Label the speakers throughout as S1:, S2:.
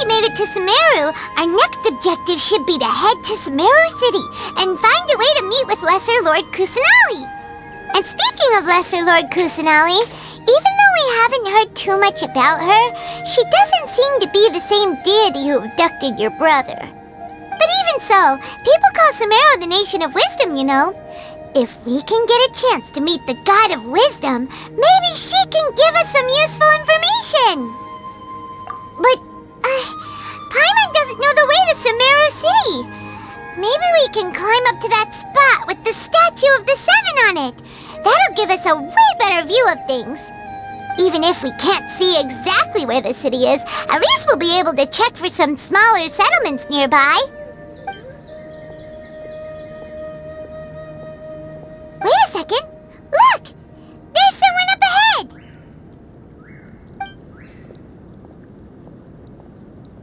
S1: we made it to Sumeru, our next objective should be to head to Sumeru City and find a way to meet with Lesser Lord Kusanali. And speaking of Lesser Lord Kusanali, even though we haven't heard too much about her, she doesn't seem to be the same deity who abducted your brother. But even so, people call Sumeru the Nation of Wisdom, you know. If we can get a chance to meet the God of Wisdom, maybe she can give us some useful information. But, Paimon doesn't know the way to Sumeru City. Maybe we can climb up to that spot with the statue of the Seven on it. That'll give us a way better view of things. Even if we can't see exactly where the city is, at least we'll be able to check for some smaller settlements nearby. Wait a second! Look! There's someone up ahead!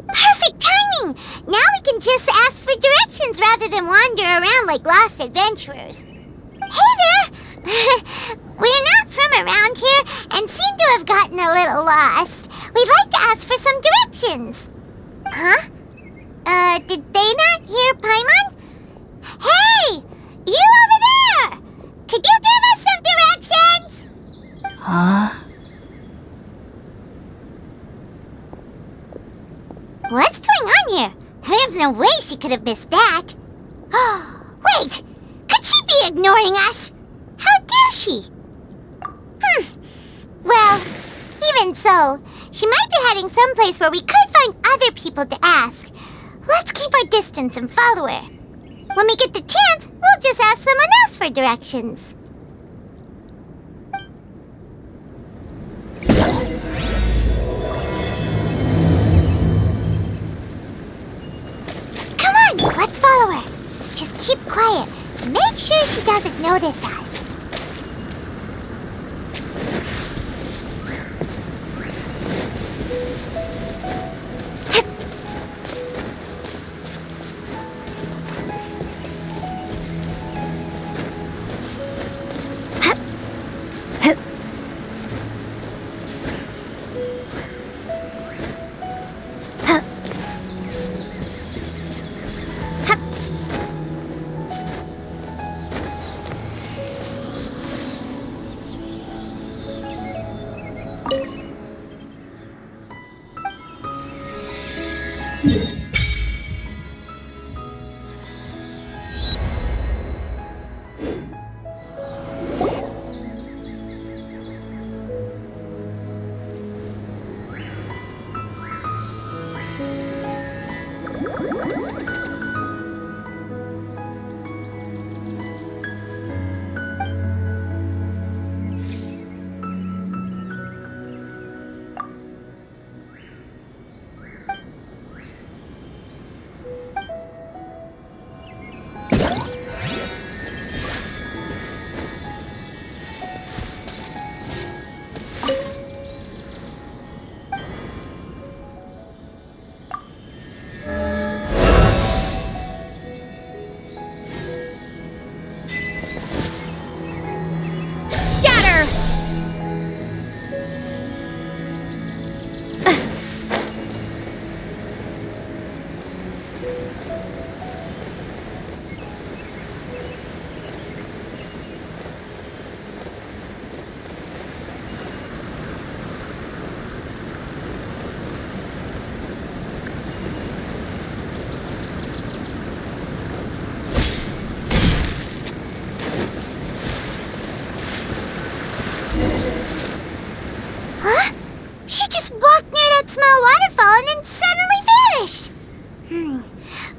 S1: Perfect timing! Now we can just ask for directions rather than wander around like lost adventurers. Hey there! We're not from around here and seem to have gotten a little lost. We'd like to ask for some directions. Huh? Did they not hear Paimon? Hey! You over there! Could you give us some directions?
S2: Huh?
S1: What's going on here? There's no way she could have missed that. Oh, wait! Could she be ignoring us? How dare she? Well, even so, she might be heading someplace where we could find other people to ask. Let's keep our distance and follow her. When we get the chance, we'll just ask someone else for directions. Come on, let's follow her. Just keep quiet and make sure she doesn't notice us.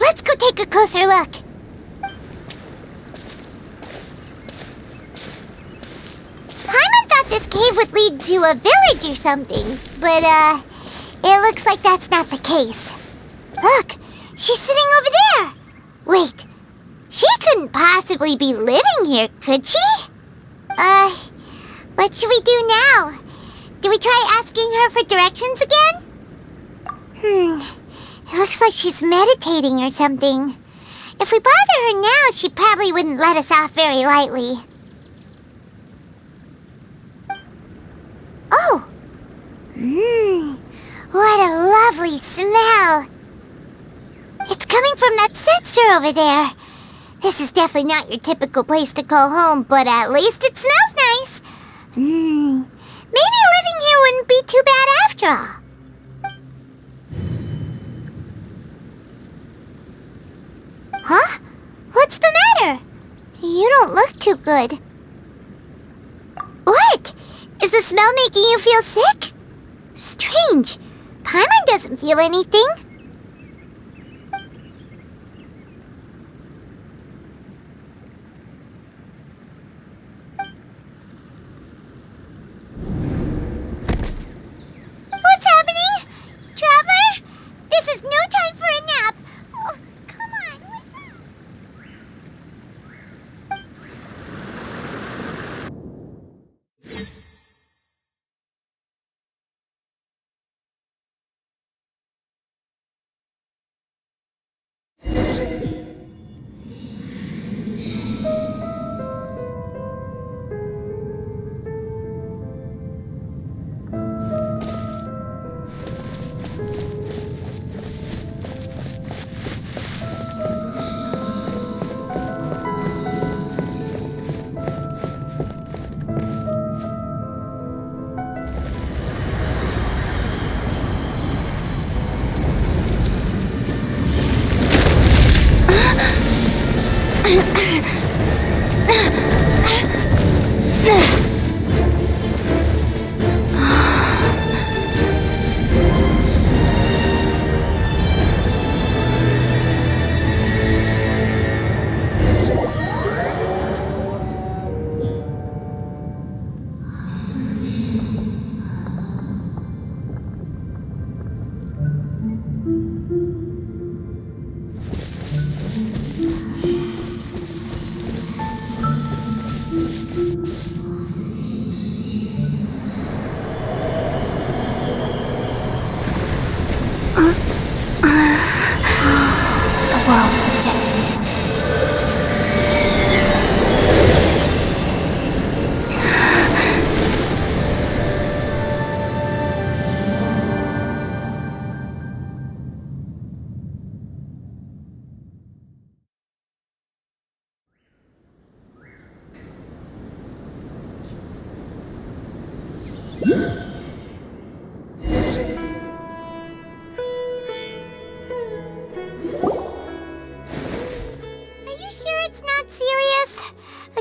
S1: Let's go take a closer look. Paimon thought this cave would lead to a village or something, but, it looks like that's not the case. Look, she's sitting over there. Wait, she couldn't possibly be living here, could she? What should we do now? Do we try asking her for directions again? It looks like she's meditating or something. If we bother her now, she probably wouldn't let us off very lightly. Oh! What a lovely smell. It's coming from that sensor over there. This is definitely not your typical place to call home, but at least it smells nice. Maybe living here wouldn't be too bad after all. Huh? What's the matter? You don't look too good. What? Is the smell making you feel sick? Strange. Paimon doesn't feel anything. What's happening? Traveler? This is no time for a nap. Oh, come on, wake up.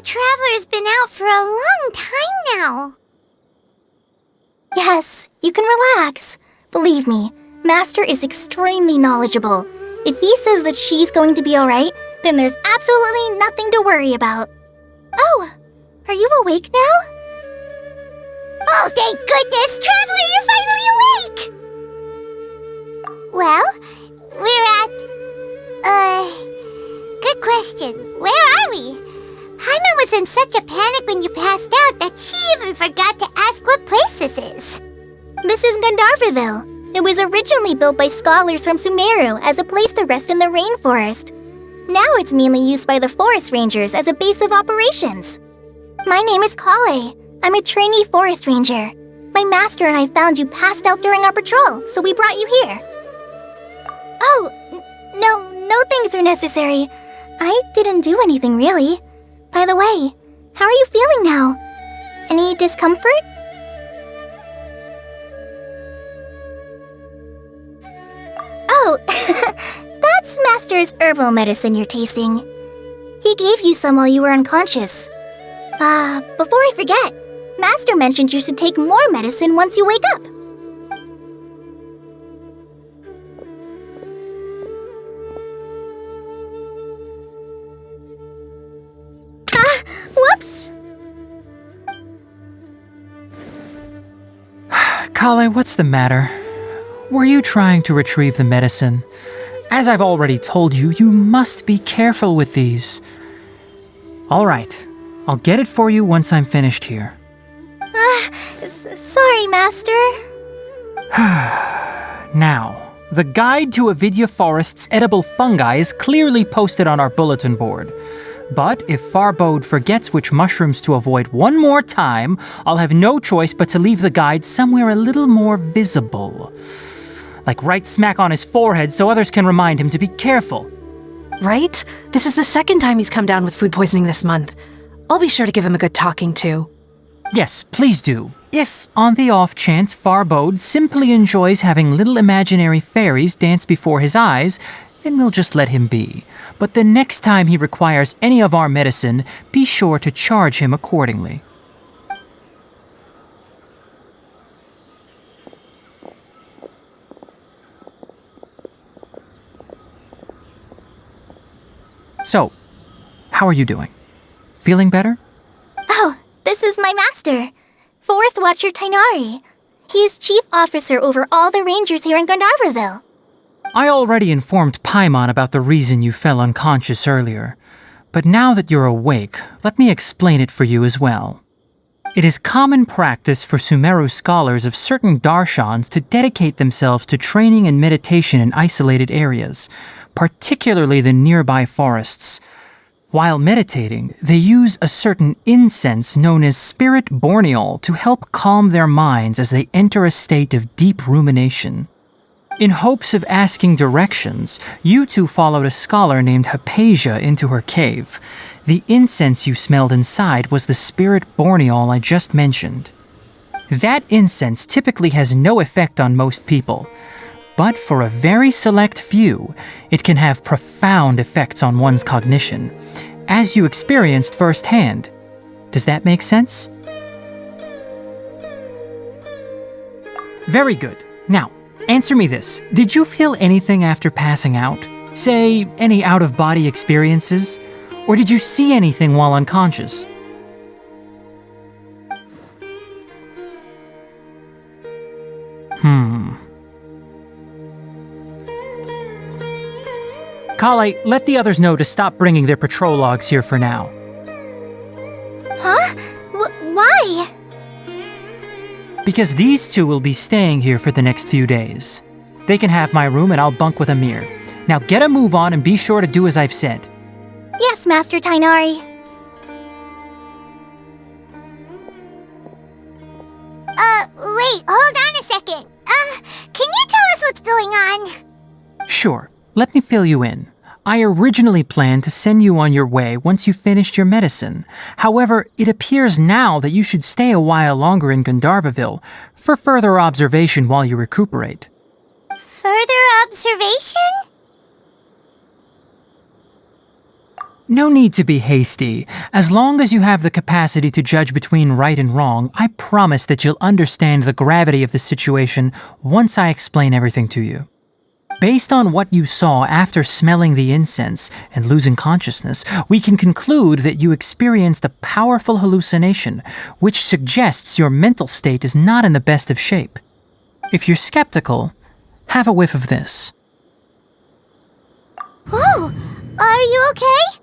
S1: Traveler's been out for a long time now.
S2: Yes, you can relax. Believe me, Master is extremely knowledgeable. If he says that she's going to be alright, then there's absolutely nothing to worry about. Oh, are you awake now?
S1: Oh, thank goodness! Traveler, you're finally awake! Well, we're at... good question. Where are we? Paimon was in such a panic when you passed out that she even forgot to ask what place this is.
S2: This is Gandharvaville. It was originally built by scholars from Sumeru as a place to rest in the rainforest. Now it's mainly used by the forest rangers as a base of operations. My name is Kale. I'm a trainee forest ranger. My master and I found you passed out during our patrol, so we brought you here. Oh, no thanks are necessary. I didn't do anything really. By the way, how are you feeling now? Any discomfort? Oh, that's Master's herbal medicine you're tasting. He gave you some while you were unconscious. Before I forget, Master mentioned you should take more medicine once you wake up. Whoops!
S3: Kale, what's the matter? Were you trying to retrieve the medicine? As I've already told you, you must be careful with these. Alright, I'll get it for you once I'm finished here.
S2: Sorry, Master.
S3: Now, the guide to Avidya Forest's edible fungi is clearly posted on our bulletin board. But if Farbode forgets which mushrooms to avoid one more time, I'll have no choice but to leave the guide somewhere a little more visible. like right smack on his forehead so others can remind him to be careful.
S4: Right? This is the second time he's come down with food poisoning this month. I'll be sure to give him a good talking to.
S3: Yes, please do. If, on the off chance Farbode simply enjoys having little imaginary fairies dance before his eyes, then we'll just let him be. But the next time he requires any of our medicine, be sure to charge him accordingly. So, how are you doing? Feeling better?
S2: Oh, this is my master, Forest Watcher Tainari. He is chief officer over all the rangers here in Gandharvaville.
S3: I already informed Paimon about the reason you fell unconscious earlier, but now that you're awake, let me explain it for you as well. It is common practice for Sumeru scholars of certain darshans to dedicate themselves to training and meditation in isolated areas, particularly the nearby forests. While meditating, they use a certain incense known as spirit borneol to help calm their minds as they enter a state of deep rumination. In hopes of asking directions, you two followed a scholar named Hypatia into her cave. The incense you smelled inside was the spirit borneol I just mentioned. That incense typically has no effect on most people, but for a very select few, it can have profound effects on one's cognition, as you experienced firsthand. Does that make sense? Very good. Now, answer me this. Did you feel anything after passing out? Say, any out-of-body experiences? Or did you see anything while unconscious? Kale, let the others know to stop bringing their patrol logs here for now.
S2: Huh? Why?
S3: Because these two will be staying here for the next few days. They can have my room and I'll bunk with Amir. Now get a move on and be sure to do as I've said.
S2: Yes, Master Tainari.
S1: Wait, hold on a second. Can you tell us what's going on?
S3: Sure, let me fill you in. I originally planned to send you on your way once you finished your medicine. However, it appears now that you should stay a while longer in Gandharvaville for further observation while you recuperate.
S1: Further observation?
S3: No need to be hasty. As long as you have the capacity to judge between right and wrong, I promise that you'll understand the gravity of the situation once I explain everything to you. Based on what you saw after smelling the incense and losing consciousness, we can conclude that you experienced a powerful hallucination, which suggests your mental state is not in the best of shape. If you're skeptical, have a whiff of this.
S1: Whoa! Are you okay?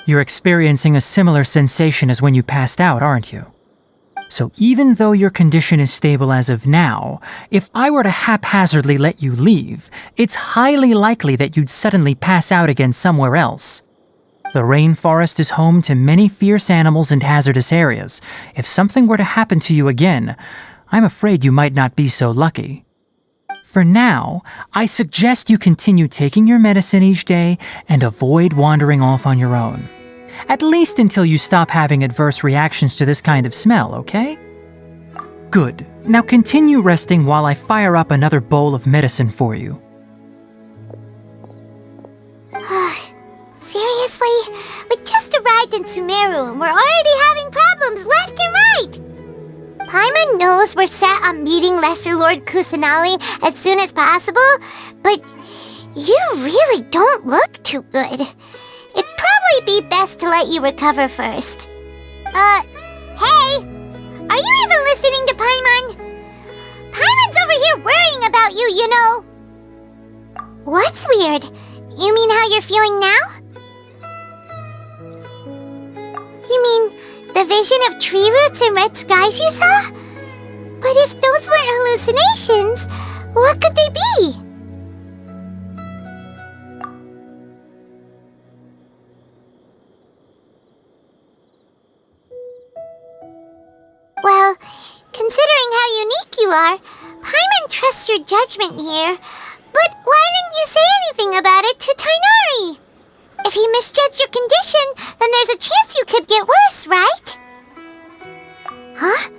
S3: You're experiencing a similar sensation as when you passed out, aren't you? So even though your condition is stable as of now, if I were to haphazardly let you leave, it's highly likely that you'd suddenly pass out again somewhere else. The rainforest is home to many fierce animals and hazardous areas. If something were to happen to you again, I'm afraid you might not be so lucky. For now, I suggest you continue taking your medicine each day and avoid wandering off on your own. At least until you stop having adverse reactions to this kind of smell, okay? Good. Now continue resting while I fire up another bowl of medicine for you.
S1: Seriously? We just arrived in Sumeru and we're already having problems left and right! Paimon knows we're set on meeting Lesser Lord Kusanali as soon as possible, but you really don't look too good. It'd probably be best to let you recover first. Hey! Are you even listening to Paimon? Paimon's over here worrying about you, you know! What's weird? You mean how you're feeling now? You mean the vision of tree roots and red skies you saw? But if those weren't hallucinations, what could they be? Well, considering how unique you are, Paimon trusts your judgment here, but why didn't you say anything about it to Tighnari? If he misjudged your condition, then there's a chance you could get worse, right? Huh?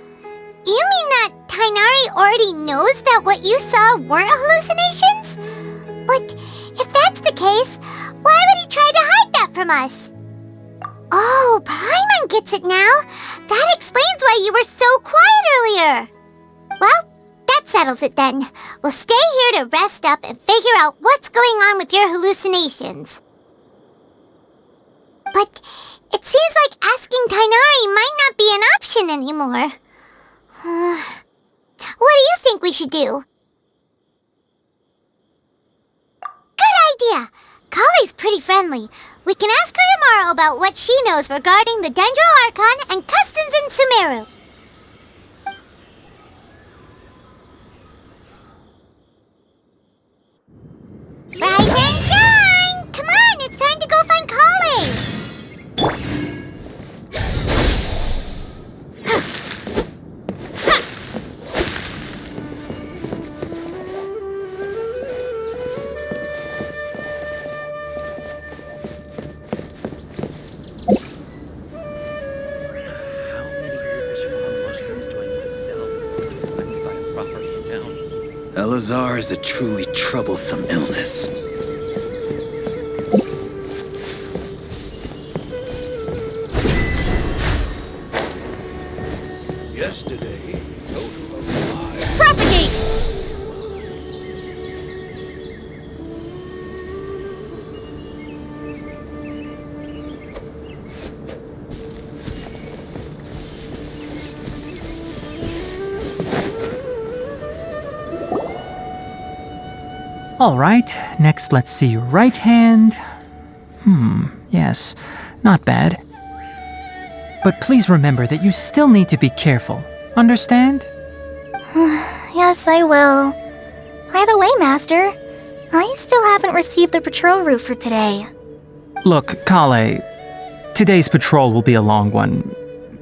S1: You mean that Tighnari already knows that what you saw weren't hallucinations? But if that's the case, why would he try to hide that from us? Oh, Paimon gets it now. That explains why you were so quiet earlier. Well, that settles it then. We'll stay here to rest up and figure out what's going on with your hallucinations. But it seems like asking Tighnari might not be an option anymore. What do you think we should do? Good idea! Kale's pretty friendly. We can ask her tomorrow about what she knows regarding the Dendro Archon and customs in Sumeru. Rise and shine! Come on, it's time to go find Kale!
S5: Elazar is a truly troublesome illness. Yesterday, a total of 5.
S4: Propagate!
S3: All right, next let's see your right hand. Yes, not bad. But please remember that you still need to be careful. Understand?
S2: Yes, I will. By the way, Master, I still haven't received the patrol route for today.
S3: Look, Kale, today's patrol will be a long one,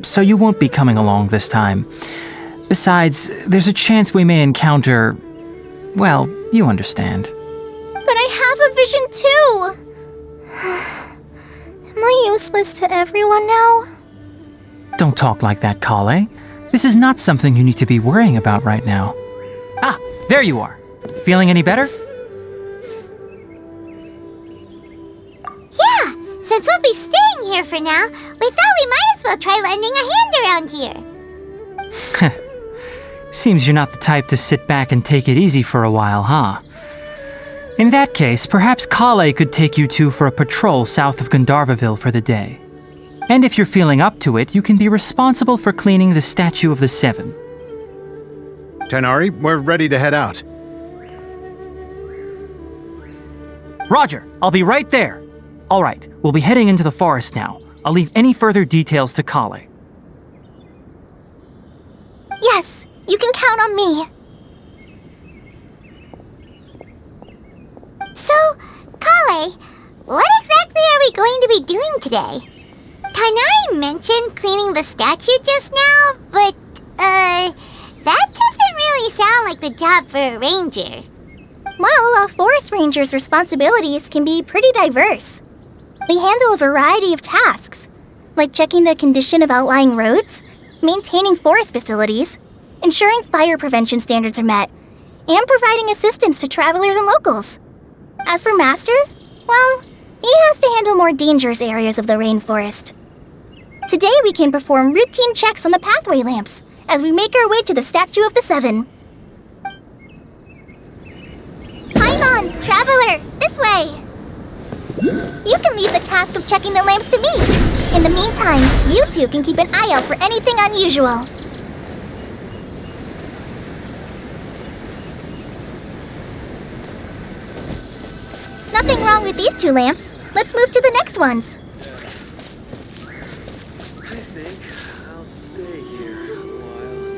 S3: so you won't be coming along this time. Besides, there's a chance we may encounter... well, you understand.
S2: But I have a vision too! Am I useless to everyone now?
S3: Don't talk like that, Kale. This is not something you need to be worrying about right now. Ah, there you are. Feeling any better?
S1: Yeah, since we'll be staying here for now, we thought we might as well try lending a hand around here.
S3: Seems you're not the type to sit back and take it easy for a while, huh? In that case, perhaps Kale could take you two for a patrol south of Gandharvaville for the day. And if you're feeling up to it, you can be responsible for cleaning the Statue of the Seven.
S6: Tighnari, we're ready to head out.
S3: Roger, I'll be right there. All right, we'll be heading into the forest now. I'll leave any further details to Kale.
S2: Yes, you can count on me.
S1: So, Kale, what exactly are we going to be doing today? Tighnari mentioned cleaning the statue just now, but, that doesn't really sound like the job for a ranger.
S2: Well, a forest ranger's responsibilities can be pretty diverse. They handle a variety of tasks, like checking the condition of outlying roads, maintaining forest facilities, ensuring fire prevention standards are met, and providing assistance to travelers and locals. As for Master, well, he has to handle more dangerous areas of the rainforest. Today we can perform routine checks on the pathway lamps as we make our way to the Statue of the Seven. Paimon, Traveler, this way! You can leave the task of checking the lamps to me. In the meantime, you two can keep an eye out for anything unusual. Nothing wrong with these two lamps. Let's move to the next ones.
S5: I think I'll stay here a while.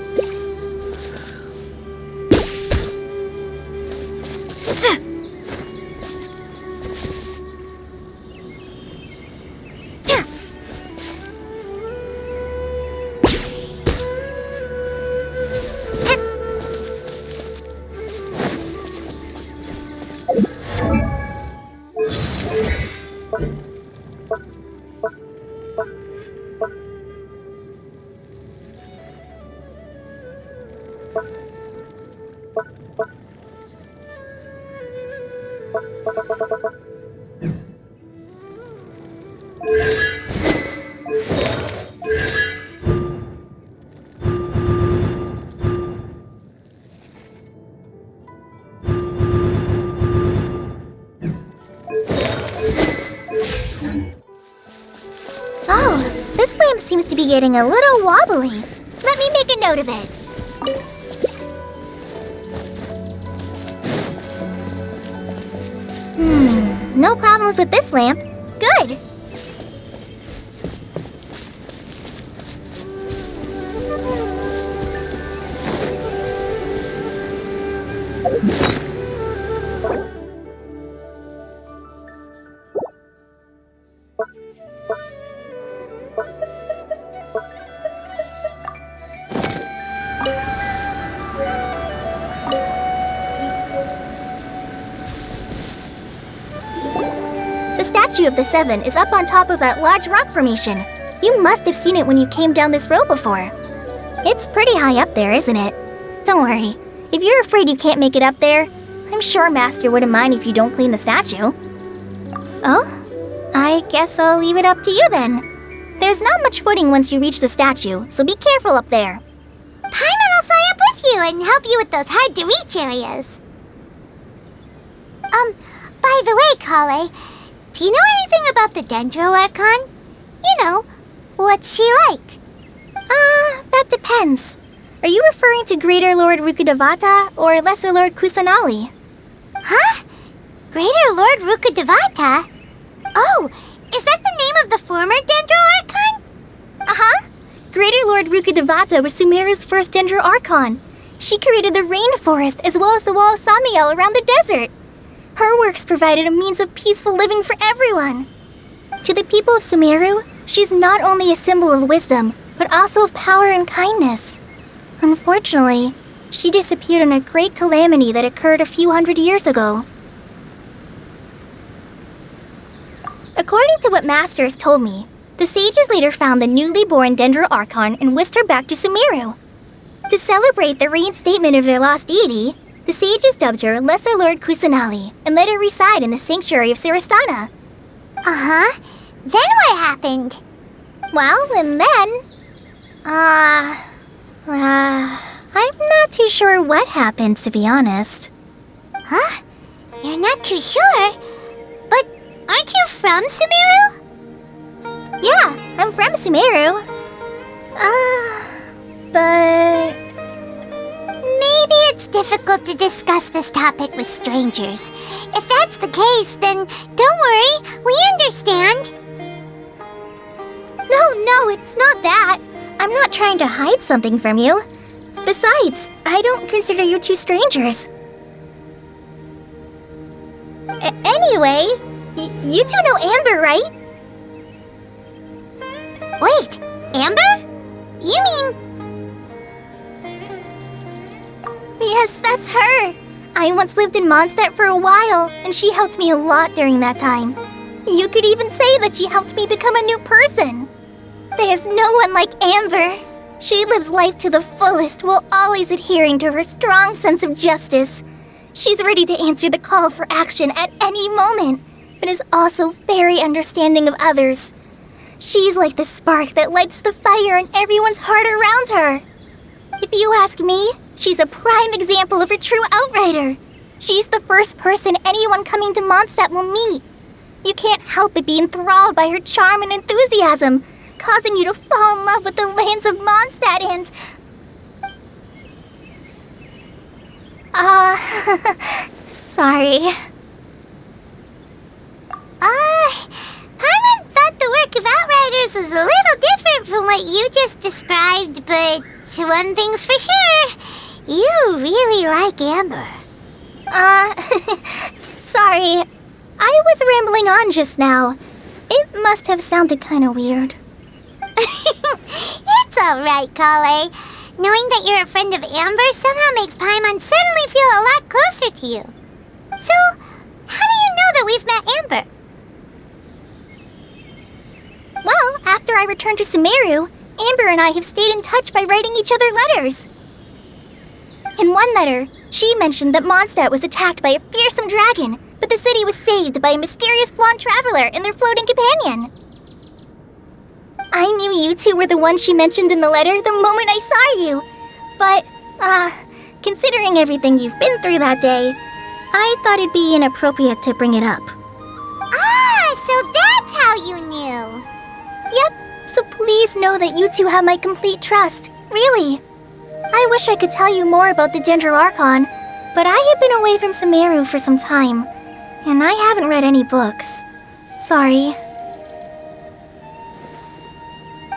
S2: Oh, this lamp seems to be getting a little wobbly. Let me make a note of it. No problems with this lamp. Good. The statue of the Seven is up on top of that large rock formation. You must have seen it when you came down this road before. It's pretty high up there, isn't it? Don't worry. If you're afraid you can't make it up there, I'm sure Master wouldn't mind if you don't clean the statue. Oh? I guess I'll leave it up to you then. There's not much footing once you reach the statue, so be careful up there.
S1: Paimon will fly up with you and help you with those hard-to-reach areas. By the way, Kale, do you know anything about the Dendro Archon? You know, what's she like?
S2: That depends. Are you referring to Greater Lord Rukkhadevata or Lesser Lord Kusanali?
S1: Huh? Greater Lord Rukkhadevata? Oh, is that the name of the former Dendro Archon?
S2: Uh-huh. Greater Lord Rukkhadevata was Sumeru's first Dendro Archon. She created the rainforest as well as the wall of Samiel around the desert. Her works provided a means of peaceful living for everyone. To the people of Sumeru, she's not only a symbol of wisdom, but also of power and kindness. Unfortunately, she disappeared in a great calamity that occurred a few hundred years ago. According to what Master has told me, the sages later found the newly born Dendro Archon and whisked her back to Sumeru. To celebrate the reinstatement of their lost deity, the sages dubbed her Lesser Lord Kusanali and let her reside in the sanctuary of Sarastana.
S1: Uh-huh. Then what happened?
S2: Well, and then... I'm not too sure what happened, to be honest.
S1: Huh? You're not too sure? But aren't you from Sumeru?
S2: Yeah, I'm from Sumeru. But...
S1: Maybe it's difficult to discuss this topic with strangers. If that's the case, then don't worry, we understand.
S2: No, it's not that. I'm not trying to hide something from you. Besides, I don't consider you two strangers. Anyway, you two know Amber, right?
S1: Wait, Amber? You mean...
S2: Yes, that's her. I once lived in Mondstadt for a while, and she helped me a lot during that time. You could even say that she helped me become a new person. There's no one like Amber. She lives life to the fullest while always adhering to her strong sense of justice. She's ready to answer the call for action at any moment, but is also very understanding of others. She's like the spark that lights the fire in everyone's heart around her. If you ask me, she's a prime example of a true outrider. She's the first person anyone coming to Mondstadt will meet. You can't help but be enthralled by her charm and enthusiasm, causing you to fall in love with the lands of Mondstadt and... sorry.
S1: Paimon thought the work of Outriders was a little different from what you just described, but one thing's for sure, you really like Amber.
S2: Sorry. I was rambling on just now. It must have sounded kinda weird.
S1: It's alright, Kale. Knowing that you're a friend of Amber somehow makes Paimon suddenly feel a lot closer to you. So, how do you know that we've met Amber?
S2: Well, after I returned to Sumeru, Amber and I have stayed in touch by writing each other letters. In one letter, she mentioned that Mondstadt was attacked by a fearsome dragon, but the city was saved by a mysterious blonde traveler and their floating companion. I knew you two were the ones she mentioned in the letter the moment I saw you. But, considering everything you've been through that day, I thought it'd be inappropriate to bring it up.
S1: Ah, so that's how you knew.
S2: Yep, so please know that you two have my complete trust, really. I wish I could tell you more about the Dendroarchon, but I have been away from Sumeru for some time, and I haven't read any books. Sorry.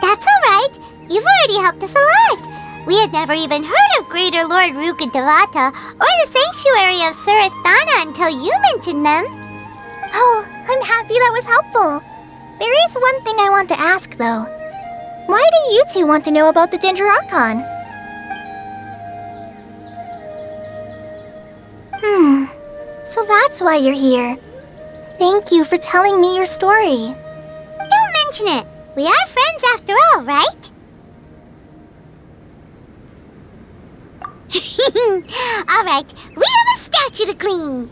S1: That's alright. You've already helped us a lot. We had never even heard of Greater Lord Rukkhadevata or the Sanctuary of Surasthana until you mentioned them.
S2: Oh, I'm happy that was helpful. There is one thing I want to ask, though. Why do you two want to know about the Dendroarchon? So that's why you're here. Thank you for telling me your story.
S1: Don't mention it. We are friends after all, right? Alright, we have a statue to clean.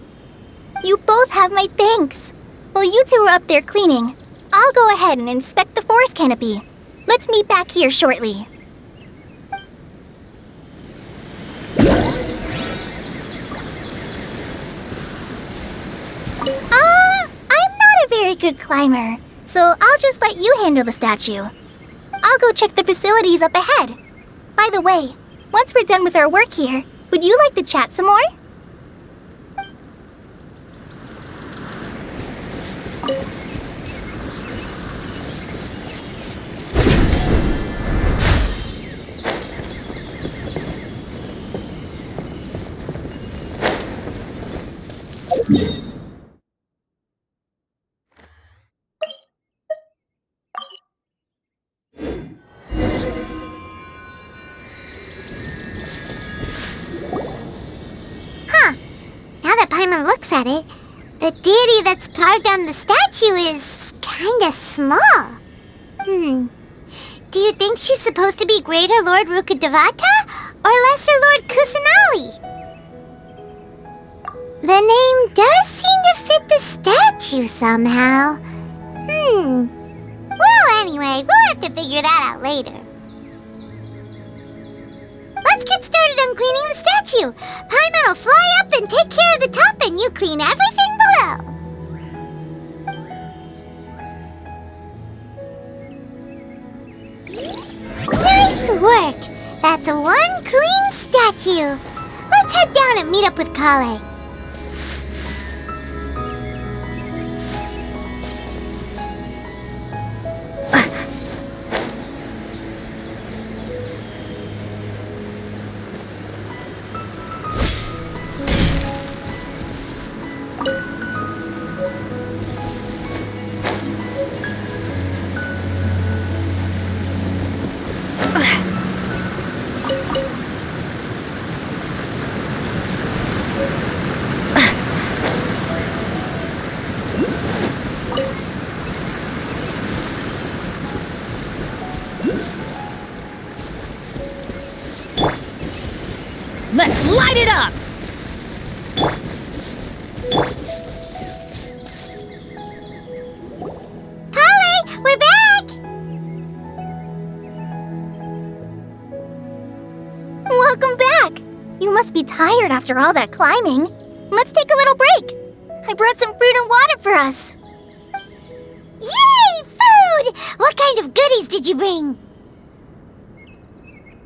S2: You both have my thanks. While you two are up there cleaning, I'll go ahead and inspect the forest canopy. Let's meet back here shortly. I'm not a very good climber, so I'll just let you handle the statue. I'll go check the facilities up ahead. By the way, once we're done with our work here, would you like to chat some more?
S1: Now that Paimon looks at it, the deity that's carved on the statue is kinda small. Do you think she's supposed to be Greater Lord Rukkhadevata or Lesser Lord Kusanali? The name does seem to fit the statue somehow. Well, anyway, we'll have to figure that out later. Let's get started on cleaning the statue. Paimon will fly up and take care of the top, and you clean everything below. Nice work! That's one clean statue. Let's head down and meet up with Kale.
S4: Let's light it up!
S1: Kale, we're back!
S2: Welcome back! You must be tired after all that climbing. Let's take a little break. I brought some fruit and water for us.
S1: Yay, food! What kind of goodies did you bring?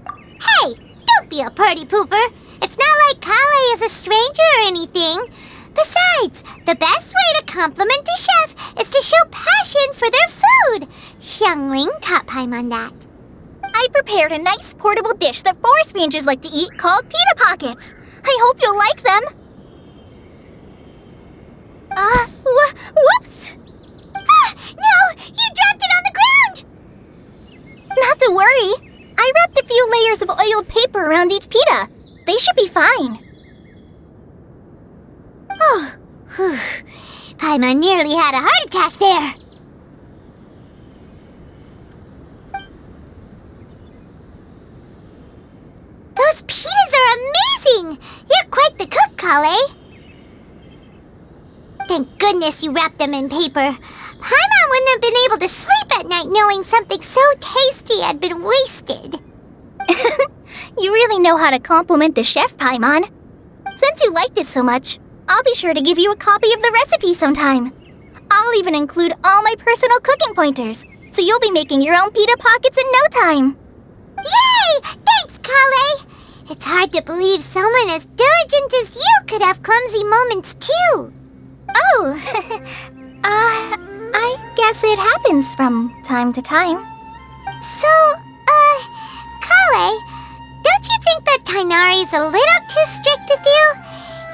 S1: Hey, don't be a party pooper. It's not like Kale is a stranger or anything. Besides, the best way to compliment a chef is to show passion for their food. Xiangling taught Paimon that.
S2: I prepared a nice portable dish that forest rangers like to eat called pita pockets. I hope you'll like them. Whoops!
S1: Ah, no! You dropped it on the ground!
S2: Not to worry. I wrapped a few layers of oiled paper around each pita. They should be fine.
S1: Oh, whew. Paimon nearly had a heart attack there. Those pitas are Kale. Thank goodness you wrapped them in paper. Paimon wouldn't have been able to sleep at night knowing something so tasty had been wasted.
S2: You really know how to compliment the chef, Paimon. Since you liked it so much, I'll be sure to give you a copy of the recipe sometime. I'll even include all my personal cooking pointers, so you'll be making your own pita pockets in no time.
S1: Yay! Thanks, Kale! It's hard to believe someone as diligent as you could have clumsy moments too.
S2: Oh, I guess it happens from time to time.
S1: So, Kale, don't you think that Tainari's a little too strict with you?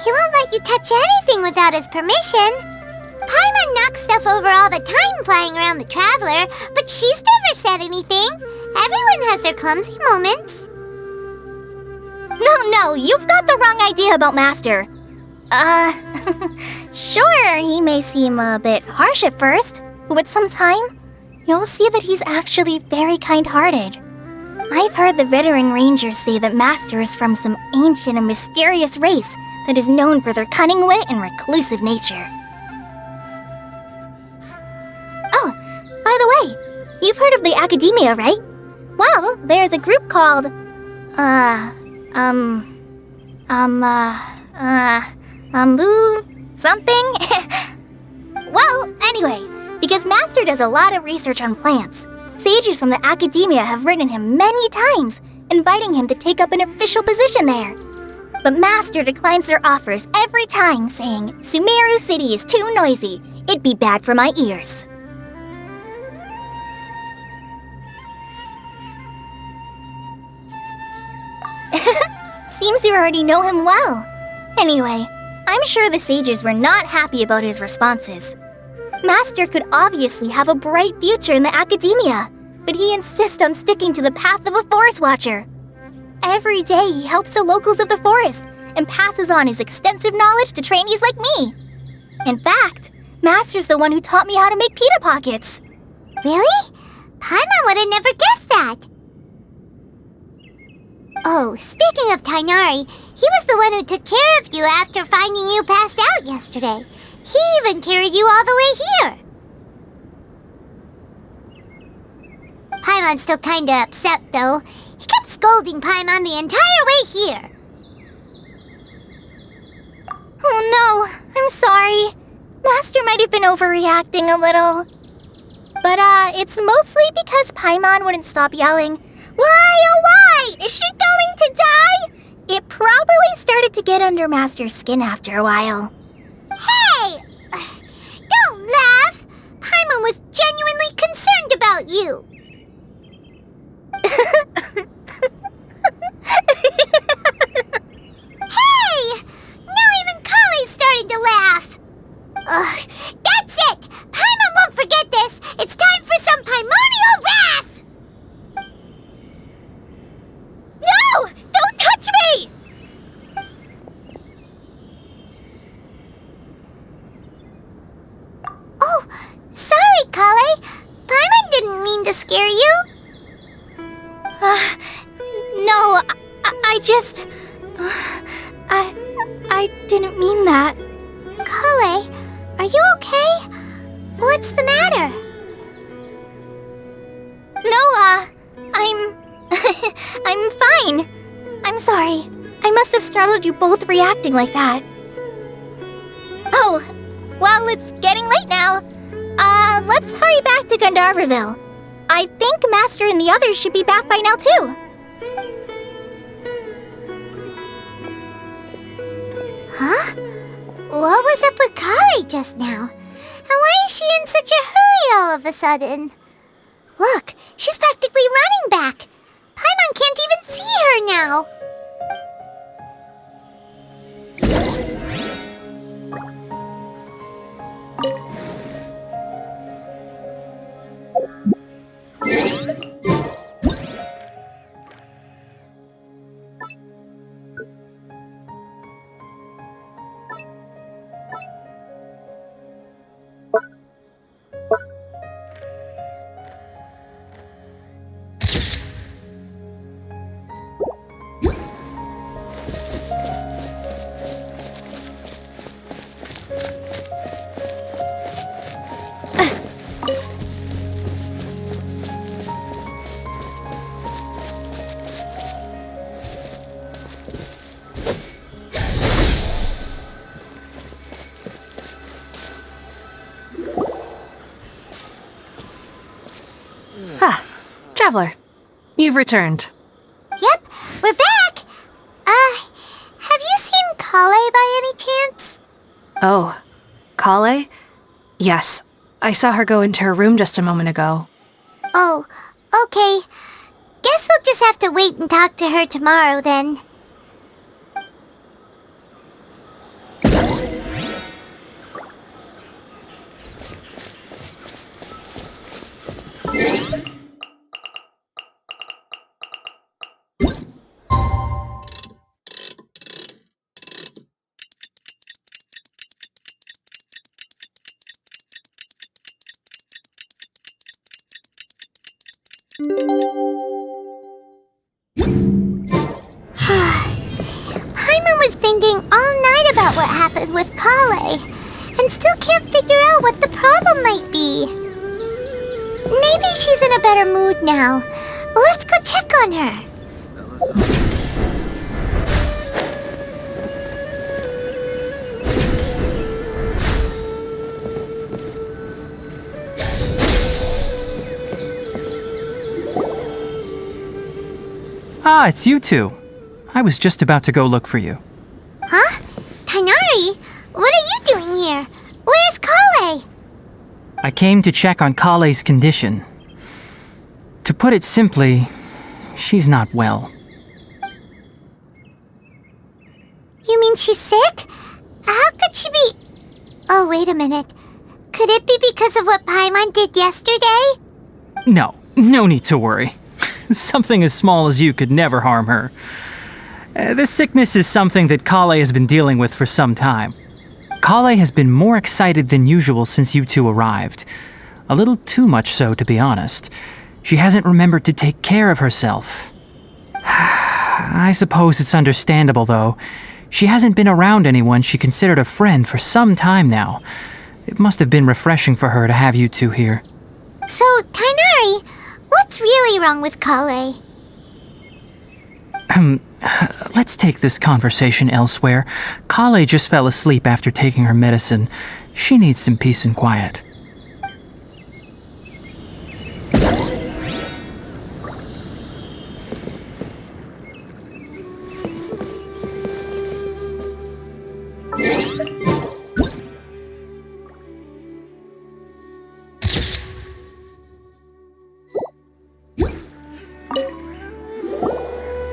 S1: He won't let you touch anything without his permission. Paimon knocks stuff over all the time flying around the Traveler, but she's never said anything. Everyone has their clumsy moments.
S2: No, you've got the wrong idea about Master. Sure, he may seem a bit harsh at first, but with some time, you'll see that he's actually very kind-hearted. I've heard the veteran rangers say that Master is from some ancient and mysterious race that is known for their cunning wit and reclusive nature. Oh, by the way, you've heard of the Academia, right? Well, there's a group called, something? Well, anyway, because Master does a lot of research on plants, sages from the Academia have written him many times, inviting him to take up an official position there. But Master declines their offers every time, saying, Sumeru City is too noisy. It'd be bad for my ears. Seems you already know him well. Anyway, I'm sure the sages were not happy about his responses. Master could obviously have a bright future in the Academia, but he insists on sticking to the path of a forest watcher. Every day he helps the locals of the forest and passes on his extensive knowledge to trainees like me. In fact, Master's the one who taught me how to make pita pockets.
S1: Really? Paimon would have never guessed that. Oh, speaking of Tainari, he was the one who took care of you after finding you passed out yesterday. He even carried you all the way here. Paimon's still kinda upset, though. He kept scolding Paimon the entire way here.
S2: Oh no, I'm sorry. Master might have been overreacting a little. But, it's mostly because Paimon wouldn't stop yelling, Why, oh why? Is she going to die? It probably started to get under Master's skin after a while.
S1: Hey! Don't laugh! Paimon was genuinely concerned about you. Hey! Now even Kale's starting to laugh. Ugh, that's it! Paimon won't forget this! It's time for some Paimonial wrath!
S2: No! Don't touch me!
S1: Oh, sorry, Kale. Paimon didn't mean to scare you.
S2: No, I just... I didn't mean that.
S1: Kale, are you okay? What's the matter?
S2: No, I'm fine. I'm sorry. I must have startled you both reacting like that. Oh, well, it's getting late now. Let's hurry back to Gandharville. I think Master and the others should be back by now, too.
S1: Huh? What was up with Kale just now? And why is she in such a hurry all of a sudden? Look, she's practically running back. Paimon can't even see her now.
S4: Traveler, you've returned.
S1: Yep, we're back! Have you seen Kale by any chance?
S4: Oh, Kale? Yes, I saw her go into her room just a moment ago.
S1: Oh, okay. Guess we'll just have to wait and talk to her tomorrow then. Paimon was thinking all night about what happened with Kale, and still can't figure out what the problem might be. Maybe she's in a better mood now. Let's go check on her.
S3: Ah, it's you two. I was just about to go look for you.
S1: Huh? Tighnari? What are you doing here? Where's Kale?
S3: I came to check on Kale's condition. To put it simply, she's not well.
S1: You mean she's sick? How could she be... Oh, wait a minute. Could it be because of what Paimon did yesterday?
S3: No need to worry. Something as small as you could never harm her. This sickness is something that Kale has been dealing with for some time. Kale has been more excited than usual since you two arrived. A little too much so, to be honest. She hasn't remembered to take care of herself. I suppose it's understandable, though. She hasn't been around anyone she considered a friend for some time now. It must have been refreshing for her to have you two here.
S1: So, Tighnari, what's really wrong with Kale?
S3: Let's take this conversation elsewhere. Kale just fell asleep after taking her medicine. She needs some peace and quiet.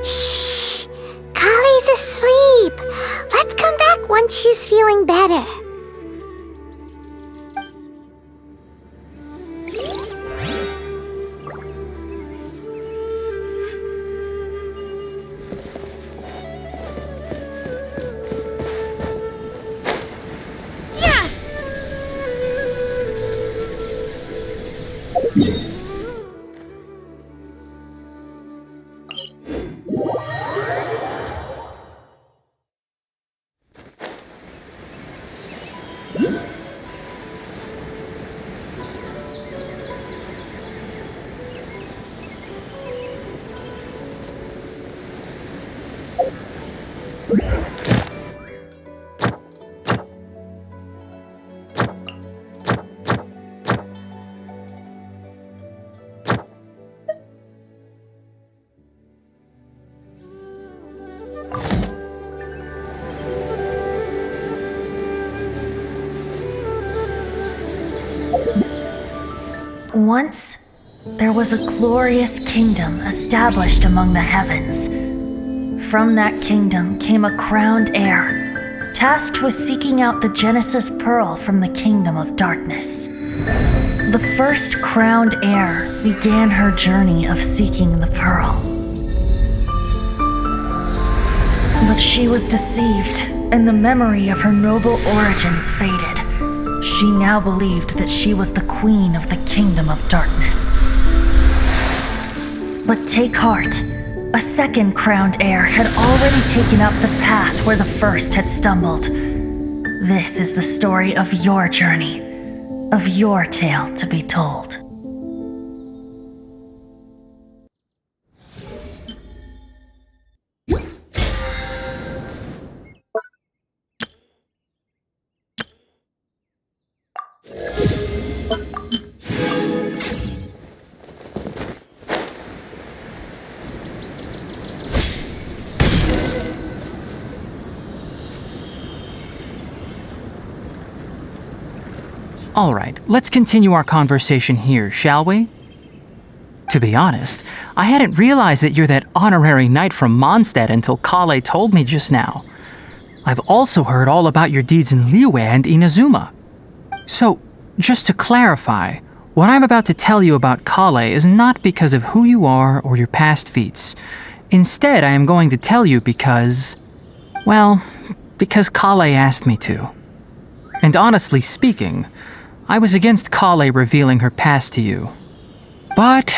S1: Shh! Kale's asleep! Let's come back once she's feeling better.
S7: Once, there was a glorious kingdom established among the heavens. From that kingdom came a crowned heir, tasked with seeking out the Genesis Pearl from the kingdom of darkness. The first crowned heir began her journey of seeking the pearl. But she was deceived, and the memory of her noble origins faded. She now believed that she was the queen of the kingdom of darkness. But take heart. A second crowned heir had already taken up the path where the first had stumbled. This is the story of your journey, of your tale to be told.
S3: All right, let's continue our conversation here, shall we? To be honest, I hadn't realized that you're that honorary knight from Mondstadt until Kale told me just now. I've also heard all about your deeds in Liyue and Inazuma. So, just to clarify, what I'm about to tell you about Kale is not because of who you are or your past feats. Instead, I am going to tell you because Kale asked me to. And honestly speaking, I was against Kale revealing her past to you. But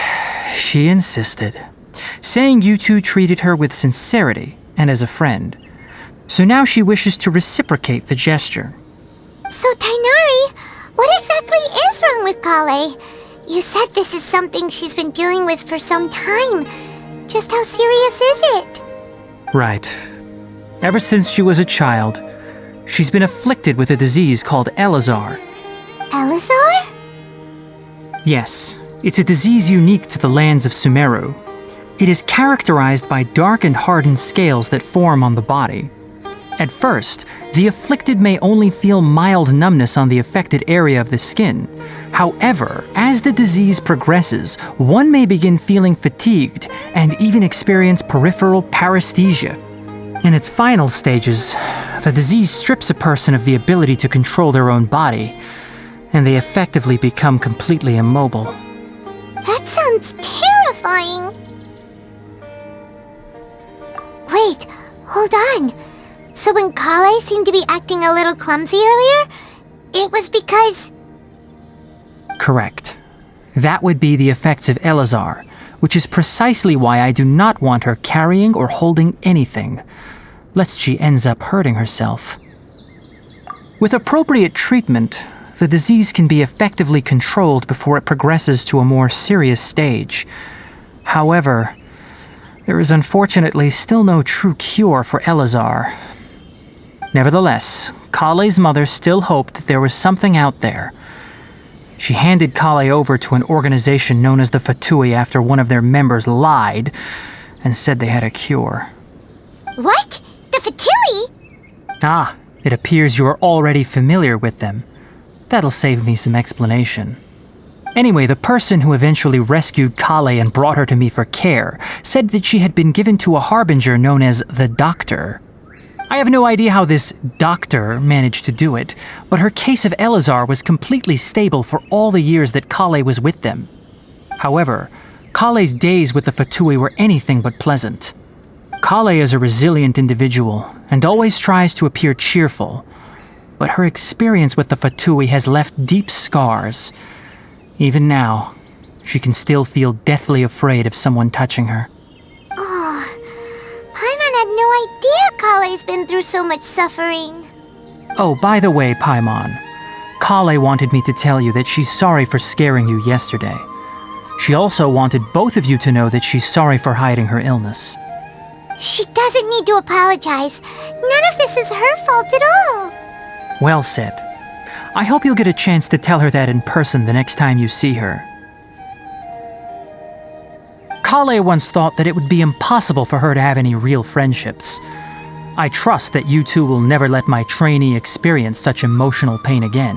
S3: she insisted, saying you two treated her with sincerity and as a friend. So now she wishes to reciprocate the gesture.
S1: So, Tainari, what exactly is wrong with Kale? You said this is something she's been dealing with for some time. Just how serious is it?
S3: Right. Ever since she was a child, she's been afflicted with a disease called Elazar.
S1: Elazar?
S3: Yes, it's a disease unique to the lands of Sumeru. It is characterized by dark and hardened scales that form on the body. At first, the afflicted may only feel mild numbness on the affected area of the skin. However, as the disease progresses, one may begin feeling fatigued and even experience peripheral paresthesia. In its final stages, the disease strips a person of the ability to control their own body, and they effectively become completely immobile.
S1: That sounds terrifying. Wait, hold on. So when Kale seemed to be acting a little clumsy earlier, it was because...
S3: Correct. That would be the effects of Elazar, which is precisely why I do not want her carrying or holding anything, lest she ends up hurting herself. With appropriate treatment, the disease can be effectively controlled before it progresses to a more serious stage. However, there is unfortunately still no true cure for Elazar. Nevertheless, Kale's mother still hoped that there was something out there. She handed Kale over to an organization known as the Fatui after one of their members lied and said they had a cure.
S1: What? The Fatui?
S3: Ah, it appears you are already familiar with them. That'll save me some explanation. Anyway, the person who eventually rescued Kale and brought her to me for care said that she had been given to a harbinger known as the Doctor. I have no idea how this doctor managed to do it, but her case of Elazar was completely stable for all the years that Kale was with them. However, Kale's days with the Fatui were anything but pleasant. Kale is a resilient individual and always tries to appear cheerful, but her experience with the Fatui has left deep scars. Even now, she can still feel deathly afraid of someone touching her.
S1: Paimon had no idea Kale's been through so much suffering.
S3: Oh, by the way, Paimon, Kale wanted me to tell you that she's sorry for scaring you yesterday. She also wanted both of you to know that she's sorry for hiding her illness.
S1: She doesn't need to apologize. None of this is her fault at all.
S3: Well said. I hope you'll get a chance to tell her that in person the next time you see her. Kale once thought that it would be impossible for her to have any real friendships. I trust that you two will never let my trainee experience such emotional pain again.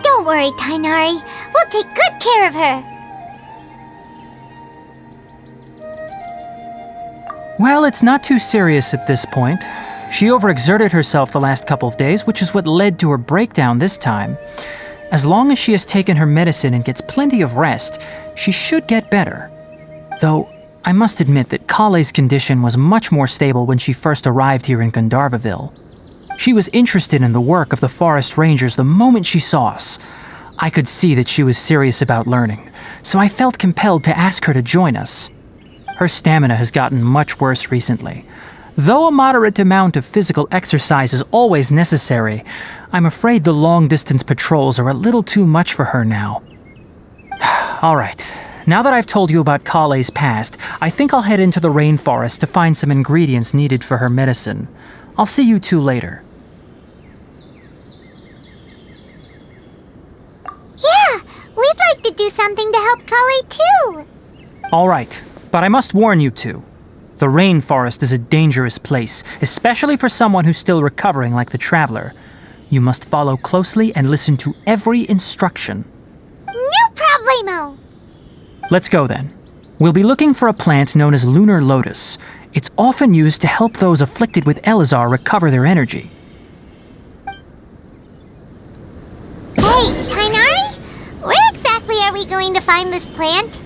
S1: Don't worry, Tainari. We'll take good care of her.
S3: Well, it's not too serious at this point. She overexerted herself the last couple of days, which is what led to her breakdown this time. As long as she has taken her medicine and gets plenty of rest, she should get better. Though, I must admit that Kale's condition was much more stable when she first arrived here in Gandharvaville. She was interested in the work of the forest rangers the moment she saw us. I could see that she was serious about learning, so I felt compelled to ask her to join us. Her stamina has gotten much worse recently. Though a moderate amount of physical exercise is always necessary, I'm afraid the long-distance patrols are a little too much for her now. All right, now that I've told you about Kale's past, I think I'll head into the rainforest to find some ingredients needed for her medicine. I'll see you two later.
S1: Yeah, we'd like to do something to help Kale too.
S3: All right, but I must warn you two. The rainforest is a dangerous place, especially for someone who's still recovering like the traveler. You must follow closely and listen to every instruction.
S1: No problemo!
S3: Let's go then. We'll be looking for a plant known as lunar lotus. It's often used to help those afflicted with Elazar recover their energy.
S1: Hey, Tainari? Where exactly are we going to find this plant?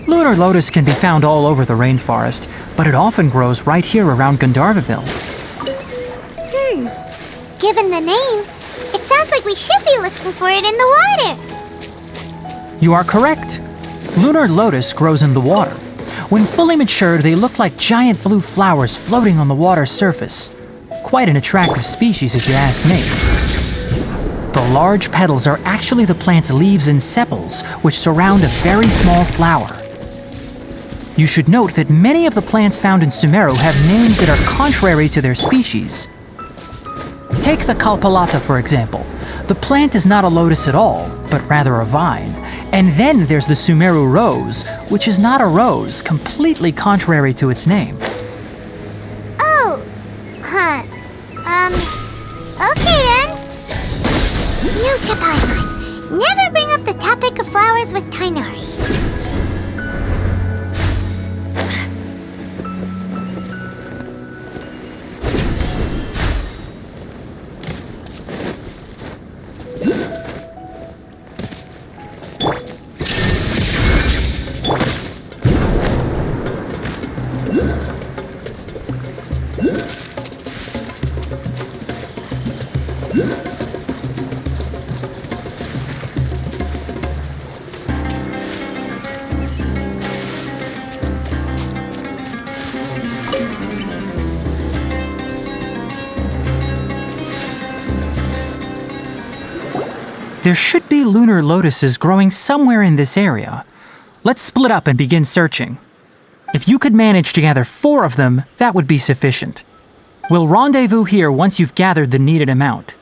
S3: Lunar lotus can be found all over the rainforest, but it often grows right here around Gandharvaville.
S1: Given the name, it sounds like we should be looking for it in the water.
S3: You are correct. Lunar lotus grows in the water. When fully matured, they look like giant blue flowers floating on the water's surface. Quite an attractive species if you ask me. The large petals are actually the plant's leaves and sepals, which surround a very small flower. You should note that many of the plants found in Sumeru have names that are contrary to their species. Take the Kalpalata, for example. The plant is not a lotus at all, but rather a vine. And then there's the Sumeru rose, which is not a rose, completely contrary to its name.
S1: Oh, okay then. Note to Paimon, never bring up the topic of flowers with Tainari.
S3: There should be lunar lotuses growing somewhere in this area. Let's split up and begin searching. If you could manage to gather 4 of them, that would be sufficient. We'll rendezvous here once you've gathered the needed amount.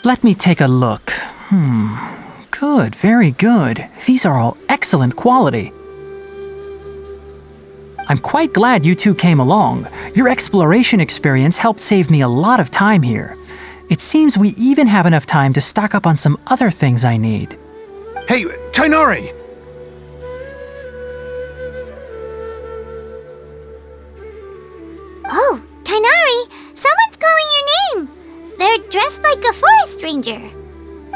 S3: Let me take a look. Good, very good. These are all excellent quality. I'm quite glad you two came along. Your exploration experience helped save me a lot of time here. It seems we even have enough time to stock up on some other things I need.
S6: Hey, Tainari!
S1: Oh, Tainari! Someone's calling your name! They're dressed like a forest ranger.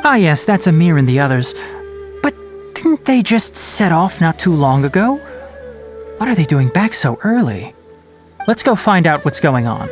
S3: Ah yes, that's Amir and the others. But didn't they just set off not too long ago? What are they doing back so early? Let's go find out what's going on.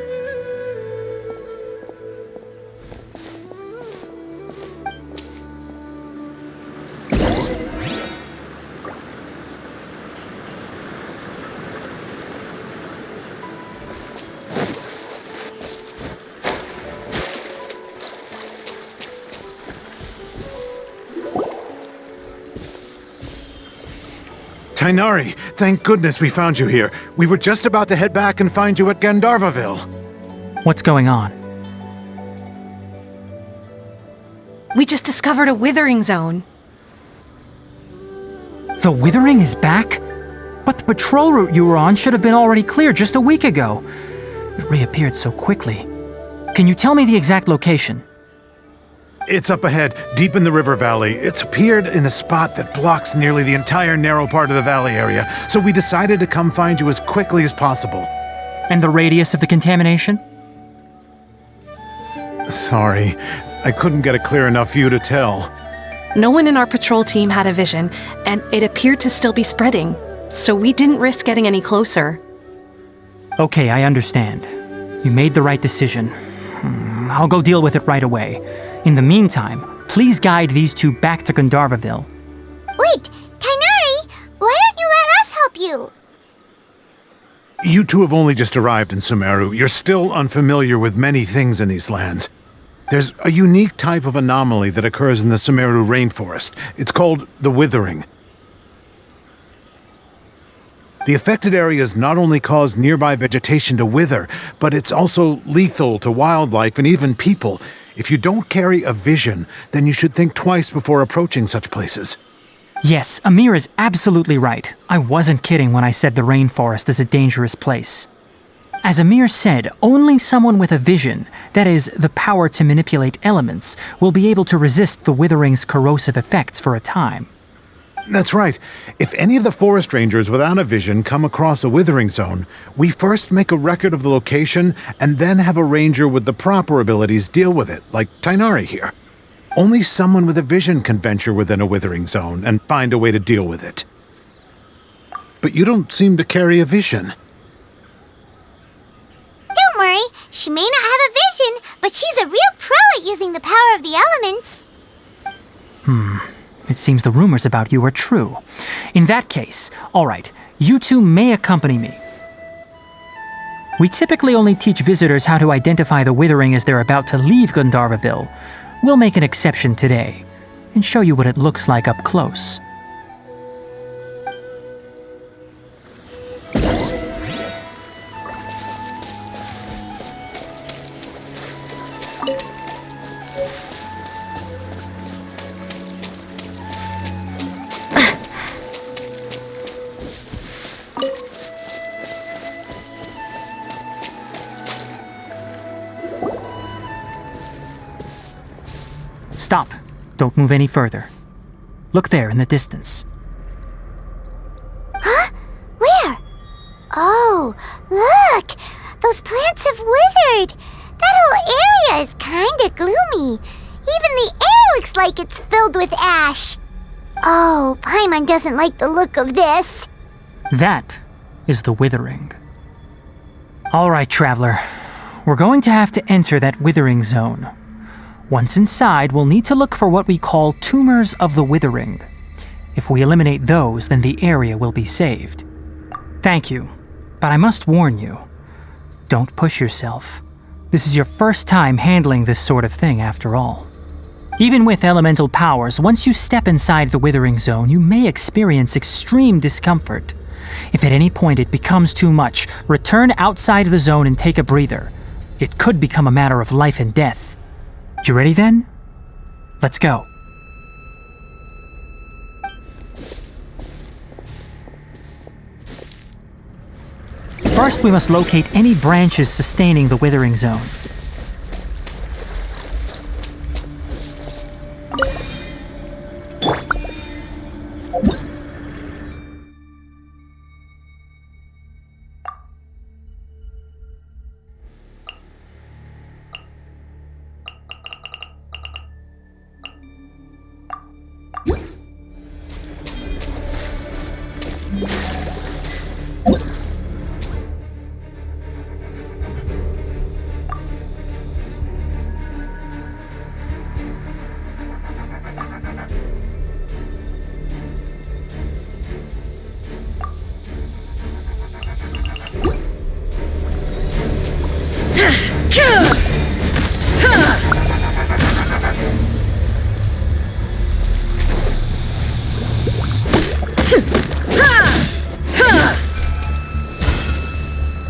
S6: Tainari, thank goodness we found you here. We were just about to head back and find you at Gandharvaville.
S3: What's going on?
S4: We just discovered a withering zone.
S3: The withering is back? But the patrol route you were on should have been already clear just a week ago. It reappeared so quickly. Can you tell me the exact location?
S6: It's up ahead, deep in the river valley. It's appeared in a spot that blocks nearly the entire narrow part of the valley area, so we decided to come find you as quickly as possible.
S3: And the radius of the contamination?
S6: Sorry, I couldn't get a clear enough view to tell.
S4: No one in our patrol team had a vision, and it appeared to still be spreading, so we didn't risk getting any closer.
S3: Okay, I understand. You made the right decision. I'll go deal with it right away. In the meantime, please guide these two back to Gandharvaville.
S1: Wait, Kainari, why don't you let us help you?
S6: You two have only just arrived in Sumeru. You're still unfamiliar with many things in these lands. There's a unique type of anomaly that occurs in the Sumeru rainforest. It's called the withering. The affected areas not only cause nearby vegetation to wither, but it's also lethal to wildlife and even people. If you don't carry a vision, then you should think twice before approaching such places.
S3: Yes, Amir is absolutely right. I wasn't kidding when I said the rainforest is a dangerous place. As Amir said, only someone with a vision, that is, the power to manipulate elements, will be able to resist the withering's corrosive effects for a time.
S6: That's right. If any of the forest rangers without a vision come across a withering zone, we first make a record of the location and then have a ranger with the proper abilities deal with it, like Tainari here. Only someone with a vision can venture within a withering zone and find a way to deal with it. But you don't seem to carry a vision.
S1: Don't worry, she may not have a vision, but she's a real pro at using the power of the elements.
S3: It seems the rumors about you are true. In that case, all right, you two may accompany me. We typically only teach visitors how to identify the withering as they're about to leave Gandharvaville. We'll make an exception today and show you what it looks like up close. Stop. Don't move any further. Look there in the distance.
S1: Huh? Where? Oh, look! Those plants have withered! That whole area is kinda gloomy. Even the air looks like it's filled with ash. Oh, Paimon doesn't like the look of this.
S3: That is the withering. All right, traveler. We're going to have to enter that withering zone. Once inside, we'll need to look for what we call tumors of the withering. If we eliminate those, then the area will be saved. Thank you, but I must warn you. Don't push yourself. This is your first time handling this sort of thing, after all. Even with elemental powers, once you step inside the withering zone, you may experience extreme discomfort. If at any point it becomes too much, return outside the zone and take a breather. It could become a matter of life and death. You ready then? Let's go. First, we must locate any branches sustaining the withering zone.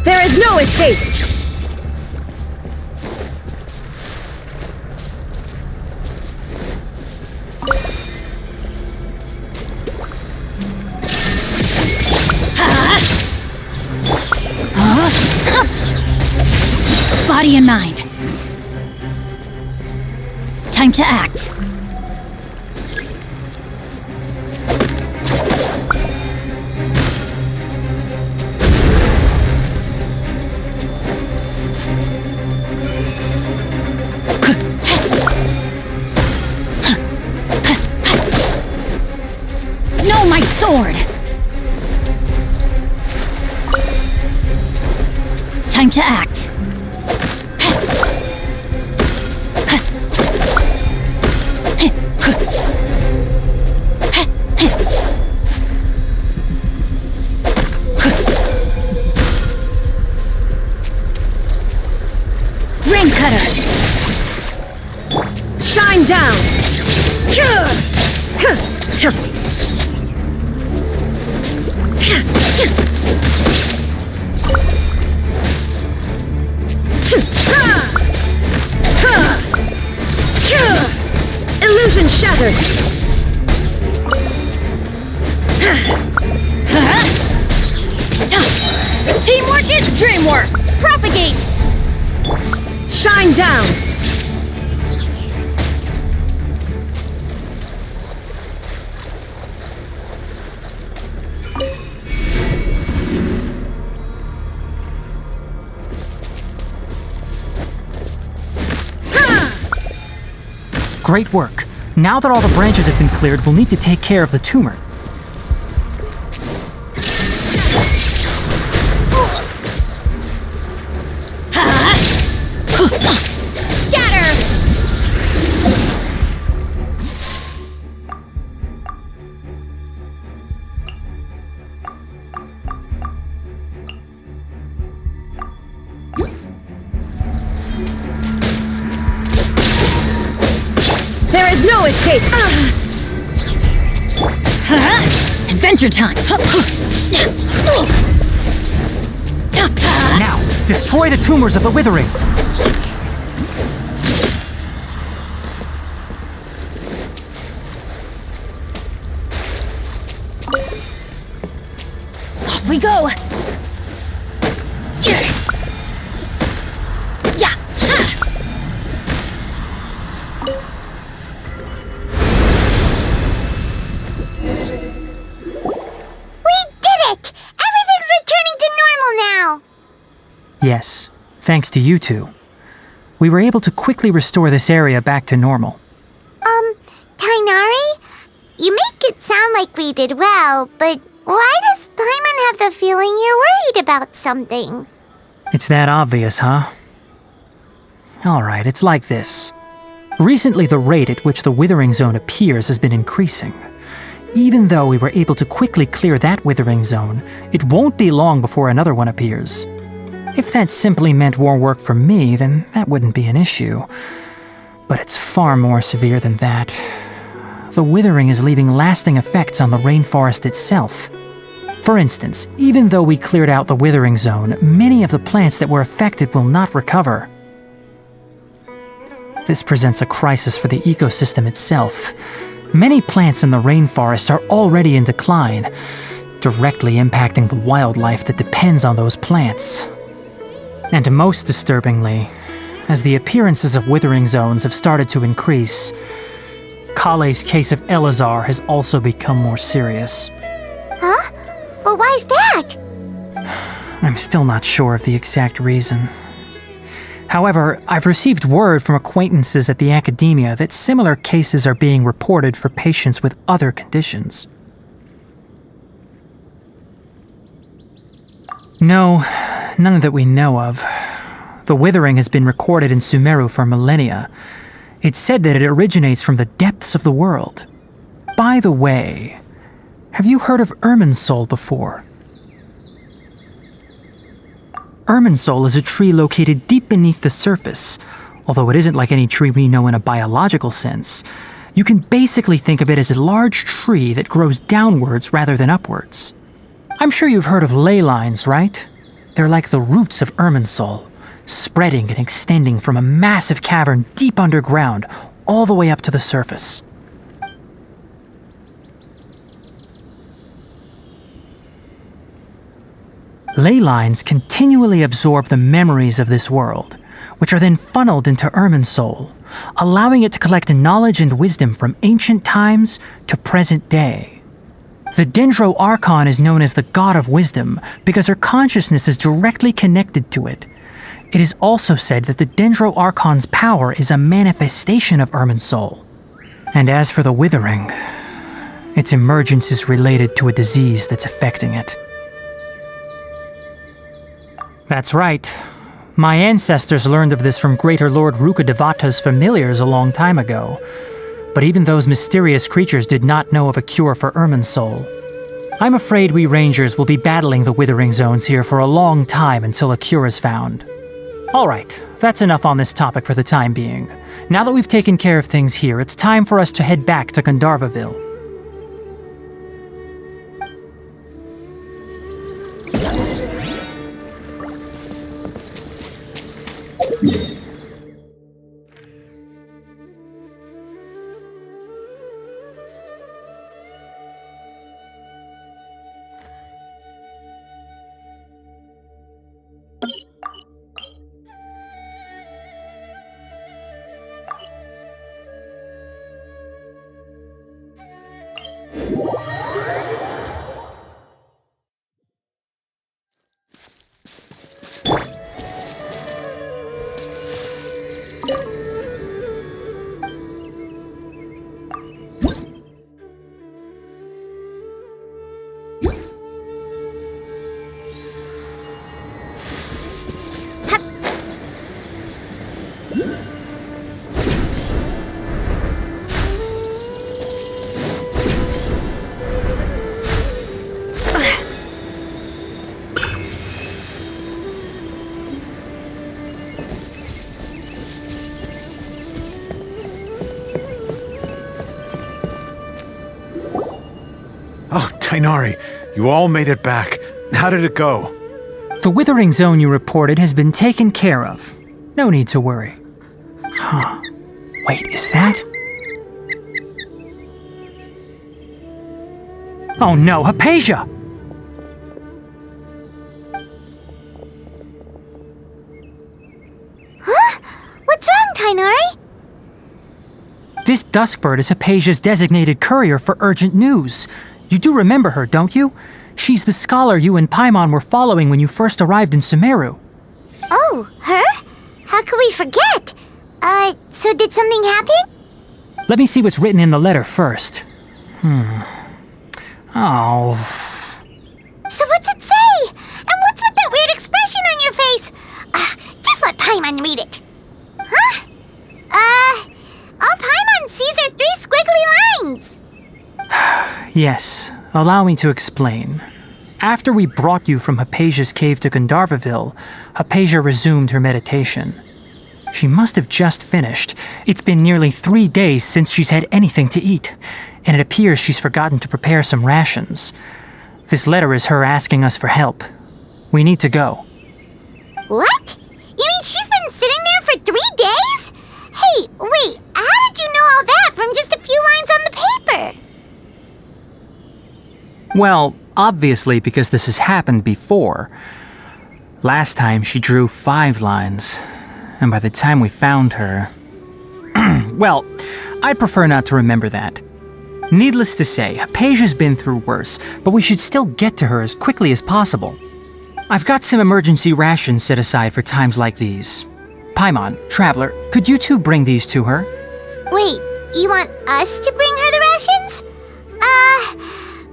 S8: There is no escape!
S9: Body and mind. Time to act. No, my sword! Time to act.
S8: Illusion shattered!
S9: Teamwork is dreamwork! Propagate!
S8: Shine down!
S3: Great work. Now that all the branches have been cleared, we'll need to take care of the tumor.
S8: There is no escape!
S9: Adventure time!
S3: Now, destroy the tumors of the withering!
S9: Off we go!
S3: Yes, thanks to you two. We were able to quickly restore this area back to normal.
S1: Tainari? You make it sound like we did well, but why does Paimon have the feeling you're worried about something?
S3: It's that obvious, huh? Alright, it's like this. Recently, the rate at which the withering zone appears has been increasing. Even though we were able to quickly clear that withering zone, it won't be long before another one appears. If that simply meant more work for me, then that wouldn't be an issue. But it's far more severe than that. The withering is leaving lasting effects on the rainforest itself. For instance, even though we cleared out the withering zone, many of the plants that were affected will not recover. This presents a crisis for the ecosystem itself. Many plants in the rainforest are already in decline, directly impacting the wildlife that depends on those plants. And most disturbingly, as the appearances of withering zones have started to increase, Kale's case of Elazar has also become more serious.
S1: Huh? But why's that?
S3: I'm still not sure of the exact reason. However, I've received word from acquaintances at the academia that similar cases are being reported for patients with other conditions. No, none that we know of. The withering has been recorded in Sumeru for millennia. It's said that it originates from the depths of the world. By the way, have you heard of Irminsul before? Irminsul is a tree located deep beneath the surface. Although it isn't like any tree we know in a biological sense, you can basically think of it as a large tree that grows downwards rather than upwards. I'm sure you've heard of ley lines, right? They're like the roots of Irminsul, spreading and extending from a massive cavern deep underground all the way up to the surface. Ley lines continually absorb the memories of this world, which are then funneled into Irminsul, allowing it to collect knowledge and wisdom from ancient times to present day. The Dendro Archon is known as the God of Wisdom because her consciousness is directly connected to it. It is also said that the Dendro Archon's power is a manifestation of Irminsul. And as for the Withering, its emergence is related to a disease that's affecting it. That's right. My ancestors learned of this from Greater Lord Rukadevata's familiars a long time ago. But even those mysterious creatures did not know of a cure for Irminsul. I'm afraid we rangers will be battling the withering zones here for a long time until a cure is found. Alright, that's enough on this topic for the time being. Now that we've taken care of things here, it's time for us to head back to Gandharvaville.
S6: Oh, Tainari, you all made it back. How did it go?
S3: The withering zone you reported has been taken care of. No need to worry. Huh. Wait, is that? Oh no, Hypatia!
S1: Huh? What's wrong, Tainari?
S3: This Duskbird is Hypatia's designated courier for urgent news. You do remember her, don't you? She's the scholar you and Paimon were following when you first arrived in Sumeru.
S1: Oh, her? How could we forget? So did something happen?
S3: Let me see what's written in the letter first. Oh.
S1: So what's it say? And what's with that weird expression on your face? Just let Paimon read it. Huh? All Paimon sees are 3 squiggly lines.
S3: Yes, allow me to explain. After we brought you from Hypatia's cave to Gandharvaville, Hypatia resumed her meditation. She must have just finished. It's been nearly 3 days since she's had anything to eat, and it appears she's forgotten to prepare some rations. This letter is her asking us for help. We need to go.
S1: What? You mean she's been sitting there for 3 days? Hey, wait, how did you know all that from just a few lines on the paper?
S3: Well, obviously because this has happened before. Last time she drew 5 lines, and by the time we found her... well, I'd prefer not to remember that. Needless to say, Hypatia's been through worse, but we should still get to her as quickly as possible. I've got some emergency rations set aside for times like these. Paimon, Traveler, could you two bring these to her?
S1: Wait, you want us to bring her the rations?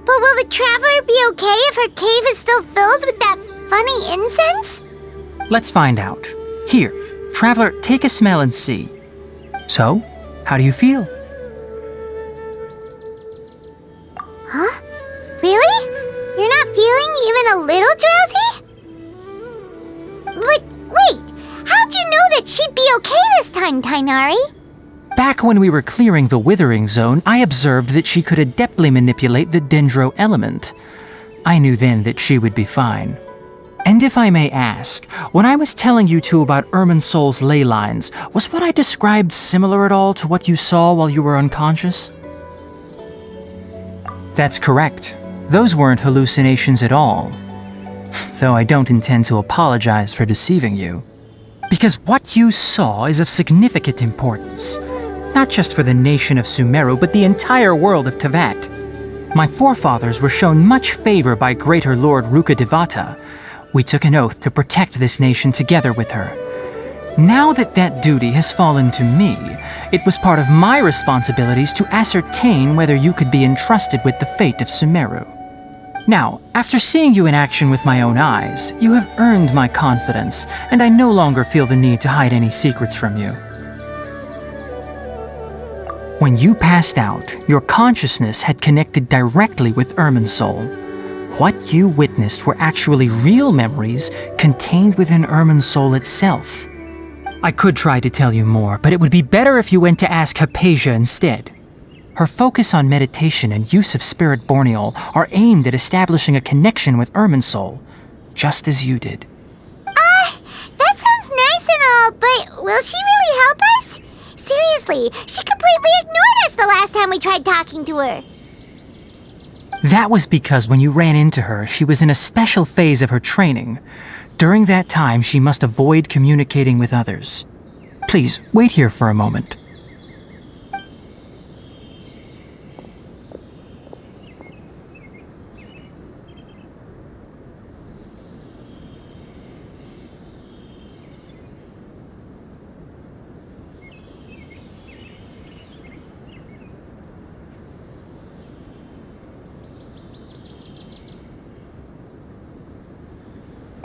S1: But will the Traveler be okay if her cave is still filled with that funny incense?
S3: Let's find out. Here, Traveler, take a smell and see. So, how do you feel?
S1: Huh? Really? You're not feeling even a little drowsy? But wait, how'd you know that she'd be okay this time, Tainari?
S3: Back when we were clearing the withering zone, I observed that she could adeptly manipulate the dendro element. I knew then that she would be fine. And if I may ask, when I was telling you two about Irminsol's ley lines, was what I described similar at all to what you saw while you were unconscious? That's correct. Those weren't hallucinations at all. Though I don't intend to apologize for deceiving you. Because what you saw is of significant importance. Not just for the nation of Sumeru, but the entire world of Teyvat. My forefathers were shown much favor by Greater Lord Rukkhadevata. We took an oath to protect this nation together with her. Now that that duty has fallen to me, it was part of my responsibilities to ascertain whether you could be entrusted with the fate of Sumeru. Now, after seeing you in action with my own eyes, you have earned my confidence, and I no longer feel the need to hide any secrets from you. When you passed out, your consciousness had connected directly with Irminsol. What you witnessed were actually real memories contained within Irminsol itself. I could try to tell you more, but it would be better if you went to ask Hypatia instead. Her focus on meditation and use of Spirit Borneol are aimed at establishing a connection with Irminsol, just as you did.
S1: That sounds nice and all, but will she really help us? Seriously, she completely ignored us the last time we tried talking to her.
S3: That was because when you ran into her, she was in a special phase of her training. During that time, she must avoid communicating with others. Please, wait here for a moment.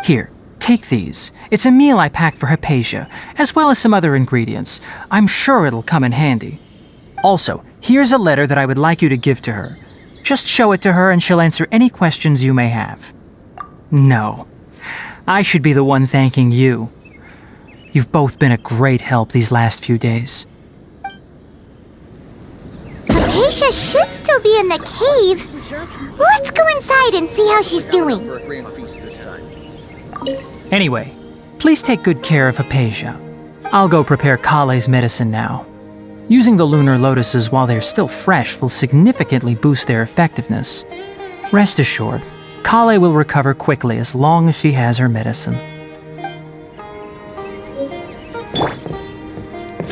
S3: Here, take these. It's a meal I packed for Hypatia, as well as some other ingredients. I'm sure it'll come in handy. Also, here's a letter that I would like you to give to her. Just show it to her and she'll answer any questions you may have. No, I should be the one thanking you. You've both been a great help these last few days.
S1: Hypatia? Hypatia should still be in the cave. Let's go inside and see how she's doing.
S5: For a grand feast this time.
S3: Anyway, please take good care of Hypatia. I'll go prepare Kale's medicine now. Using the lunar lotuses while they're still fresh will significantly boost their effectiveness. Rest assured, Kale will recover quickly as long as she has her medicine.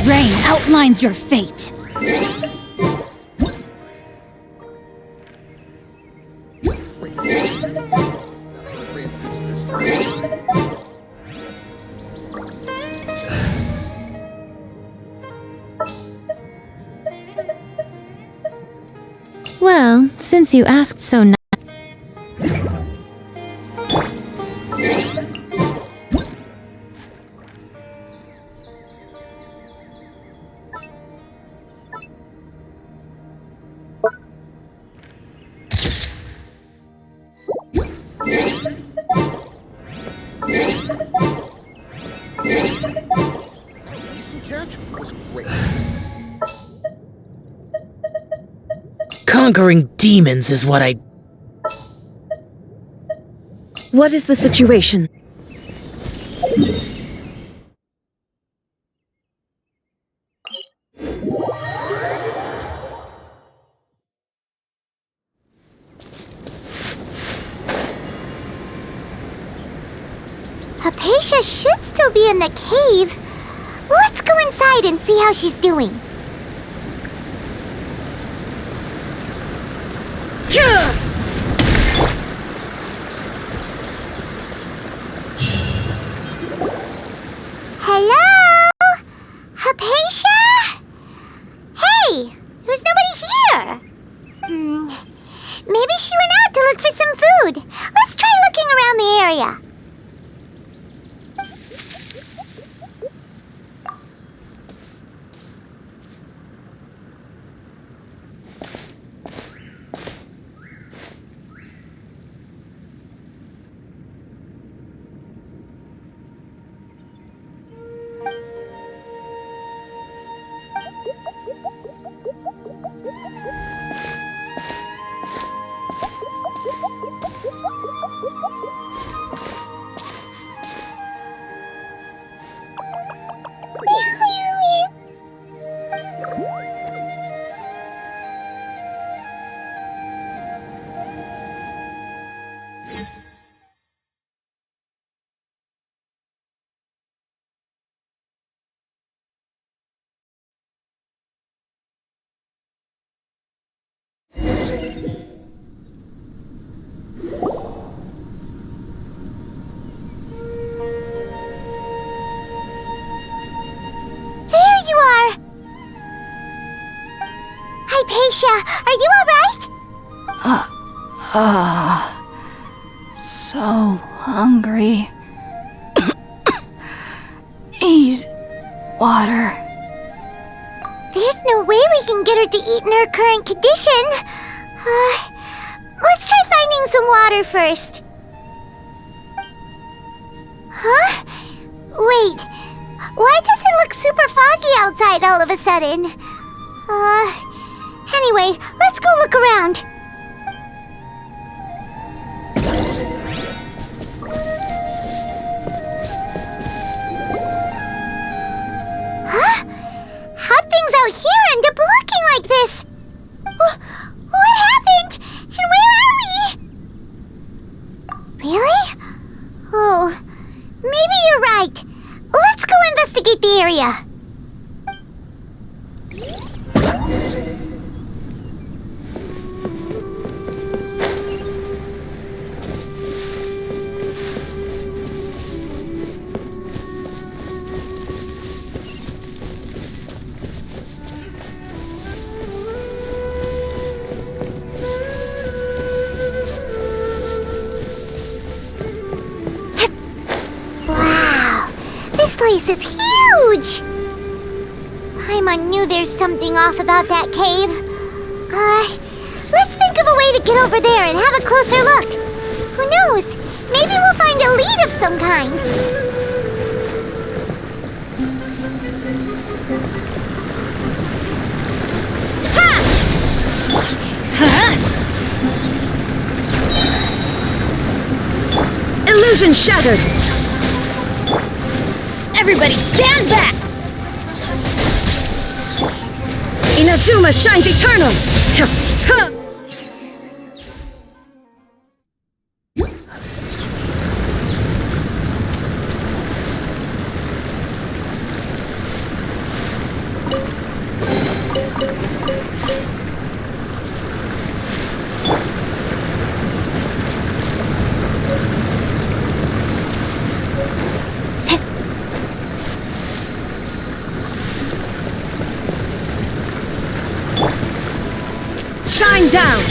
S9: Rain outlines your fate.
S5: Grand feast this time.
S10: Well, since you asked so
S5: Recent catch was great.
S11: Conquering demons is what I...
S8: What is the situation?
S1: Hypatia should still be in the cave. Let's go inside and see how she's doing. Hello? Hypatia? Hey, there's nobody here. Maybe she went out to look for some food. Let's try looking around the area. Hypatia, are you alright?
S12: So hungry. Eat water.
S1: There's no way we can get her to eat in her current condition. Let's try finding some water first. Huh? Wait, why does it look super foggy outside all of a sudden? Anyway, let's go look around. Huh? How'd things out here end up looking like this? What happened? And where are we? Really? Oh, maybe you're right. Let's go investigate the area. This place is huge! Paimon knew there's something off about that cave. Let's think of a way to get over there and have a closer look. Who knows? Maybe we'll find a lead of some kind. Ha!
S8: Illusion shattered!
S9: Everybody stand back!
S8: Inazuma shines eternal! Shine down!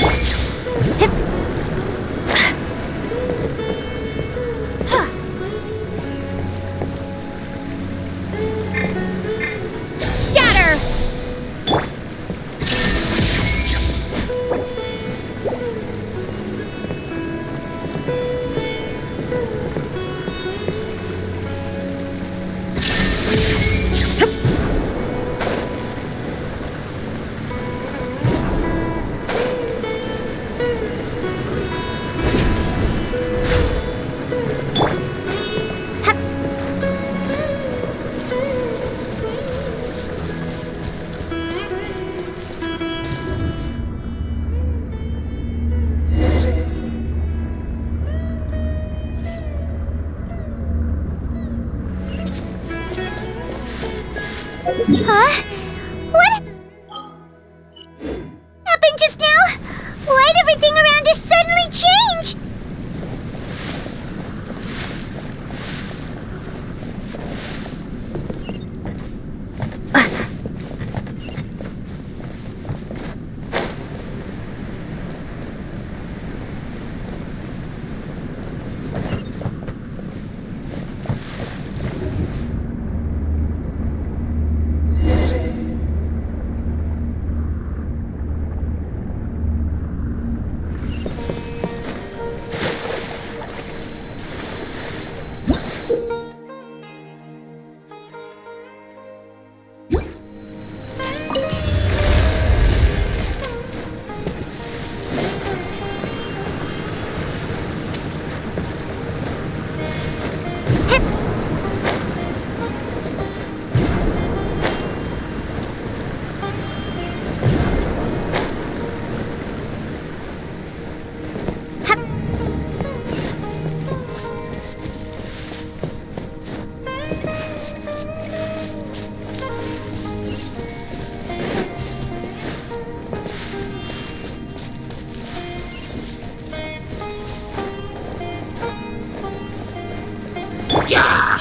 S2: Scatter! Huh? What happened just now? Why'd everything around us suddenly change?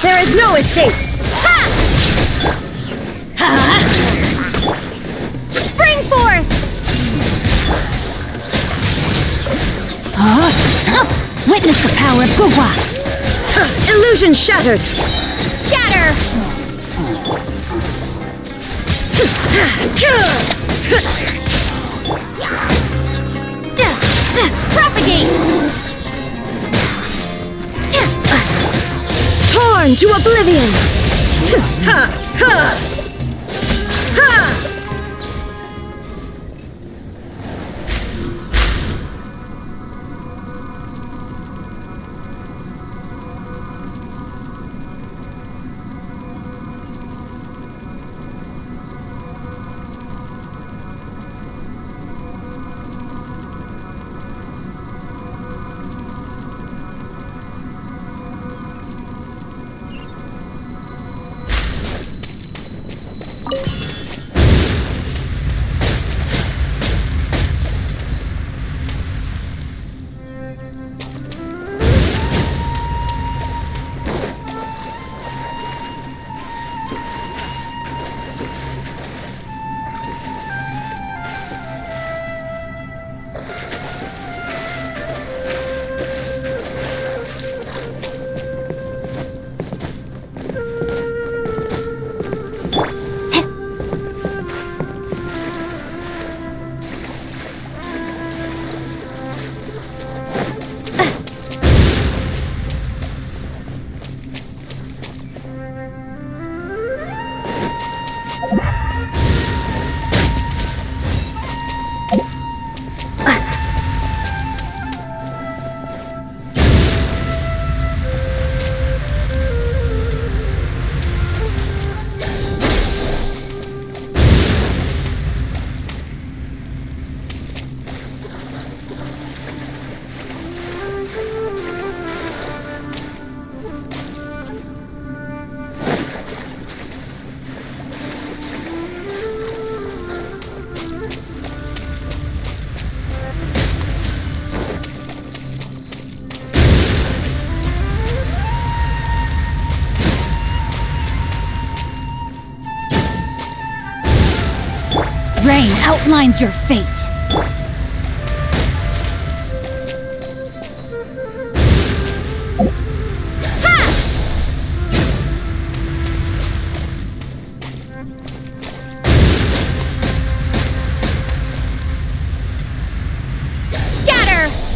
S8: There is no escape!
S2: Spring forth!
S9: Witness the power of Gugwa!
S8: Illusion shattered!
S2: Scatter! Propagate!
S8: Torn to oblivion! Ha! Ha! Ha!
S9: outlines your fate.
S2: Scatter!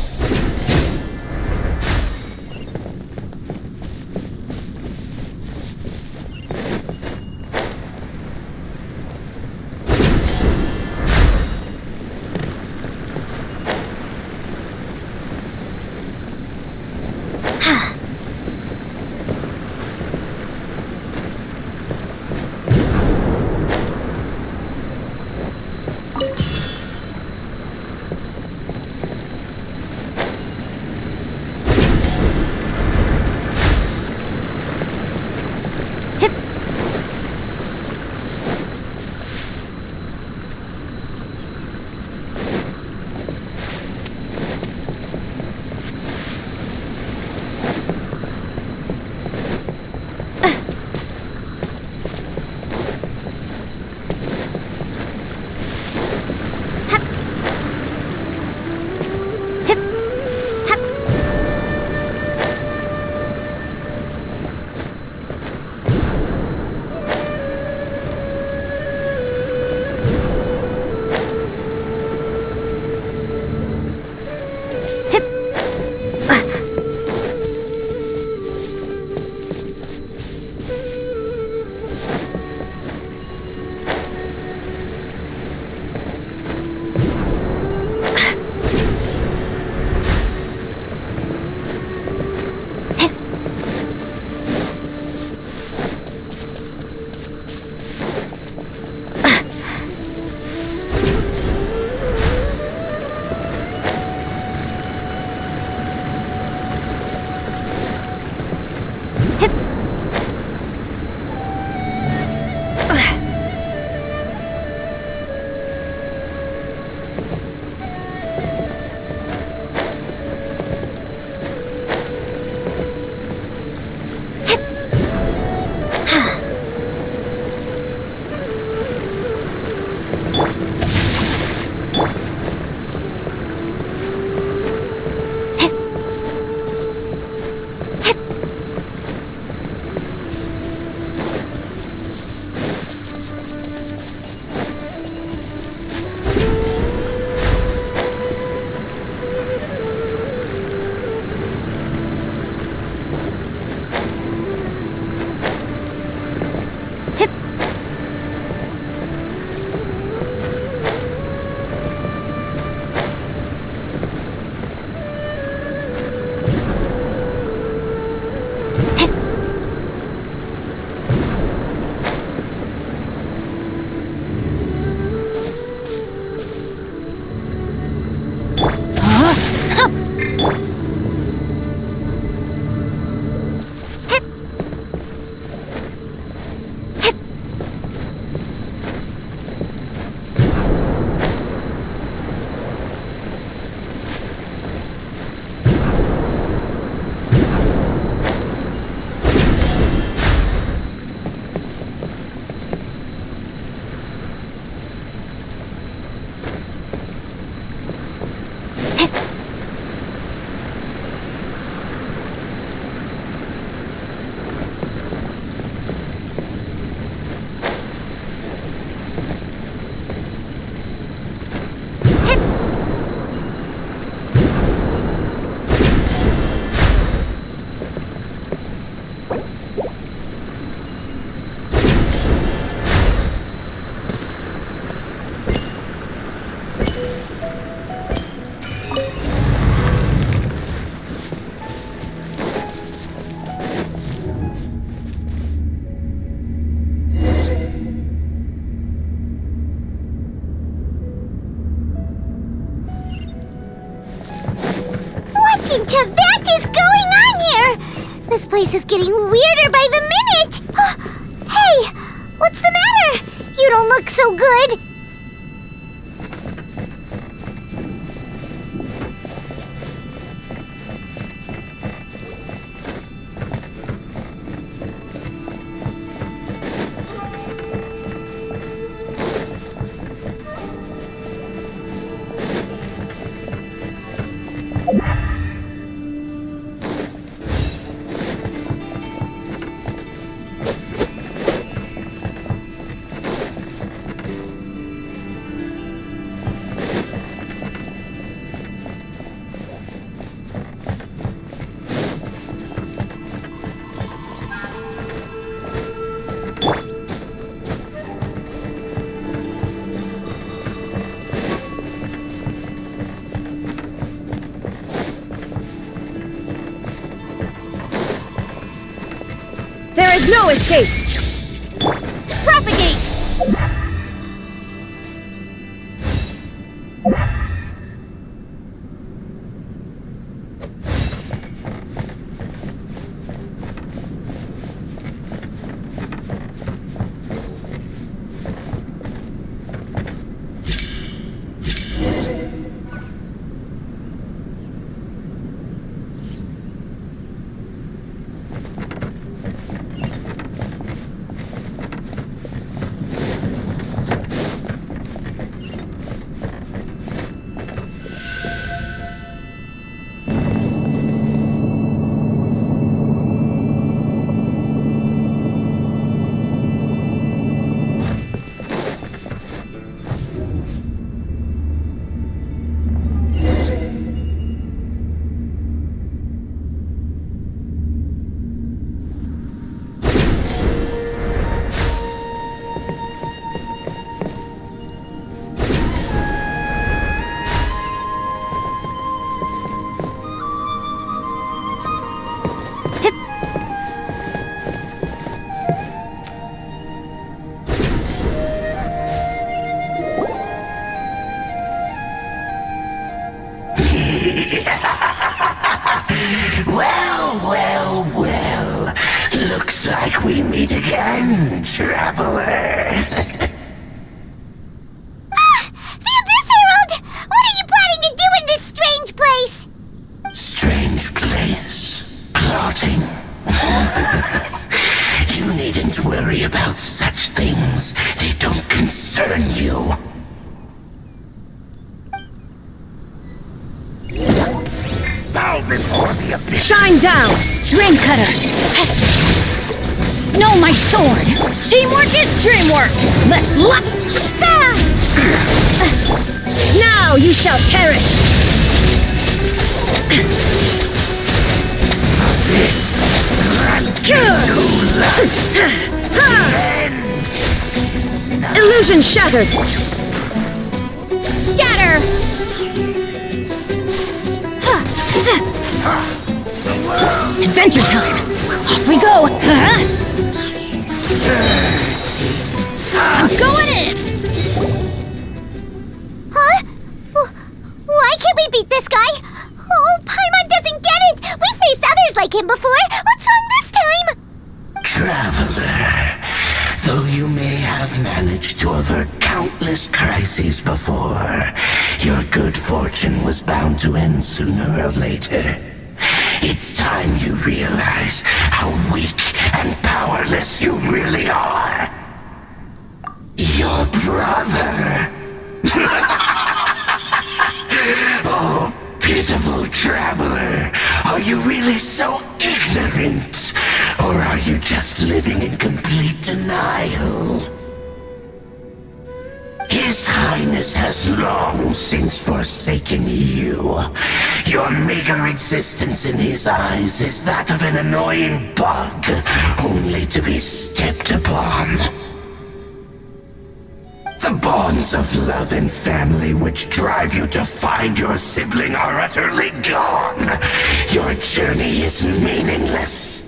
S1: fucking Tibet is going on here? This place is getting weirder by the minute! Hey, what's the matter? You don't look so good.
S8: is no escape!
S9: Propagate!
S13: Well. Looks like we meet again, traveler.
S1: The Abyss Herald! What are you planning to do in this strange place?
S13: Strange place. Plotting. You needn't worry about such things. They don't concern you. Bow before the abyss.
S8: Shine down!
S9: Rain Cutter! No, my sword! Teamwork is dreamwork! Let's lock!
S8: Now you shall perish! Illusion shattered!
S2: Scatter!
S9: Adventure time! Off we go! I'm going in!
S1: Huh? Why can't we beat this guy? Oh, Paimon doesn't get it! We faced others like him before! What's wrong this time?
S13: Traveler, though you may have managed to avert countless crises before, your good fortune was bound to end sooner or later. It's time you realize how weak and powerless you really are. Your brother. Oh, pitiful traveler. Are you really so ignorant? Or are you just living in complete denial? His Highness has long since forsaken you. Your meager existence in his eyes is that of an annoying bug, only to be stepped upon. The bonds of love and family which drive you to find your sibling are utterly gone. Your journey is meaningless.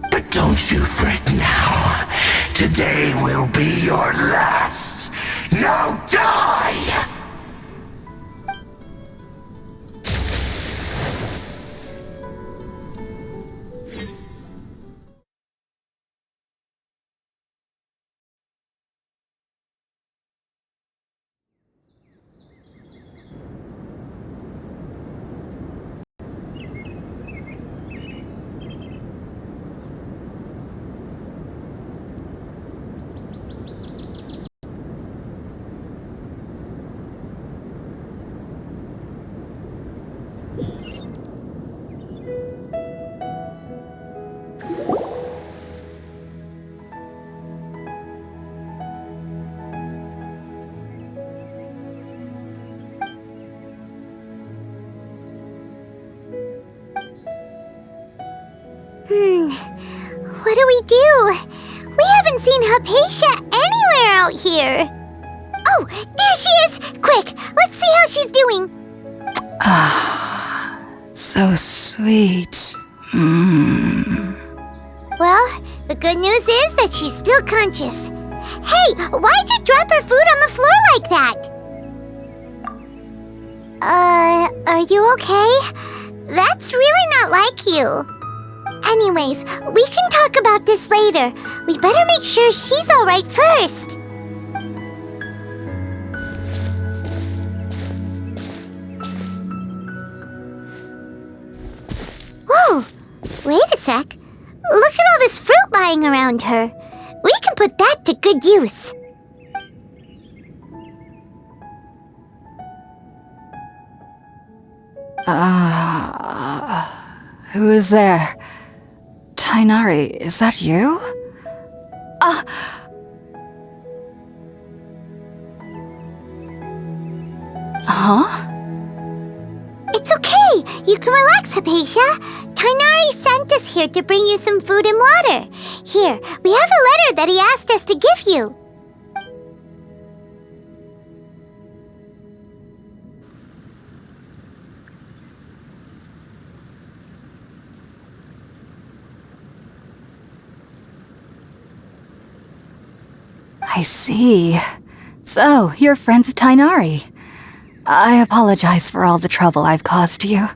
S13: But don't you fret now. Today will be your last. Now die!
S1: What do we do? We haven't seen Hypatia anywhere out here. Oh, there she is! Quick, let's see how she's doing.
S12: Ah, so sweet.
S1: Well, the good news is that she's still conscious. Hey, why'd you drop her food on the floor like that? Are you okay? That's really not like you. Anyways, we can talk about this later. We better make sure she's alright first. Whoa! Wait a sec. Look at all this fruit lying around her. We can put that to good use.
S12: Who is there? Tighnari, is that you? Huh?
S1: It's okay. You can relax, Hypatia. Tighnari sent us here to bring you some food and water. Here, we have a letter that he asked us to give you.
S12: I see. So, you're friends of Tighnari. I apologize for all the trouble I've caused you.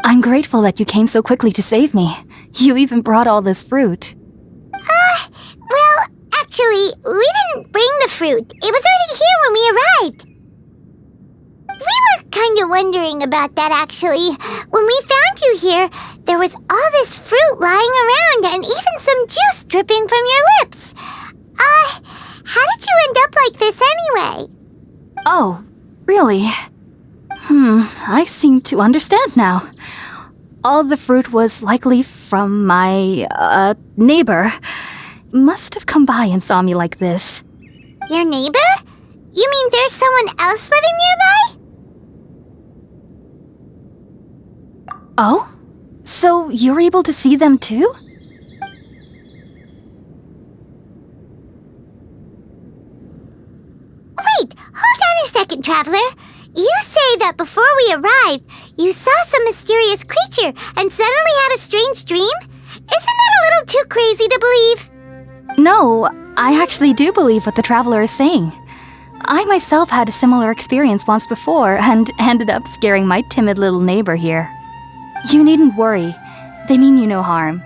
S12: I'm grateful that you came so quickly to save me. You even brought all this fruit.
S1: Well, actually, we didn't bring the fruit. It was already here when we arrived. We were kind of wondering about that, actually. When we found you here, there was all this fruit lying around and even some juice dripping from your lips. How did you end up like this anyway?
S12: Oh, really? I seem to understand now. All the fruit was likely from my, neighbor. Must have come by and saw me like this.
S1: Your neighbor? You mean there's someone else living nearby?
S12: Oh? So you're able to see them too?
S1: Wait, hold on a second, Traveler. You say that before we arrived, you saw some mysterious creature and suddenly had a strange dream? Isn't that a little too crazy to believe?
S12: No, I actually do believe what the Traveler is saying. I myself had a similar experience once before and ended up scaring my timid little neighbor here. You needn't worry. They mean you no harm.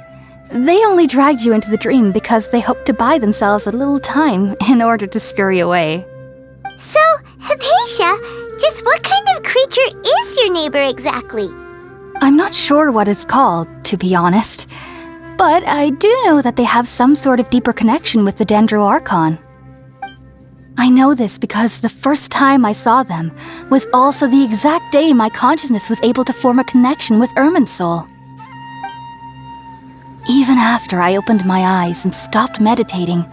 S12: They only dragged you into the dream because they hoped to buy themselves a little time in order to scurry away.
S1: So, Hypatia, just what kind of creature is your neighbor exactly?
S12: I'm not sure what it's called, to be honest. But I do know that they have some sort of deeper connection with the Dendro Archon. I know this because the first time I saw them was also the exact day my consciousness was able to form a connection with Irminsul. Even after I opened my eyes and stopped meditating,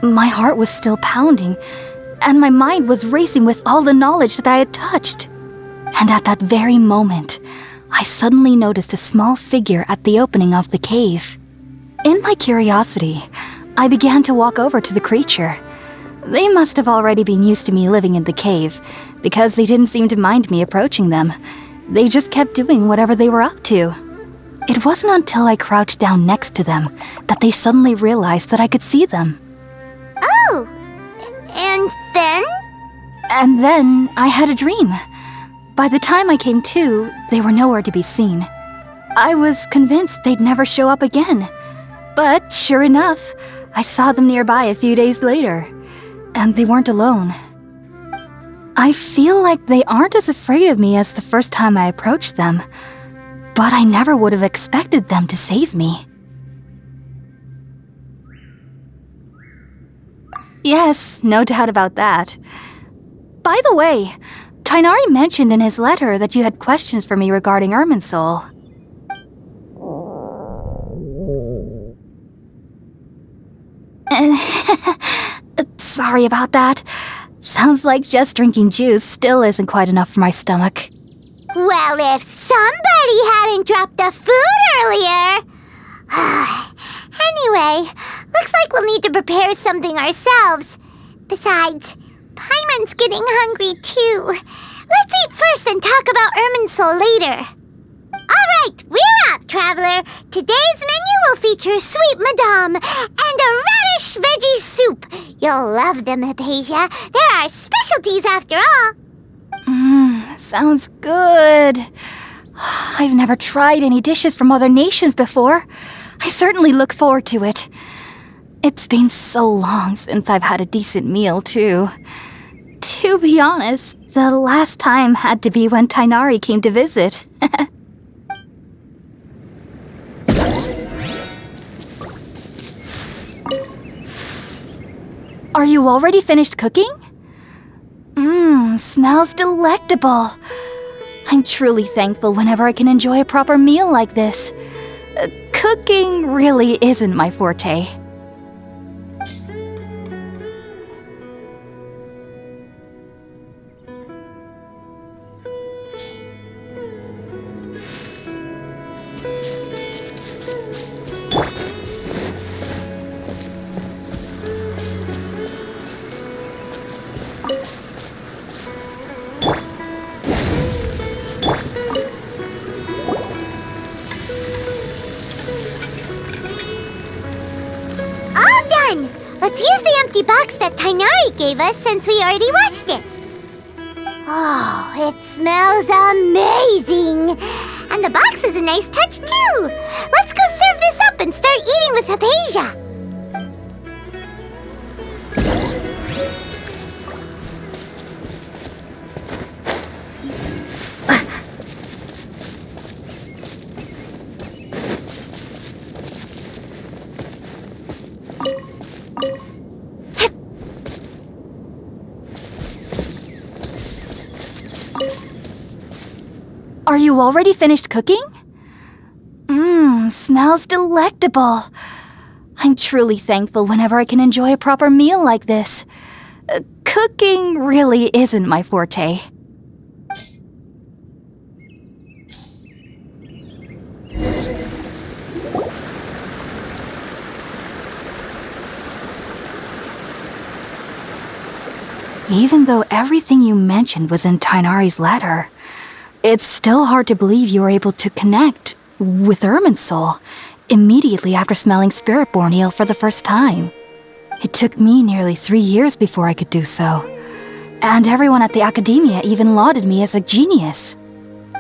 S12: my heart was still pounding, and my mind was racing with all the knowledge that I had touched. And at that very moment, I suddenly noticed a small figure at the opening of the cave. In my curiosity, I began to walk over to the creature. They must have already been used to me living in the cave, because they didn't seem to mind me approaching them. They just kept doing whatever they were up to. It wasn't until I crouched down next to them that they suddenly realized that I could see them.
S1: Oh! And then?
S12: And then I had a dream. By the time I came to, they were nowhere to be seen. I was convinced they'd never show up again. But sure enough, I saw them nearby a few days later. And they weren't alone. I feel like they aren't as afraid of me as the first time I approached them. But I never would have expected them to save me. Yes, no doubt about that. By the way, Tighnari mentioned in his letter that you had questions for me regarding Irminsul. Sorry about that. Sounds like just drinking juice still isn't quite enough for my stomach.
S1: Well, if somebody hadn't dropped the food earlier... Anyway, looks like we'll need to prepare something ourselves. Besides, Paimon's getting hungry too. Let's eat first and talk about Irminsul later. Alright, we're up, Traveler. Today's menu will feature sweet madame and a radish veggie soup. You'll love them, Hypatia. They're our specialties after all.
S12: Sounds good. I've never tried any dishes from other nations before. I certainly look forward to it. It's been so long since I've had a decent meal, too. To be honest, the last time had to be when Tainari came to visit. Are you already finished cooking? Smells delectable. I'm truly thankful whenever I can enjoy a proper meal like this. Cooking really isn't my forte.
S1: Let's use the empty box that Tainari gave us since we already washed it. Oh, it smells amazing! And the box is a nice touch too! Let's go serve this up and start eating with Hypatia!
S12: Are you already finished cooking? Smells delectable. I'm truly thankful whenever I can enjoy a proper meal like this. Cooking really isn't my forte. Even though everything you mentioned was in Tainari's letter, it's still hard to believe you were able to connect with Irminsul immediately after smelling Spiritborn Ale for the first time. It took me nearly 3 years before I could do so. And everyone at the Academia even lauded me as a genius.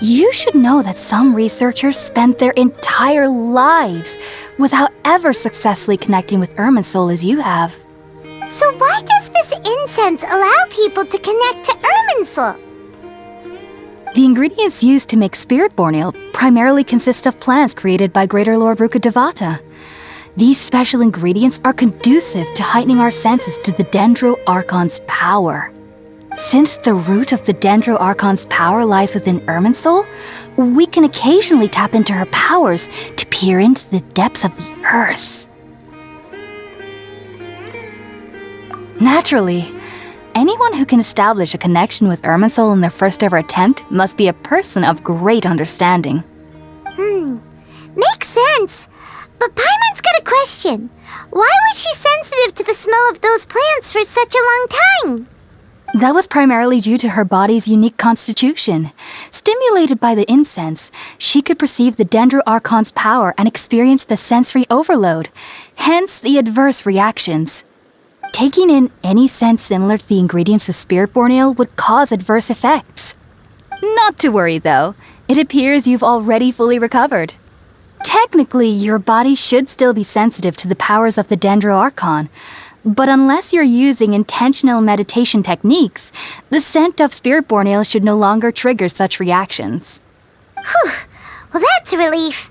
S12: You should know that some researchers spend their entire lives without ever successfully connecting with Irminsul as you have.
S1: So why does this incense allow people to connect to Irminsul?
S12: The ingredients used to make Spiritborn Ale primarily consist of plants created by Greater Lord Rukkhadevata. These special ingredients are conducive to heightening our senses to the Dendro Archon's power. Since the root of the Dendro Archon's power lies within Irminsul, we can occasionally tap into her powers to peer into the depths of the earth. Naturally, anyone who can establish a connection with Irminsul in their first ever attempt must be a person of great understanding.
S1: Makes sense. But Paimon's got a question. Why was she sensitive to the smell of those plants for such a long time?
S12: That was primarily due to her body's unique constitution. Stimulated by the incense, she could perceive the Dendro Archon's power and experience the sensory overload, hence the adverse reactions. Taking in any scent similar to the ingredients of Spiritborn Ale would cause adverse effects. Not to worry though, it appears you've already fully recovered. Technically, your body should still be sensitive to the powers of the Dendro Archon, but unless you're using intentional meditation techniques, the scent of Spiritborn Ale should no longer trigger such reactions.
S1: Whew, well that's a relief.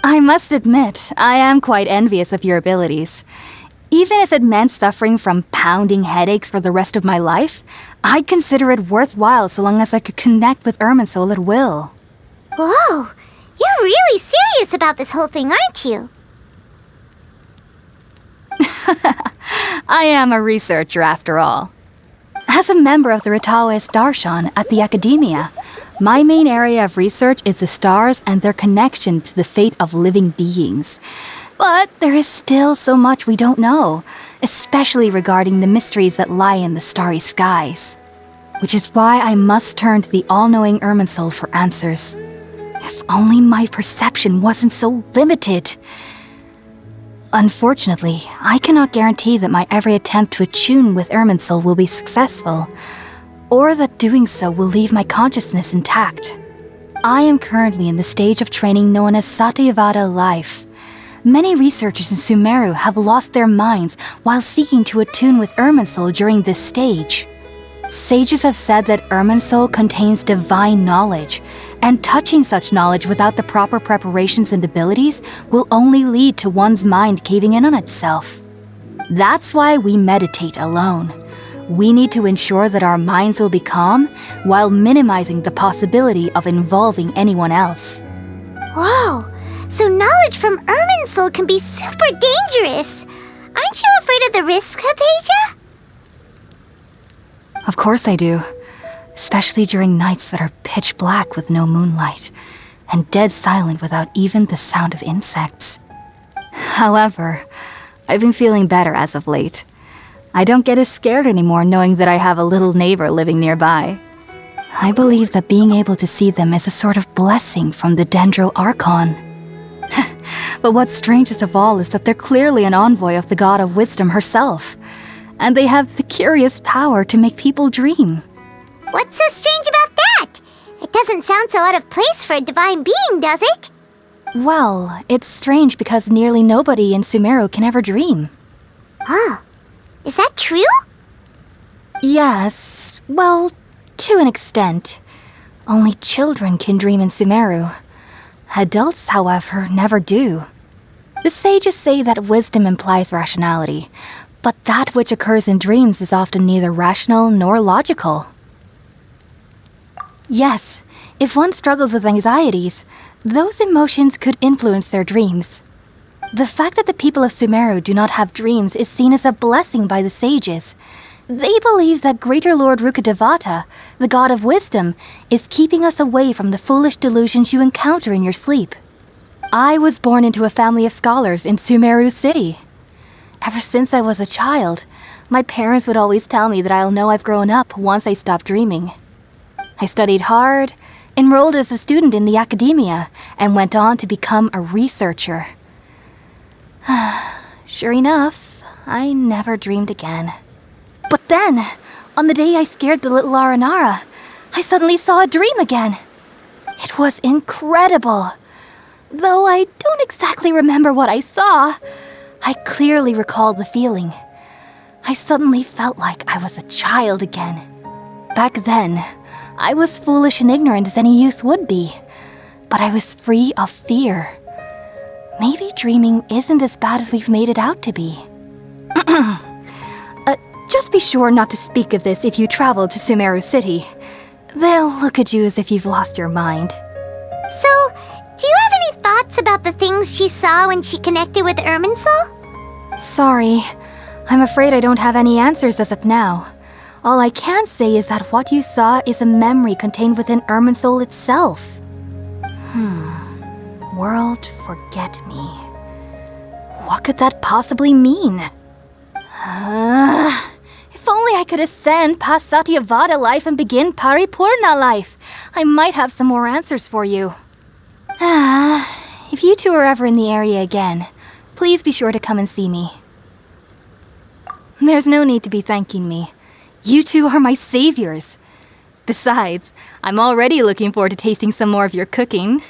S12: I must admit, I am quite envious of your abilities. Even if it meant suffering from pounding headaches for the rest of my life, I'd consider it worthwhile so long as I could connect with Irminsul at will.
S1: Whoa, you're really serious about this whole thing, aren't you?
S12: I am a researcher after all. As a member of the Ritaoist Darshan at the Academia, my main area of research is the stars and their connection to the fate of living beings. But there is still so much we don't know, especially regarding the mysteries that lie in the starry skies. Which is why I must turn to the all-knowing Irminsul for answers. If only my perception wasn't so limited. Unfortunately, I cannot guarantee that my every attempt to attune with Irminsul will be successful, or that doing so will leave my consciousness intact. I am currently in the stage of training known as Satyavada life. Many researchers in Sumeru have lost their minds while seeking to attune with Irminsul during this stage. Sages have said that Irminsul contains divine knowledge, and touching such knowledge without the proper preparations and abilities will only lead to one's mind caving in on itself. That's why we meditate alone. We need to ensure that our minds will be calm while minimizing the possibility of involving anyone else.
S1: Whoa! So knowledge from Irminsul can be super dangerous! Aren't you afraid of the risks, Hypatia?
S12: Of course I do. Especially during nights that are pitch black with no moonlight, and dead silent without even the sound of insects. However, I've been feeling better as of late. I don't get as scared anymore knowing that I have a little neighbor living nearby. I believe that being able to see them is a sort of blessing from the Dendro Archon. But what's strangest of all is that they're clearly an envoy of the god of wisdom herself, and they have the curious power to make people dream.
S1: What's so strange about that? It doesn't sound so out of place for a divine being, does it?
S12: Well, it's strange because nearly nobody in Sumeru can ever dream.
S1: Huh. Is that true?
S12: Yes, well, to an extent. Only children can dream in Sumeru. Adults, however, never do. The sages say that wisdom implies rationality, but that which occurs in dreams is often neither rational nor logical. Yes, if one struggles with anxieties, those emotions could influence their dreams. The fact that the people of Sumeru do not have dreams is seen as a blessing by the sages. They believe that Greater Lord Rukkhadevata, the god of wisdom, is keeping us away from the foolish delusions you encounter in your sleep. I was born into a family of scholars in Sumeru City. Ever since I was a child, my parents would always tell me that I'll know I've grown up once I stop dreaming. I studied hard, enrolled as a student in the academia, and went on to become a researcher. Sure enough, I never dreamed again. But then, on the day I scared the little Aranara, I suddenly saw a dream again. It was incredible. Though I don't exactly remember what I saw, I clearly recall the feeling. I suddenly felt like I was a child again. Back then, I was foolish and ignorant as any youth would be, but I was free of fear. Maybe dreaming isn't as bad as we've made it out to be. Just be sure not to speak of this if you travel to Sumeru City. They'll look at you as if you've lost your mind.
S1: So, do you have any thoughts about the things she saw when she connected with Irminsul?
S12: Sorry, I'm afraid I don't have any answers as of now. All I can say is that what you saw is a memory contained within Irminsul itself. World forget me. What could that possibly mean? If only I could ascend past Satyavada life and begin Paripurna life, I might have some more answers for you. If you two are ever in the area again, please be sure to come and see me. There's no need to be thanking me. You two are my saviors. Besides, I'm already looking forward to tasting some more of your cooking.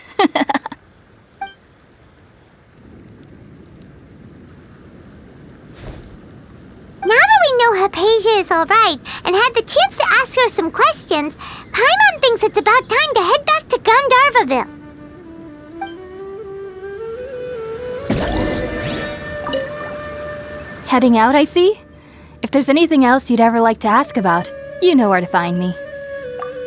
S1: Now that we know Hypatia is alright and had the chance to ask her some questions, Paimon thinks it's about time to head back to Gandharvaville.
S12: Heading out, I see? If there's anything else you'd ever like to ask about, you know where to find me.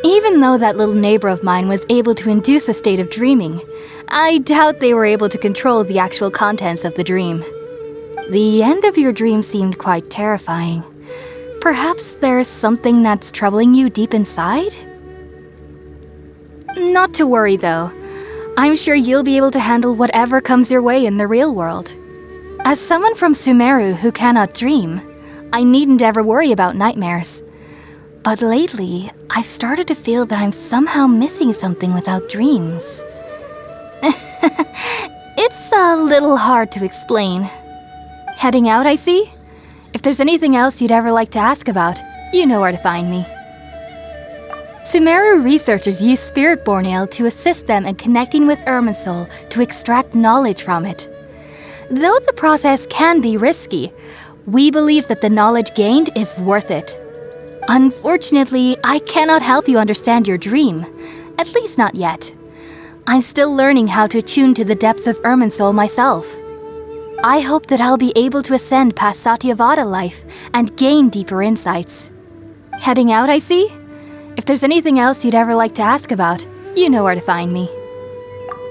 S12: Even though that little neighbor of mine was able to induce a state of dreaming, I doubt they were able to control the actual contents of the dream. The end of your dream seemed quite terrifying. Perhaps there's something that's troubling you deep inside? Not to worry, though. I'm sure you'll be able to handle whatever comes your way in the real world. As someone from Sumeru who cannot dream, I needn't ever worry about nightmares. But lately, I've started to feel that I'm somehow missing something without dreams. It's a little hard to explain. Heading out, I see? If there's anything else you'd ever like to ask about, you know where to find me. Sumeru researchers use Spiritborn Ale to assist them in connecting with Irminsul to extract knowledge from it. Though the process can be risky, we believe that the knowledge gained is worth it. Unfortunately, I cannot help you understand your dream, at least not yet. I'm still learning how to attune to the depths of Irminsul myself. I hope that I'll be able to ascend past Satyavada life and gain deeper insights. Heading out, I see? If there's anything else you'd ever like to ask about, you know where to find me.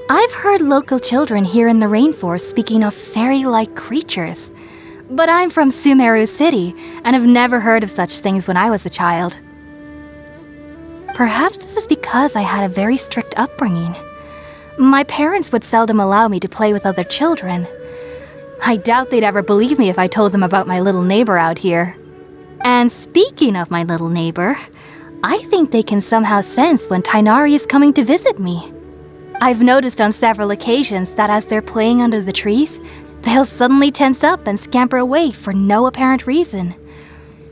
S12: I've heard local children here in the rainforest speaking of fairy-like creatures, but I'm from Sumeru City and have never heard of such things when I was a child. Perhaps this is because I had a very strict upbringing. My parents would seldom allow me to play with other children. I doubt they'd ever believe me if I told them about my little neighbor out here. And speaking of my little neighbor, I think they can somehow sense when Tighnari is coming to visit me. I've noticed on several occasions that as they're playing under the trees, they'll suddenly tense up and scamper away for no apparent reason.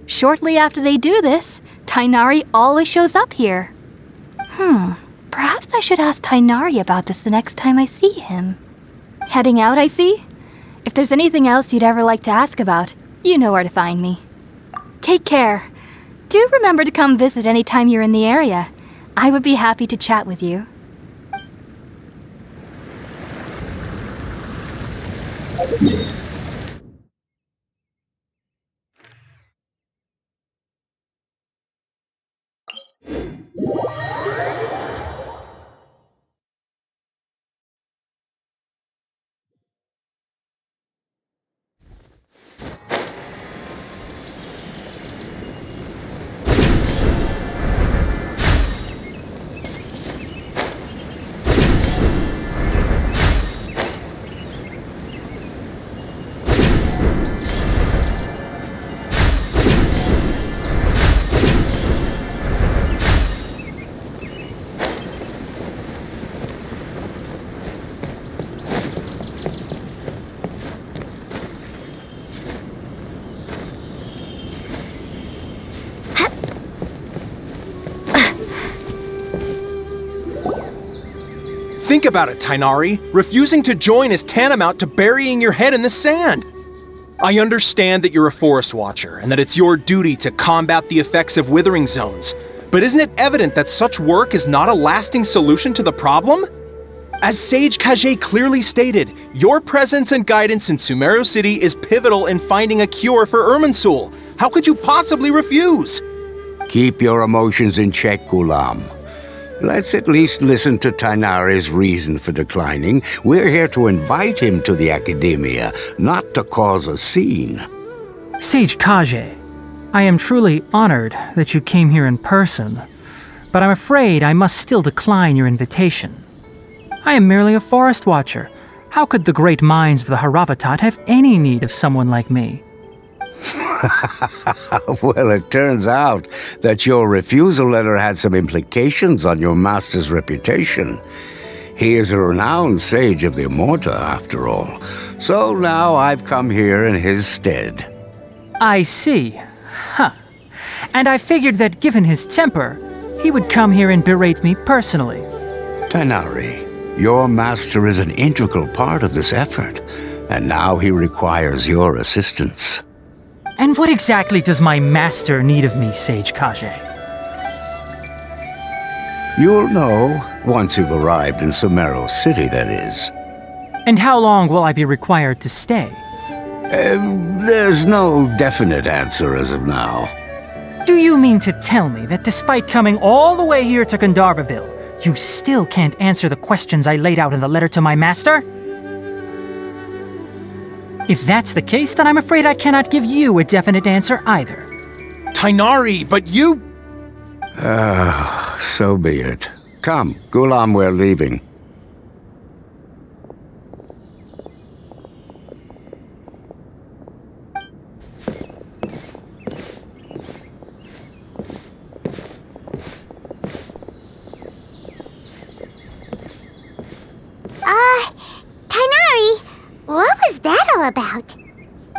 S12: Shortly after they do this, Tighnari always shows up here. Perhaps I should ask Tighnari about this the next time I see him. Heading out, I see? If there's anything else you'd ever like to ask about, you know where to find me. Take care. Do remember to come visit anytime you're in the area. I would be happy to chat with you.
S14: Think about it, Tighnari. Refusing to join is tantamount to burying your head in the sand. I understand that you're a forest watcher and that it's your duty to combat the effects of withering zones, but isn't it evident that such work is not a lasting solution to the problem? As Sage Kage clearly stated, your presence and guidance in Sumeru City is pivotal in finding a cure for Irminsul. How could you possibly refuse?
S15: Keep your emotions in check, Ghulam. Let's at least listen to Tighnari's reason for declining. We're here to invite him to the Academia, not to cause a scene.
S3: Sage Kage, I am truly honored that you came here in person, but I'm afraid I must still decline your invitation. I am merely a forest watcher. How could the great minds of the Haravatat have any need of someone like me?
S15: Well, it turns out that your refusal letter had some implications on your master's reputation. He is a renowned sage of the Immorta, after all. So now I've come here in his stead.
S3: I see. And I figured that given his temper, he would come here and berate me personally.
S15: Tighnari, your master is an integral part of this effort, and now he requires your assistance.
S3: And what exactly does my master need of me, Sage Kage?
S15: You'll know once you've arrived in Sumeru City, that is.
S3: And how long will I be required to stay?
S15: There's no definite answer as of now.
S3: Do you mean to tell me that despite coming all the way here to Gandharvaville, you still can't answer the questions I laid out in the letter to my master? If that's the case, then I'm afraid I cannot give you a definite answer either.
S14: Tighnari, but you...
S15: So be it. Come, Ghulam, we're leaving.
S1: all about?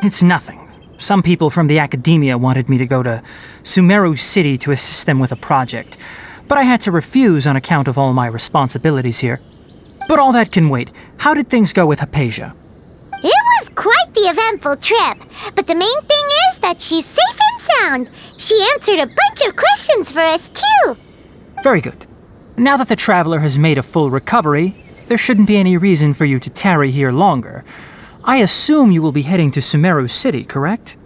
S3: It's nothing. Some people from the academia wanted me to go to Sumeru City to assist them with a project, but I had to refuse on account of all my responsibilities here. But all that can wait. How did things go with Hypatia?
S1: It was quite the eventful trip, but the main thing is that she's safe and sound. She answered a bunch of questions for us, too.
S3: Very good. Now that the traveler has made a full recovery, there shouldn't be any reason for you to tarry here longer. I assume you will be heading to Sumeru City, correct?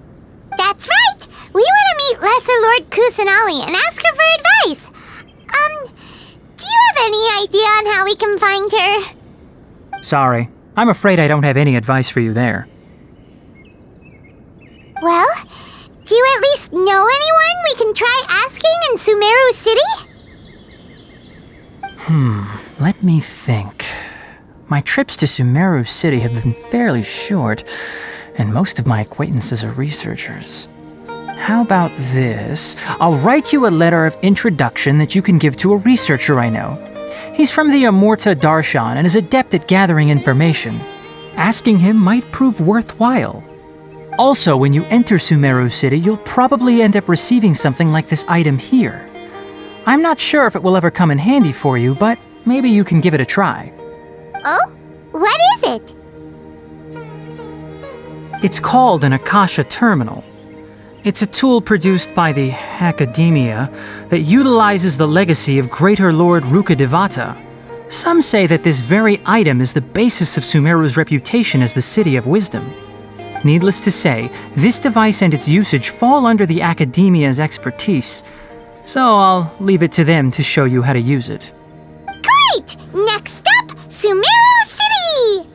S1: That's right! We want to meet Lesser Lord Kusanali and ask her for advice. Do you have any idea on how we can find her?
S3: Sorry. I'm afraid I don't have any advice for you there.
S1: Well, do you at least know anyone we can try asking in Sumeru City?
S3: Let me think. My trips to Sumeru City have been fairly short, and most of my acquaintances are researchers. How about this? I'll write you a letter of introduction that you can give to a researcher I know. He's from the Amorta Darshan and is adept at gathering information. Asking him might prove worthwhile. Also, when you enter Sumeru City, you'll probably end up receiving something like this item here. I'm not sure if it will ever come in handy for you, but maybe you can give it a try.
S1: Oh? What is it?
S3: It's called an Akasha Terminal. It's a tool produced by the Academia that utilizes the legacy of Greater Lord Rukkhadevata. Some say that this very item is the basis of Sumeru's reputation as the City of Wisdom. Needless to say, this device and its usage fall under the Academia's expertise, so I'll leave it to them to show you how to use it.
S1: Great! Next up, Sumeru City!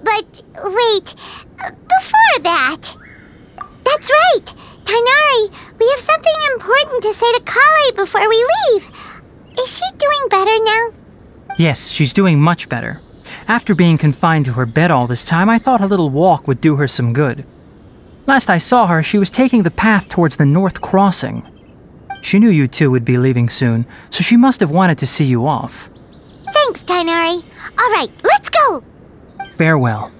S1: But wait, before that... That's right! Tainari, we have something important to say to Kale before we leave. Is she doing better now?
S3: Yes, she's doing much better. After being confined to her bed all this time, I thought a little walk would do her some good. Last I saw her, she was taking the path towards the North Crossing. She knew you two would be leaving soon, so she must have wanted to see you off.
S1: Thanks, Tainari. All right, let's go!
S3: Farewell,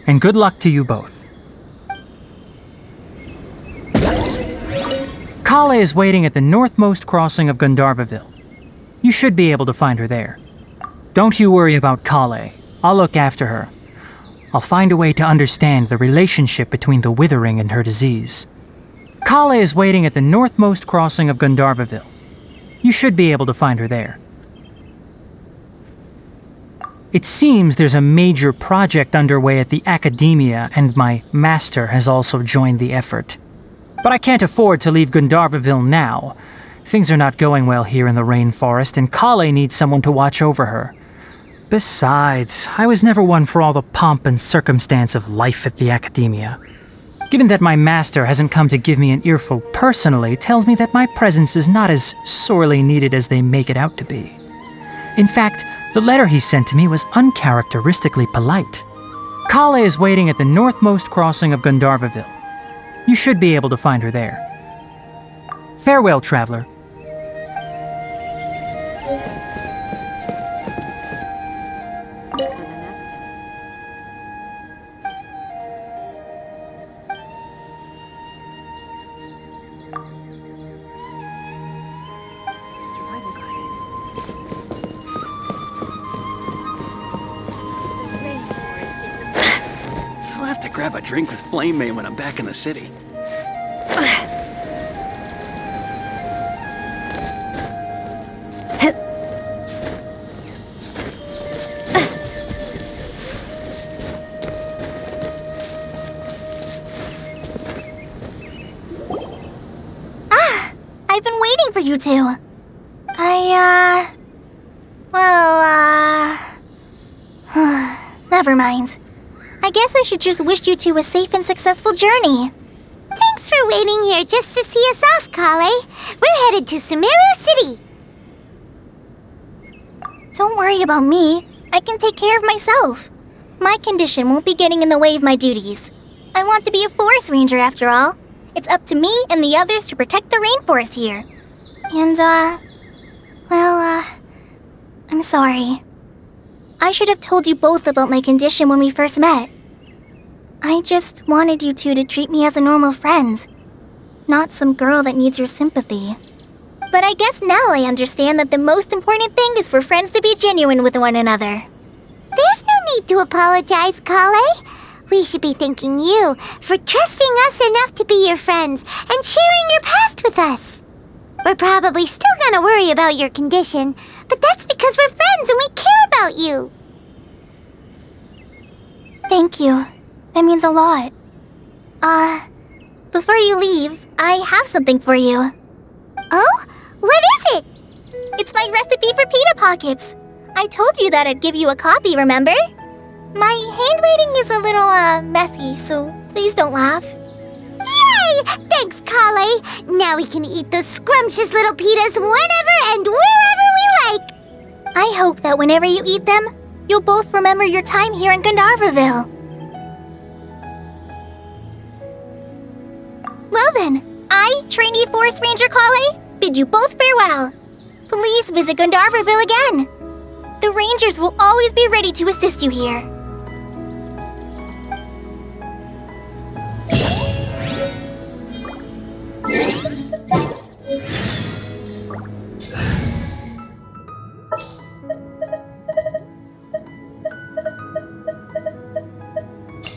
S3: and good luck to you both. Kale is waiting at the northmost crossing of Gandharvaville. You should be able to find her there. Don't you worry about Kale. I'll look after her. I'll find a way to understand the relationship between the withering and her disease. Kale is waiting at the northmost crossing of Gandharvaville. You should be able to find her there. It seems there's a major project underway at the Academia, and my master has also joined the effort. But I can't afford to leave Gandharvaville now. Things are not going well here in the rainforest, and Kale needs someone to watch over her. Besides, I was never one for all the pomp and circumstance of life at the Academia. Given that my master hasn't come to give me an earful personally, tells me that my presence is not as sorely needed as they make it out to be. In fact, the letter he sent to me was uncharacteristically polite. Kale is waiting at the northmost crossing of Gandharvaville. You should be able to find her there. Farewell, traveler.
S16: I'll have to grab a drink with Flame May when I'm back in the city.
S2: I've been waiting for you two. Never mind. I guess I should just wish you two a safe and successful journey.
S1: Thanks for waiting here just to see us off, Kale. We're headed to Sumeru City.
S2: Don't worry about me. I can take care of myself. My condition won't be getting in the way of my duties. I want to be a forest ranger after all. It's up to me and the others to protect the rainforest here. And, I'm sorry. I should have told you both about my condition when we first met. I just wanted you two to treat me as a normal friend, not some girl that needs your sympathy. But I guess now I understand that the most important thing is for friends to be genuine with one another.
S1: There's no need to apologize, Kale. We should be thanking you for trusting us enough to be your friends and sharing your past with us. We're probably still gonna worry about your condition, but that's because we're friends and we care about you.
S2: Thank you. That means a lot. Before you leave, I have something for you.
S1: Oh? What is it?
S2: It's my recipe for pita pockets. I told you that I'd give you a copy, remember? My handwriting is a little, messy, so please don't laugh.
S1: Yay! Thanks, Kale. Now we can eat those scrumptious little pitas whenever and wherever we like.
S2: I hope that whenever you eat them, you'll both remember your time here in Gandharvaville. Well then, I, trainee Forest Ranger Kale, bid you both farewell. Please visit Gandharvaville again. The Rangers will always be ready to assist you here.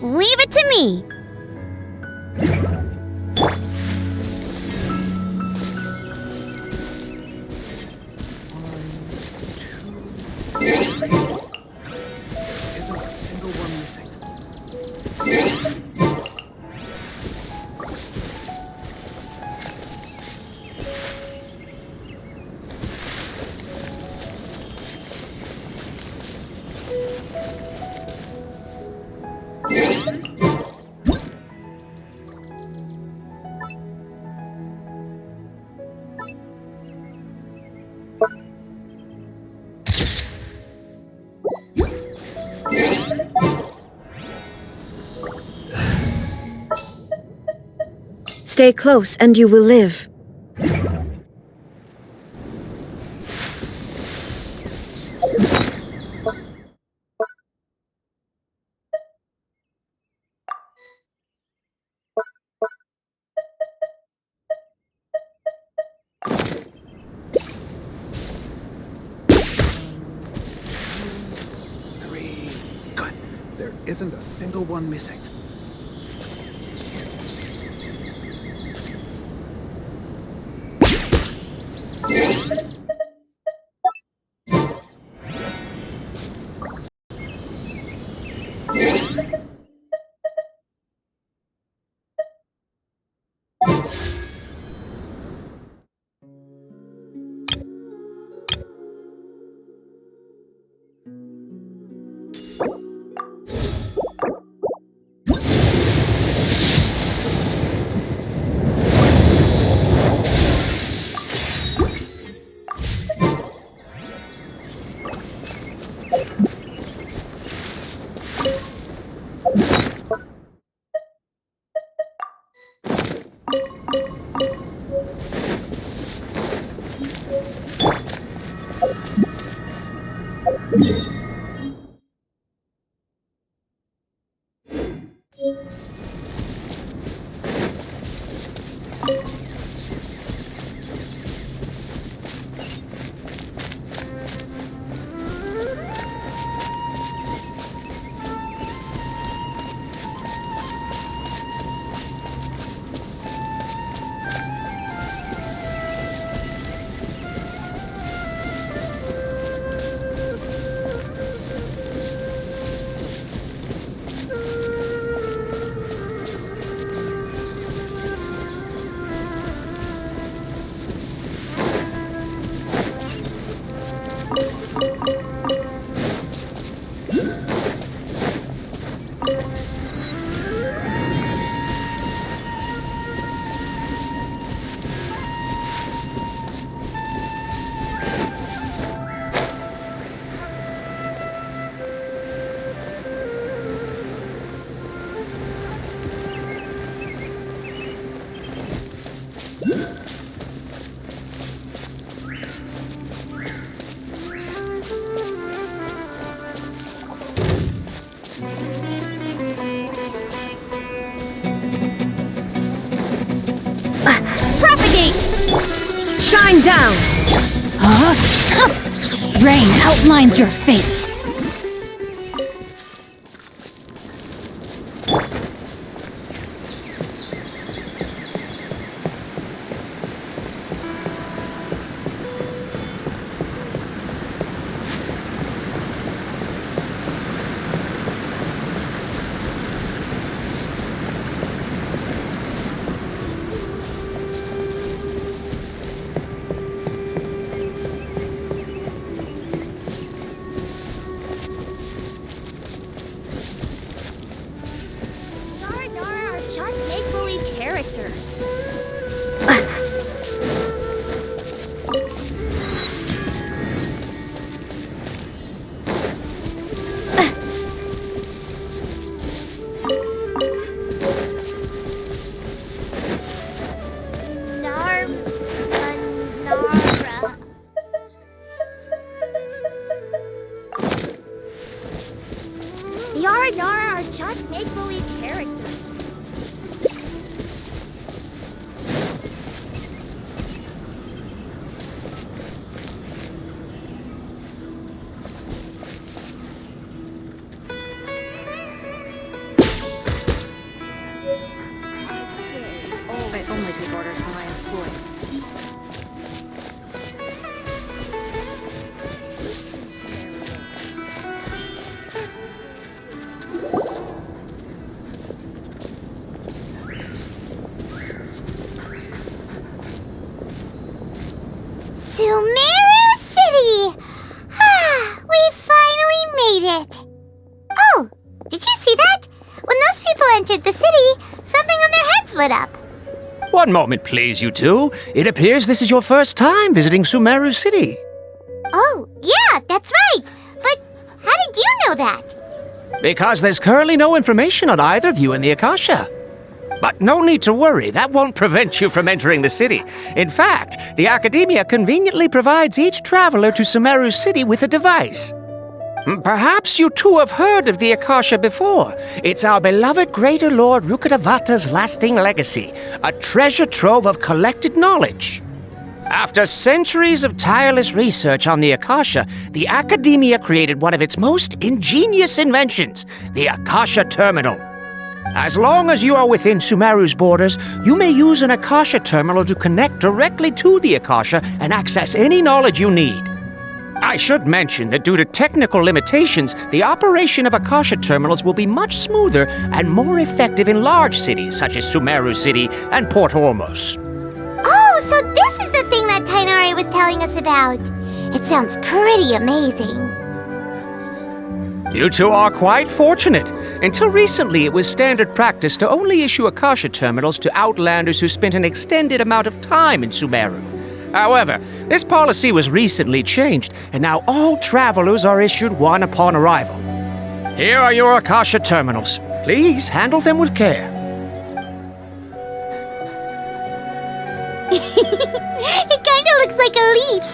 S8: Leave it to me!
S5: Isn't a single one missing.
S8: Stay close and you will live.
S5: Three. Good. There isn't a single one missing.
S9: Shine down!
S12: Rain outlines your fate.
S2: Just make-believe characters. Yara are just make-believe characters.
S4: I only take orders from my employee.
S1: Sumeru City! We finally made it! Oh, did you see that? When those people entered the city, something on their heads lit up.
S17: One moment, please, you two. It appears this is your first time visiting Sumeru City.
S1: Oh, yeah, that's right. But how did you know that?
S17: Because there's currently no information on either of you in the Akasha. But no need to worry, that won't prevent you from entering the city. In fact, the Academia conveniently provides each traveler to Sumeru City with a device. Perhaps you two have heard of the Akasha before. It's our beloved Greater Lord Rukkhadevata's lasting legacy, a treasure trove of collected knowledge. After centuries of tireless research on the Akasha, the Academia created one of its most ingenious inventions, the Akasha Terminal. As long as you are within Sumeru's borders, you may use an Akasha terminal to connect directly to the Akasha and access any knowledge you need. I should mention that due to technical limitations, the operation of Akasha terminals will be much smoother and more effective in large cities such as Sumeru City and Port Ormos.
S1: Oh, so this is the thing that Tainari was telling us about. It sounds pretty amazing.
S17: You two are quite fortunate. Until recently, it was standard practice to only issue Akasha terminals to outlanders who spent an extended amount of time in Sumeru. However, this policy was recently changed, and now all travelers are issued one upon arrival. Here are your Akasha terminals. Please handle them with care.
S1: It kinda looks like a leaf.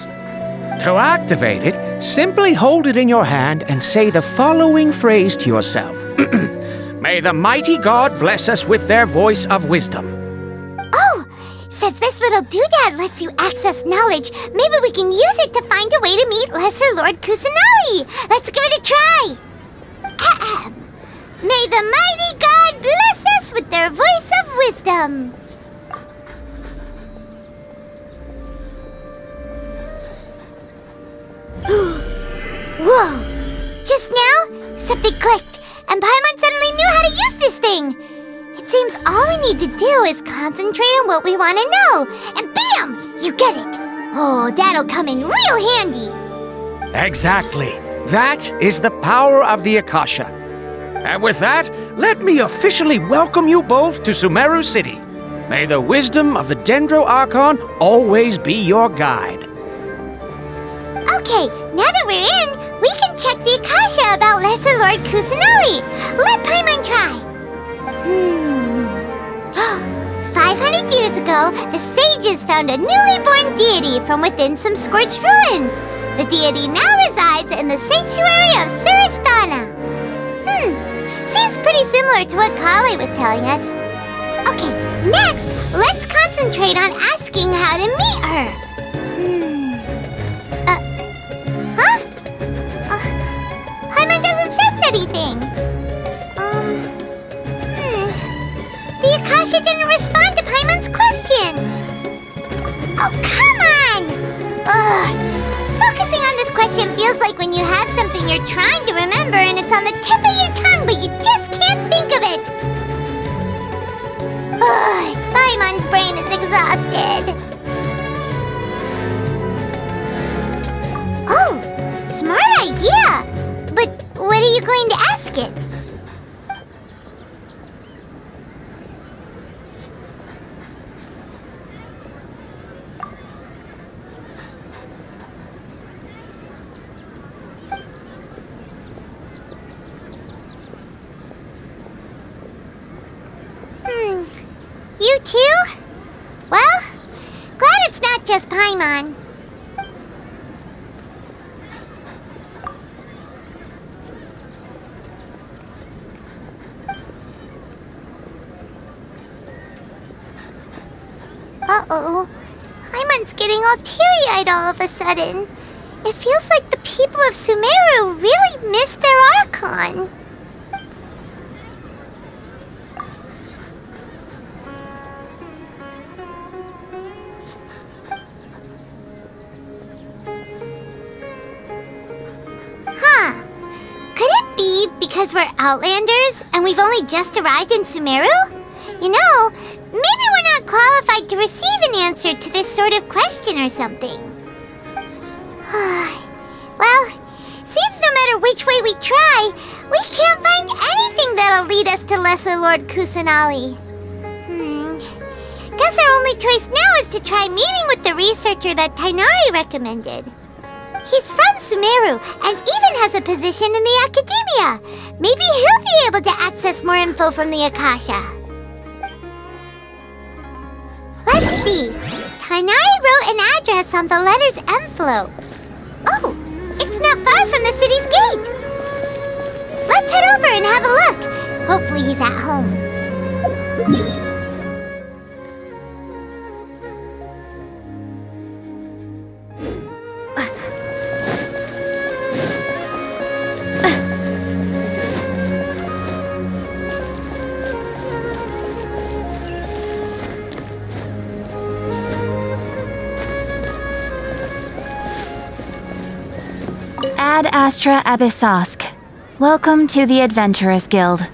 S17: To activate it, simply hold it in your hand and say the following phrase to yourself. May the mighty God bless us with their voice of wisdom.
S1: Oh, since this little doodad lets you access knowledge, maybe we can use it to find a way to meet Lesser Lord Kusanali. Let's give it a try. Ahem. May the mighty God bless us with their voice of wisdom. Whoa! Just now, something clicked, and Paimon suddenly knew how to use this thing. It seems all we need to do is concentrate on what we want to know, and bam! You get it. Oh, that'll come in real handy.
S17: Exactly. That is the power of the Akasha. And with that, let me officially welcome you both to Sumeru City. May the wisdom of the Dendro Archon always be your guide.
S1: Okay, now that we're in, we can check the Akasha about Lesser Lord Kusanali. Let Paimon try. 500 years ago, the sages found a newly born deity from within some scorched ruins. The deity now resides in the sanctuary of Surasthana. Seems pretty similar to what Kale was telling us. Okay, next, let's concentrate on asking how to meet her. anything. The Akasha didn't respond to Paimon's question. Oh, come on! Ugh. Focusing on this question feels like when you have something you're trying to remember and it's on the tip of your tongue, but you just can't think of it. Ugh. Paimon's brain is exhausted. Oh, smart idea! But what are you going to ask it? You too? Well, glad it's not just Paimon. Uh-oh. Paimon's getting all teary-eyed all of a sudden. It feels like the people of Sumeru really missed their Archon. Because we're Outlanders and we've only just arrived in Sumeru? You know, maybe we're not qualified to receive an answer to this sort of question or something. Well, seems no matter which way we try, we can't find anything that'll lead us to Lesser Lord Kusanali. Guess our only choice now is to try meeting with the researcher that Tainari recommended. He's from Sumeru and even has a position in the Academia. Maybe he'll be able to access more info from the Akasha. Let's see. Tainari wrote an address on the letter's envelope. Oh, it's not far from the city's gate. Let's head over and have a look. Hopefully he's at home.
S12: Ad Astra Abyssosk. Welcome to the Adventurers Guild.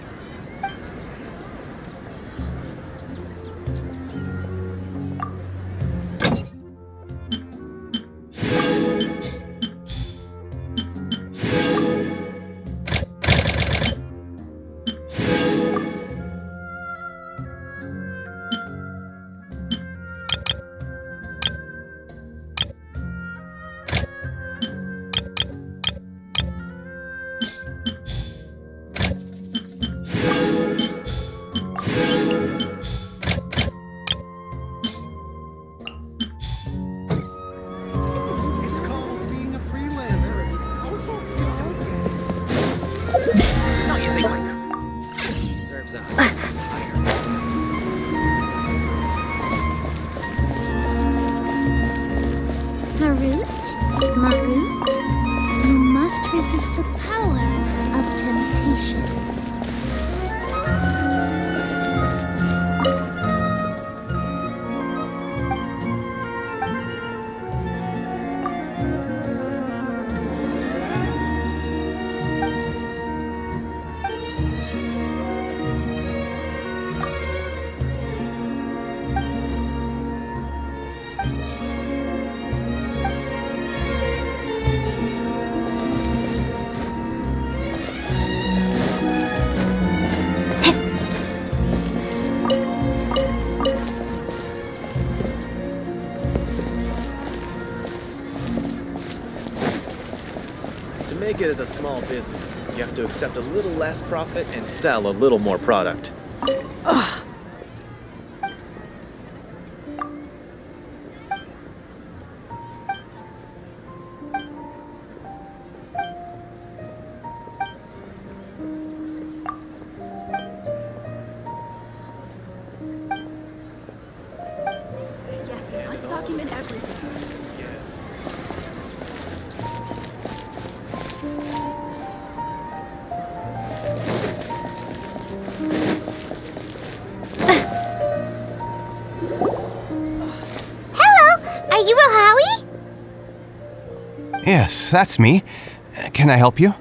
S1: Marut, you must resist the power of temptation.
S5: Make it as a small business. You have to accept a little less profit and sell a little more product.
S4: Ugh.
S18: Yes, we must document everything.
S1: Are you Rohawi?
S19: Yes, that's me. Can I help you?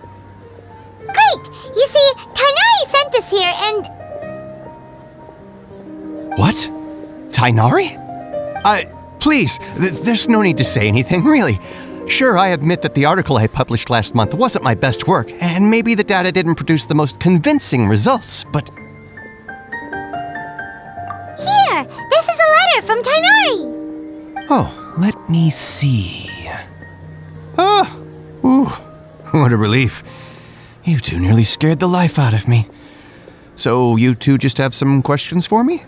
S1: Great! You see, Tainari sent us here and...
S19: What? Tainari? Please, there's no need to say anything, really. Sure, I admit that the article I published last month wasn't my best work, and maybe the data didn't produce the most convincing results, but...
S1: Here! This is a letter from Tainari!
S19: Oh, let me see... Oh! Ooh, what a relief. You two nearly scared the life out of me. So you two just have some questions for me?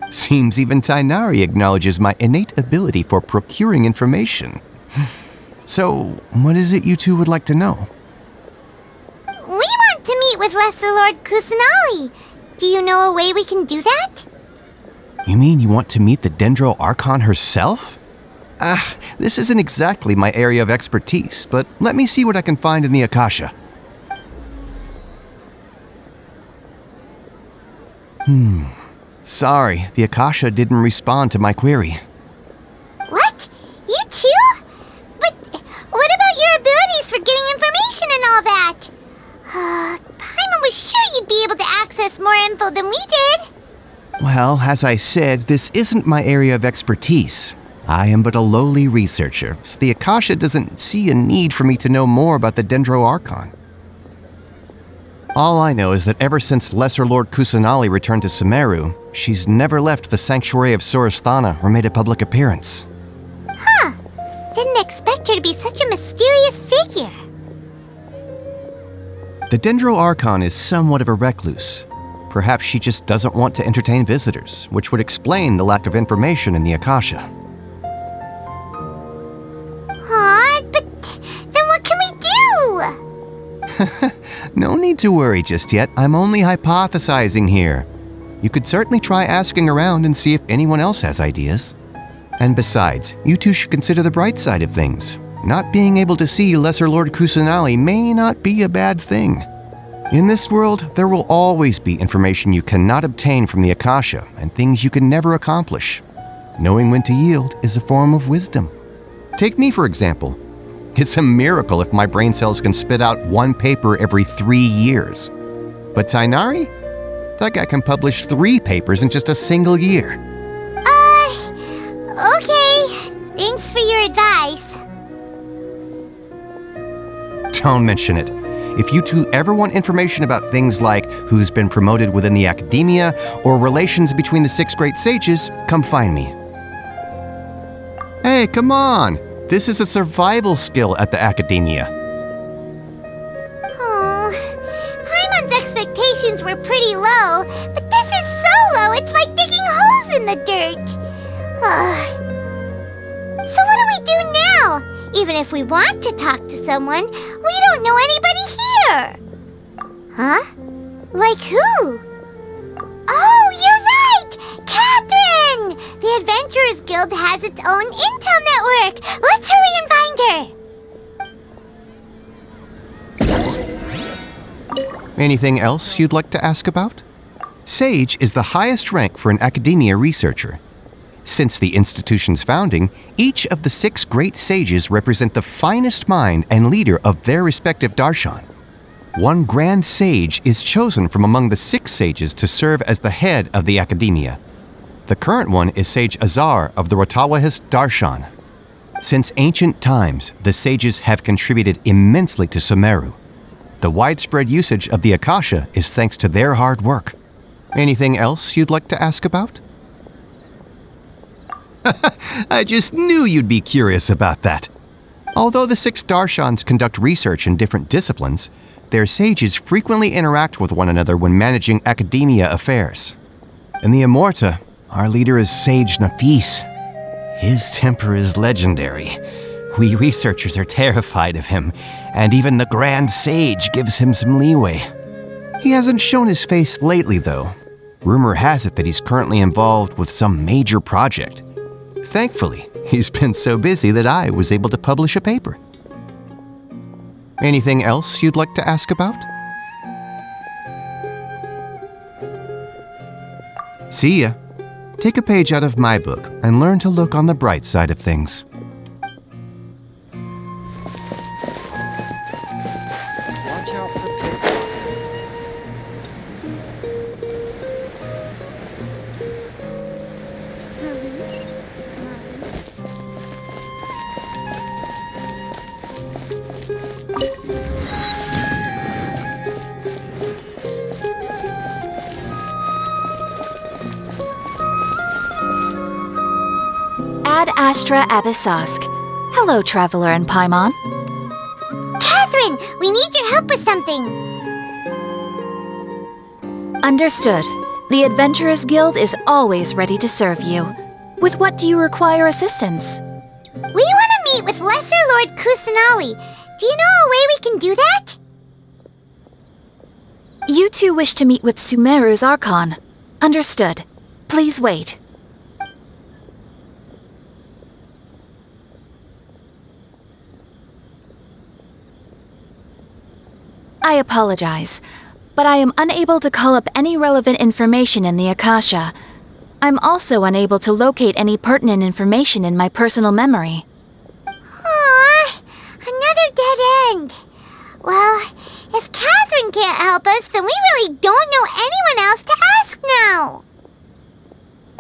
S19: Seems even Tainari acknowledges my innate ability for procuring information. So, what is it you two would like to know?
S1: We want to meet with Lesser Lord Kusanali. Do you know a way we can do that?
S19: You mean you want to meet the Dendro Archon herself? This isn't exactly my area of expertise, but let me see what I can find in the Akasha. Sorry, the Akasha didn't respond to my query.
S1: What? You too? But what about your abilities for getting information and all that? Paimon was sure you'd be able to access more info than we did.
S19: Well, as I said, this isn't my area of expertise. I am but a lowly researcher, so the Akasha doesn't see a need for me to know more about the Dendro Archon. All I know is that ever since Lesser Lord Kusanali returned to Sumeru, she's never left the Sanctuary of Sorasthana or made a public appearance.
S1: Huh. Didn't expect her to be such a mysterious figure.
S19: The Dendro Archon is somewhat of a recluse. Perhaps she just doesn't want to entertain visitors, which would explain the lack of information in the Akasha.
S1: But then what can we do?
S19: No need to worry just yet. I'm only hypothesizing here. You could certainly try asking around and see if anyone else has ideas. And besides, you two should consider the bright side of things. Not being able to see Lesser Lord Kusanali may not be a bad thing. In this world, there will always be information you cannot obtain from the Akasha and things you can never accomplish. Knowing when to yield is a form of wisdom. Take me, for example. It's a miracle if my brain cells can spit out one paper every 3 years. But Tainari? That guy can publish 3 papers in just a single year.
S1: Okay. Thanks for your advice.
S19: Don't mention it. If you two ever want information about things like who's been promoted within the academia or relations between the 6 great sages, come find me. Hey, come on! This is a survival skill at the academia.
S1: Paimon's expectations were pretty low, but this is so low it's like digging holes in the dirt. So what do we do now? Even if we want to talk to someone, we don't know anybody here. Huh? Like who? Oh, you're right! Catherine! The Adventurers Guild has its own intel network. Let's hurry and find her.
S19: Anything else you'd like to ask about? Sage is the highest rank for an academia researcher. Since the institution's founding, each of the 6 great sages represent the finest mind and leader of their respective darshan. One grand sage is chosen from among the 6 sages to serve as the head of the academia. The current one is Sage Azar of the Rotawahist Darshan. Since ancient times, the sages have contributed immensely to Sumeru. The widespread usage of the Akasha is thanks to their hard work. Anything else you'd like to ask about? I just knew you'd be curious about that. Although the 6 Darshans conduct research in different disciplines, their sages frequently interact with one another when managing academia affairs. In the Immorta, our leader is Sage Nafis. His temper is legendary. We researchers are terrified of him, and even the Grand Sage gives him some leeway. He hasn't shown his face lately, though. Rumor has it that he's currently involved with some major project. Thankfully, he's been so busy that I was able to publish a paper. Anything else you'd like to ask about? See ya. take a page out of my book and learn to look on the bright side of things.
S16: Watch out for pickpockets.
S20: Ad Astra Abyssosk. Hello, Traveler and Paimon.
S1: Catherine, we need your help with something.
S20: Understood. The Adventurers Guild is always ready to serve you. With what do you require assistance?
S1: We want to meet with Lesser Lord Kusanali. Do you know a way we can do that?
S20: You two wish to meet with Sumeru's Archon. Understood. Please wait. I apologize, but I am unable to call up any relevant information in the Akasha. I'm also unable to locate any pertinent information in my personal memory.
S1: Aww, another dead end. Well, if Catherine can't help us, then we really don't know anyone else to ask now.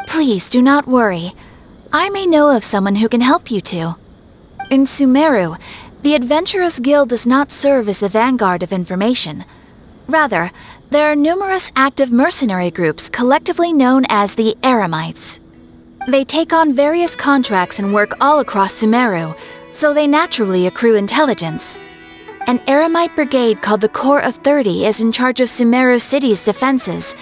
S20: Please do not worry. I may know of someone who can help you two. In Sumeru, the Adventurers Guild does not serve as the vanguard of information. Rather, there are numerous active mercenary groups collectively known as the Eremites. They take on various contracts and work all across Sumeru, so they naturally accrue intelligence. An Eremite brigade called the Corps of 30 is in charge of Sumeru City's defenses.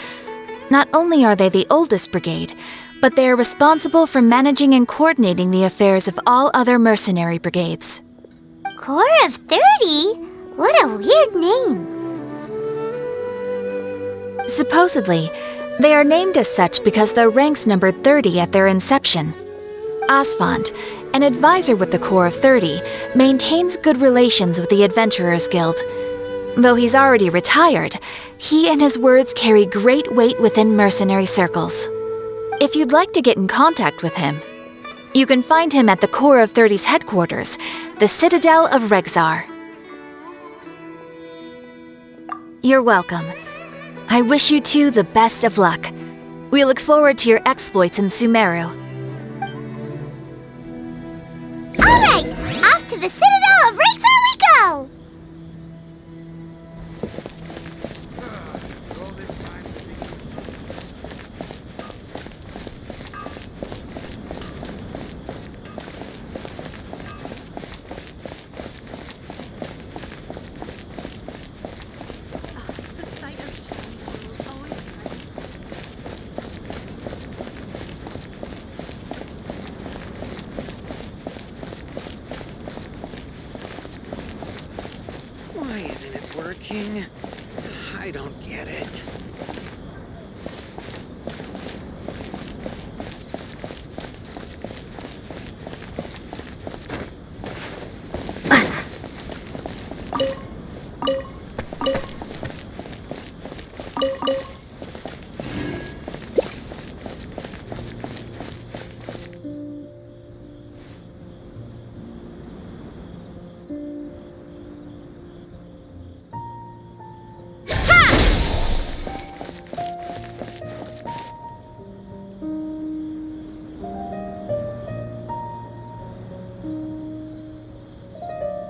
S20: Not only are they the oldest brigade, but they are responsible for managing and coordinating the affairs of all other mercenary brigades.
S1: Corps of 30? What a weird name.
S20: Supposedly, they are named as such because their ranks numbered 30 at their inception. Asfand, an advisor with the Corps of 30, maintains good relations with the Adventurers Guild. Though he's already retired, he and his words carry great weight within mercenary circles. If you'd like to get in contact with him, you can find him at the Corps of 30's headquarters, the Citadel of Regzar. You're welcome. I wish you two the best of luck. We look forward to your exploits in Sumeru.
S1: All right, off to the Citadel of Regzar we go!
S16: Why isn't it working? I don't get it.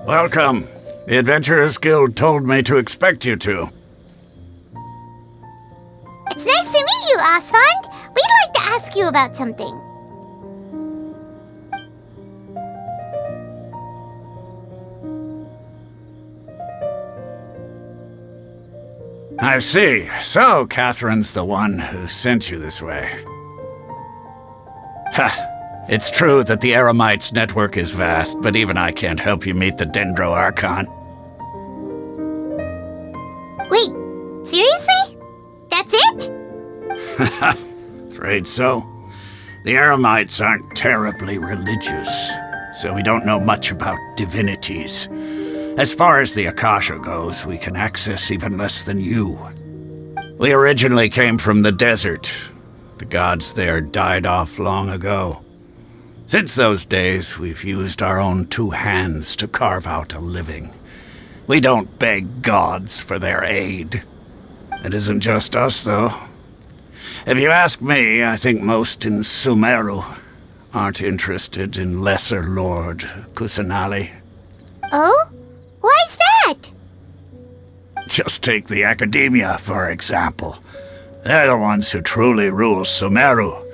S21: Welcome. The Adventurers Guild told me to expect you two.
S1: It's nice to meet you, Asfand. We'd like to ask you about something.
S21: I see. So, Catherine's the one who sent you this way. Ha! It's true that the Eremites' network is vast, but even I can't help you meet the Dendro Archon.
S1: Wait, seriously? That's it?
S21: Afraid so. The Eremites aren't terribly religious, so we don't know much about divinities. As far as the Akasha goes, we can access even less than you. We originally came from the desert. The gods there died off long ago. Since those days, we've used our own 2 hands to carve out a living. We don't beg gods for their aid. It isn't just us, though. If you ask me, I think most in Sumeru aren't interested in Lesser Lord Kusanali.
S1: Oh? Why's that?
S21: Just take the Academia, for example. They're the ones who truly rule Sumeru.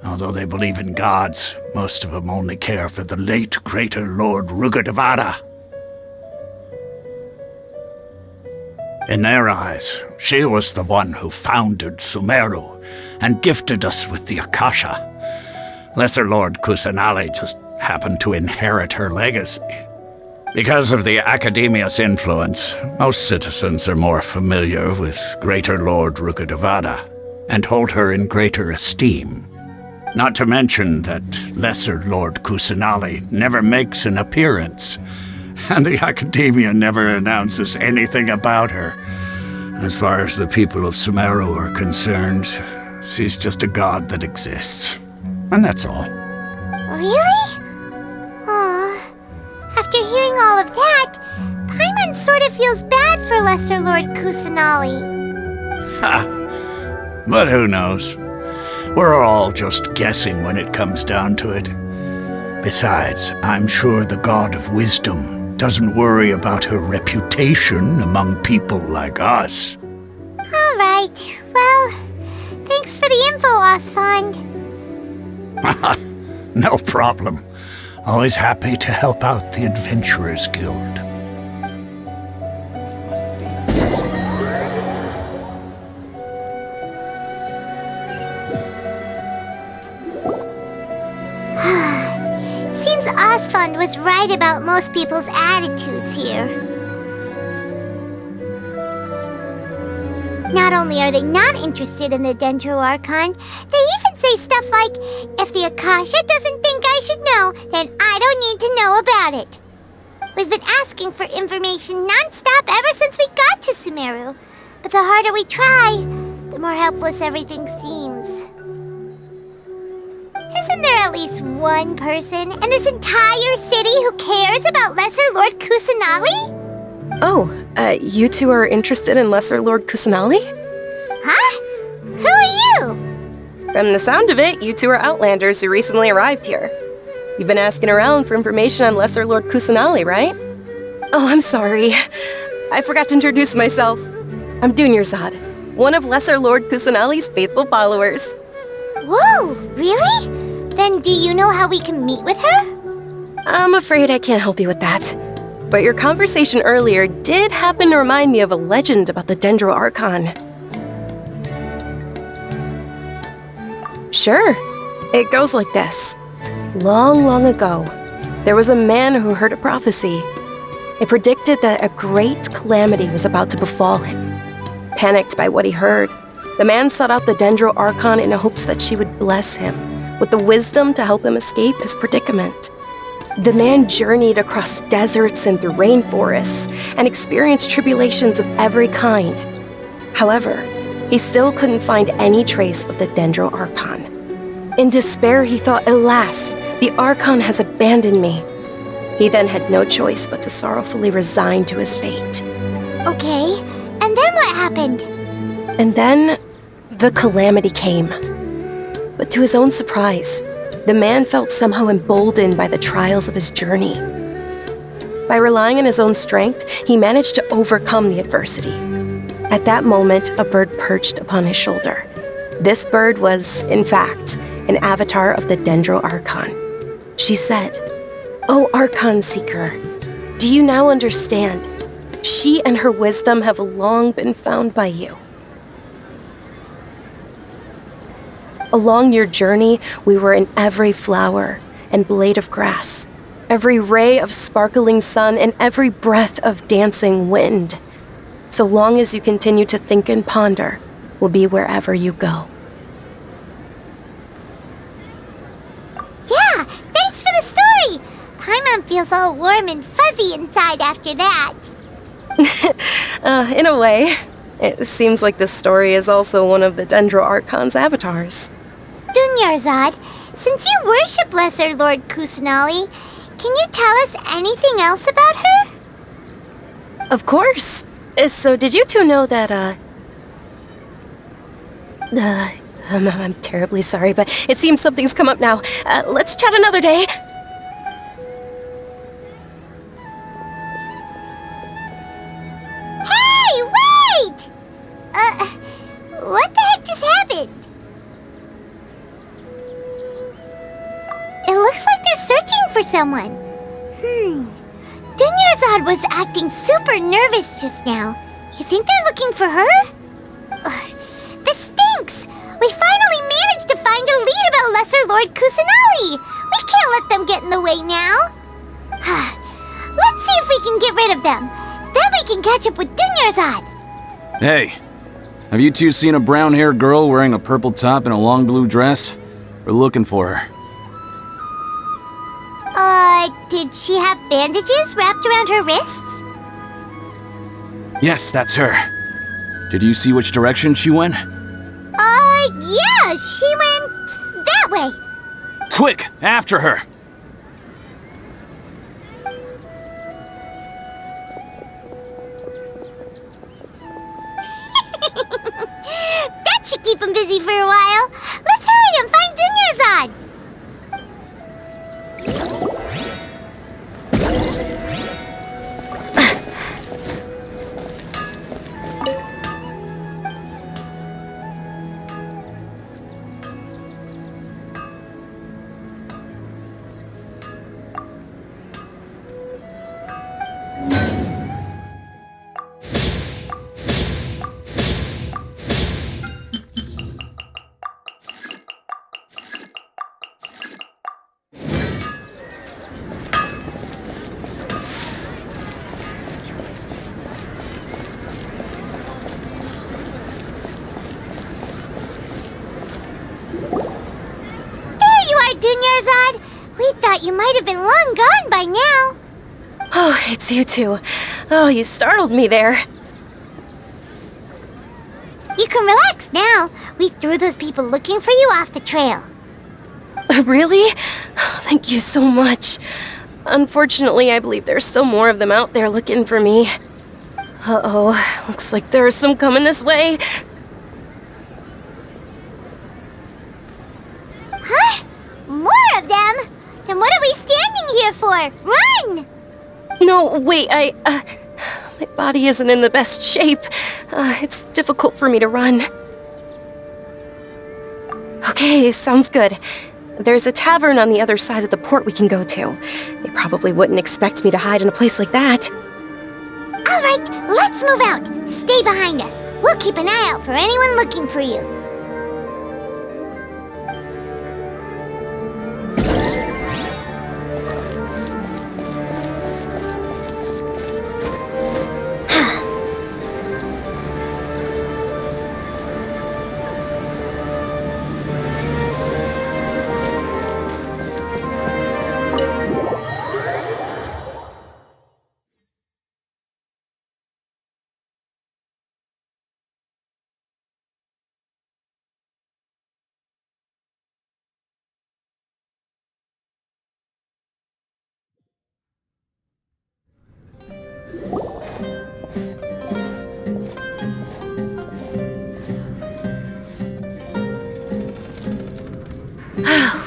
S21: Although they believe in gods, most of them only care for the late Greater Lord Rugadavada. In their eyes, she was the one who founded Sumeru and gifted us with the Akasha. Lesser Lord Kusanali just happened to inherit her legacy. Because of the Academia's influence, most citizens are more familiar with Greater Lord Rugadavada and hold her in greater esteem. Not to mention that Lesser Lord Kusanali never makes an appearance, and the Academia never announces anything about her. As far as the people of Sumeru are concerned, she's just a god that exists. And that's all.
S1: Really? Aw. After hearing all of that, Paimon sort of feels bad for Lesser Lord Kusanali.
S21: Ha! But who knows? We're all just guessing when it comes down to it. Besides, I'm sure the God of Wisdom doesn't worry about her reputation among people like us.
S1: All right. Well, thanks for the info, Osfond.
S21: No problem. Always happy to help out the Adventurers Guild.
S1: Seems Osfond was right about most people's attitudes here. Not only are they not interested in the Dendro Archon, they even say stuff like, if the Akasha doesn't think I should know, then I don't need to know about it. We've been asking for information non-stop ever since we got to Sumeru. But the harder we try, the more helpless everything seems. Isn't there at least one person in this entire city who cares about Lesser Lord Kusanali?
S7: Oh, you two are interested in Lesser Lord Kusanali?
S1: Huh? Who are you?
S7: From the sound of it, you two are Outlanders who recently arrived here. You've been asking around for information on Lesser Lord Kusanali, right? Oh, I'm sorry. I forgot to introduce myself. I'm Dunyarzad, one of Lesser Lord Kusanali's faithful followers.
S1: Whoa, really? Then do you know how we can meet with her?
S7: I'm afraid I can't help you with that. But your conversation earlier did happen to remind me of a legend about the Dendro Archon. Sure. It goes like this. Long, long ago, there was a man who heard a prophecy. It predicted that a great calamity was about to befall him. Panicked by what he heard, the man sought out the Dendro Archon in hopes that she would bless him with the wisdom to help him escape his predicament. The man journeyed across deserts and through rainforests and experienced tribulations of every kind. However, he still couldn't find any trace of the Dendro Archon. In despair, he thought, alas, the Archon has abandoned me. He then had no choice but to sorrowfully resign to his fate.
S1: Okay, and then what happened?
S7: And then, the calamity came. But to his own surprise, the man felt somehow emboldened by the trials of his journey. By relying on his own strength, he managed to overcome the adversity. At that moment, a bird perched upon his shoulder. This bird was, in fact, an avatar of the Dendro Archon. She said, "O Archon Seeker, do you now understand? She and her wisdom have long been found by you. Along your journey, we were in every flower and blade of grass, every ray of sparkling sun, and every breath of dancing wind. So long as you continue to think and ponder, we'll be wherever you go."
S1: Yeah, thanks for the story! Paimon feels all warm and fuzzy inside after that.
S7: In a way. It seems like this story is also one of the Dendro Archon's avatars.
S1: Dunyarzad, since you worship Lesser Lord Kusanali, can you tell us anything else about her?
S7: Of course. So did you two know that, I'm terribly sorry, but it seems something's come up now. Let's chat another day.
S1: Hey, wait! What the heck just happened? It looks like they're searching for someone. Dunyarzad was acting super nervous just now. You think they're looking for her? This stinks! We finally managed to find a lead about Lesser Lord Kusanali! We can't let them get in the way now! Let's see if we can get rid of them. Then we can catch up with Dunyarzad!
S6: Hey, have you two seen a brown-haired girl wearing a purple top and a long blue dress? We're looking for her.
S1: Did she have bandages wrapped around her wrists?
S6: Yes, that's her. Did you see which direction she went?
S1: Yeah, she went that way.
S6: Quick, after her!
S1: That should keep him busy for a while. Let's hurry and find Dunyarzad. Dunyarzad, we thought you might have been long gone by now.
S7: Oh, it's you two. Oh, you startled me there.
S1: You can relax now. We threw those people looking for you off the trail.
S7: Really? Thank you so much. Unfortunately, I believe there's still more of them out there looking for me. Uh-oh, looks like there are some coming this way.
S1: Huh? More of them? Then what are we standing here for? Run!
S7: No, wait, my body isn't in the best shape. It's difficult for me to run. Okay, sounds good. There's a tavern on the other side of the port we can go to. They probably wouldn't expect me to hide in a place like that.
S1: All right, let's move out. Stay behind us. We'll keep an eye out for anyone looking for you.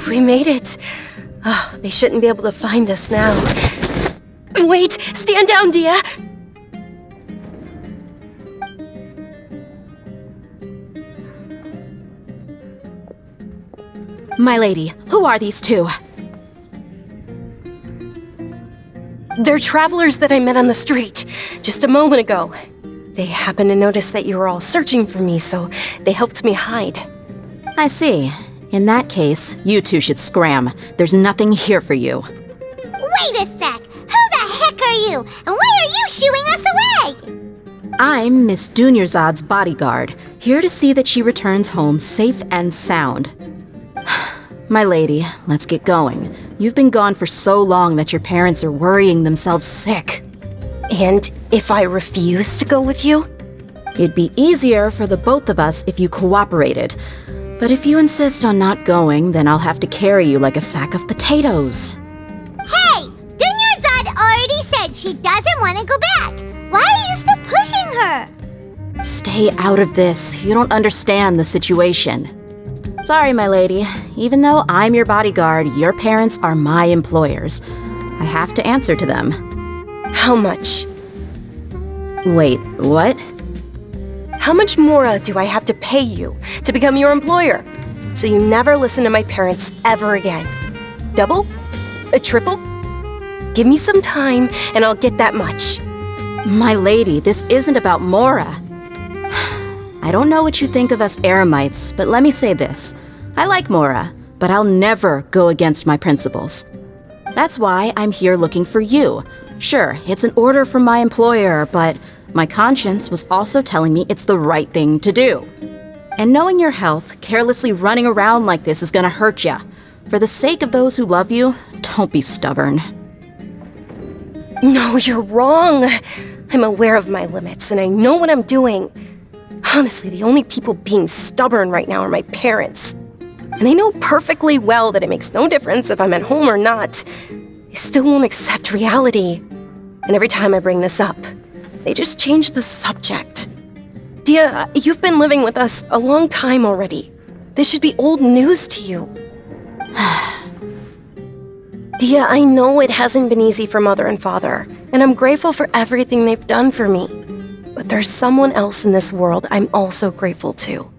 S7: We made it. Oh, they shouldn't be able to find us now. Wait! Stand down, Dia!
S20: My lady, who are these two?
S7: They're travelers that I met on the street just a moment ago. They happened to notice that you were all searching for me, so they helped me hide.
S20: I see. In that case, you two should scram. There's nothing here for you.
S1: Wait a sec! Who the heck are you? And why are you shooing us away?
S20: I'm Miss Dunyarzad's bodyguard, here to see that she returns home safe and sound. My lady, let's get going. You've been gone for so long that your parents are worrying themselves sick.
S7: And if I refuse to go with you?
S10: It'd be easier for the both of us if you cooperated. But if you insist on not going, then I'll have to carry you like a sack of potatoes.
S1: Hey! Dunyarzad already said she doesn't want to go back. Why are you still pushing her?
S10: Stay out of this. You don't understand the situation. Sorry, my lady. Even though I'm your bodyguard, your parents are my employers. I have to answer to them.
S7: How much?
S10: Wait, what?
S7: How much more do I have to pay you to become your employer? So you never listen to my parents ever again. Double? A triple? Give me some time and I'll get that much.
S10: My lady, this isn't about Mora. I don't know what you think of us Eremites, but let me say this. I like Mora, but I'll never go against my principles. That's why I'm here looking for you. Sure, it's an order from my employer, but my conscience was also telling me it's the right thing to do. And knowing your health, carelessly running around like this is gonna hurt ya. For the sake of those who love you, don't be stubborn.
S7: No, you're wrong. I'm aware of my limits and I know what I'm doing. Honestly, the only people being stubborn right now are my parents. And I know perfectly well that it makes no difference if I'm at home or not. They still won't accept reality. And every time I bring this up, they just change the subject. Dia, you've been living with us a long time already. This should be old news to you. Dia, I know it hasn't been easy for Mother and Father, and I'm grateful for everything they've done for me. But there's someone else in this world I'm also grateful to.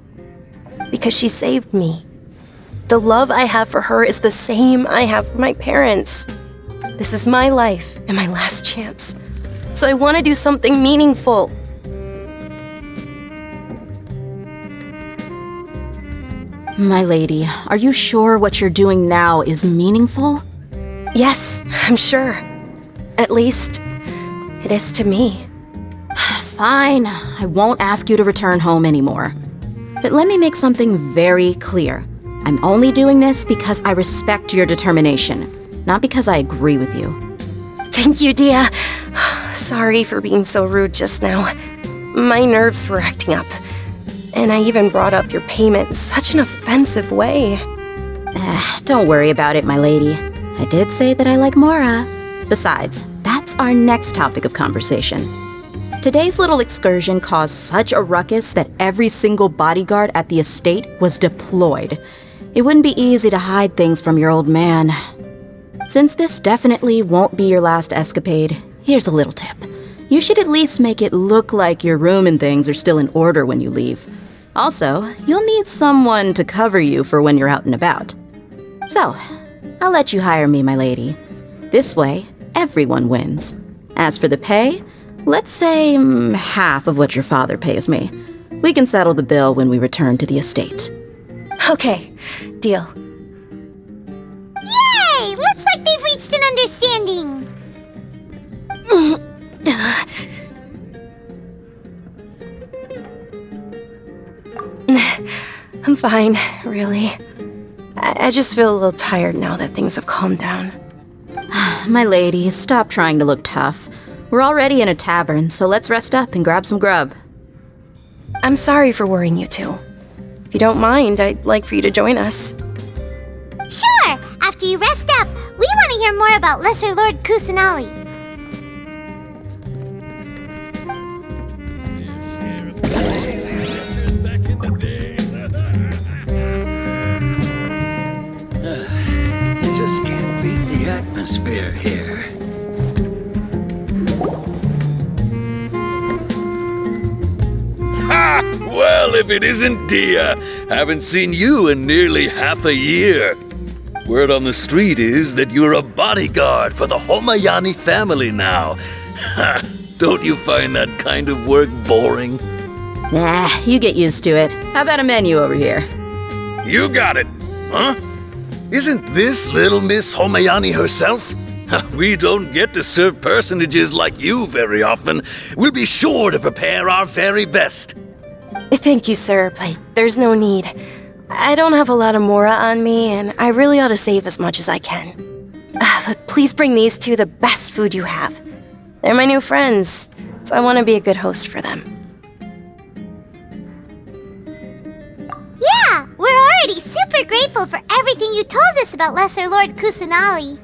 S7: Because she saved me. The love I have for her is the same I have for my parents. This is my life and my last chance. So I want to do something meaningful.
S10: My lady, are you sure what you're doing now is meaningful?
S7: Yes, I'm sure. At least, it is to me.
S10: Fine, I won't ask you to return home anymore. But let me make something very clear. I'm only doing this because I respect your determination, not because I agree with you.
S7: Thank you, Dia. Sorry for being so rude just now. My nerves were acting up. And I even brought up your payment in such an offensive way.
S10: Don't worry about it, my lady. I did say that I like Mora. Besides, that's our next topic of conversation. Today's little excursion caused such a ruckus that every single bodyguard at the estate was deployed. It wouldn't be easy to hide things from your old man. Since this definitely won't be your last escapade, here's a little tip. You should at least make it look like your room and things are still in order when you leave. Also, you'll need someone to cover you for when you're out and about. So, I'll let you hire me, my lady. This way, everyone wins. As for the pay, let's say half of what your father pays me. We can settle the bill when we return to the estate.
S7: Okay, deal.
S1: Yay! Looks like they've reached an understanding.
S7: I'm fine, really. I just feel a little tired now that things have calmed down.
S10: My lady, stop trying to look tough. We're already in a tavern, so let's rest up and grab some grub.
S7: I'm sorry for worrying you two. If you don't mind, I'd like for you to join us.
S1: Sure! After you rest up, we want to hear more about Lesser Lord Kusanali.
S21: You just can't beat the atmosphere here.
S22: Ha! Well, if it isn't Dia, haven't seen you in nearly half a year. Word on the street is that you're a bodyguard for the Homayani family now. Ha! Don't you find that kind of work boring?
S10: Nah, you get used to it. How about a menu over here?
S22: You got it, huh? Isn't this little Miss Homayani herself? We don't get to serve personages like you very often. We'll be sure to prepare our very best.
S7: Thank you, sir, but there's no need. I don't have a lot of Mora on me, and I really ought to save as much as I can. But please bring these two the best food you have. They're my new friends, so I want to be a good host for them.
S1: everything you told us about Lesser Lord Kusanali.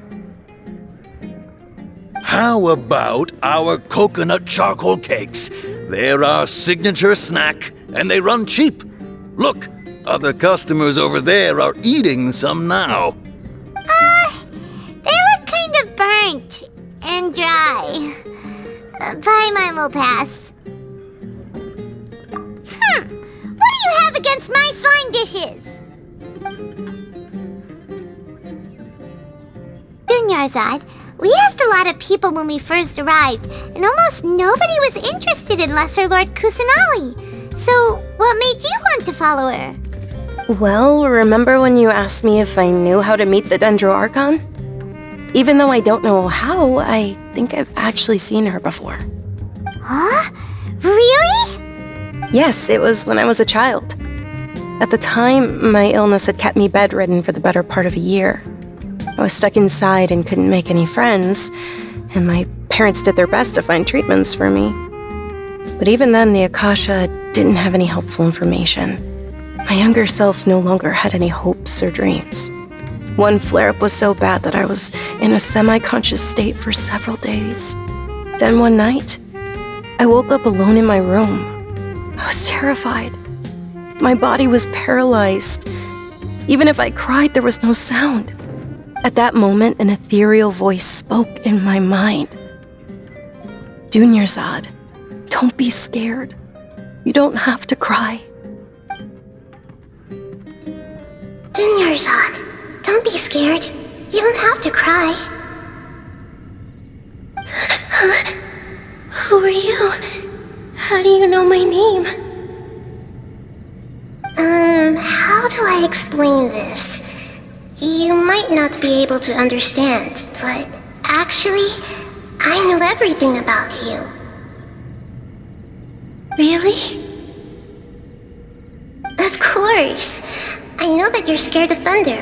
S22: How about our coconut charcoal cakes? They're our signature snack, and they run cheap. Look, other customers over there are eating some now.
S1: They look kind of burnt and dry. Buy mine will pass. What do you have against my slime dishes? Dunyarzad, we asked a lot of people when we first arrived, and almost nobody was interested in Lesser Lord Kusanali. So, what made you want to follow her?
S7: Well, remember when you asked me if I knew how to meet the Dendro Archon? Even though I don't know how, I think I've actually seen her before.
S1: Huh? Really?
S7: Yes, it was when I was a child. At the time, my illness had kept me bedridden for the better part of a year. I was stuck inside and couldn't make any friends, and my parents did their best to find treatments for me. But even then, the Akasha didn't have any helpful information. My younger self no longer had any hopes or dreams. One flare-up was so bad that I was in a semi-conscious state for several days. Then one night, I woke up alone in my room. I was terrified. My body was paralyzed. Even if I cried, there was no sound. At that moment, an ethereal voice spoke in my mind. Dunyarzad, don't be scared. You don't have to cry.
S1: Dunyarzad, don't be scared. You don't have to cry. Huh? Who are you? How do you know my name? How do I explain this? You might not be able to understand, but actually, I know everything about you. Really? Of course. I know that you're scared of thunder,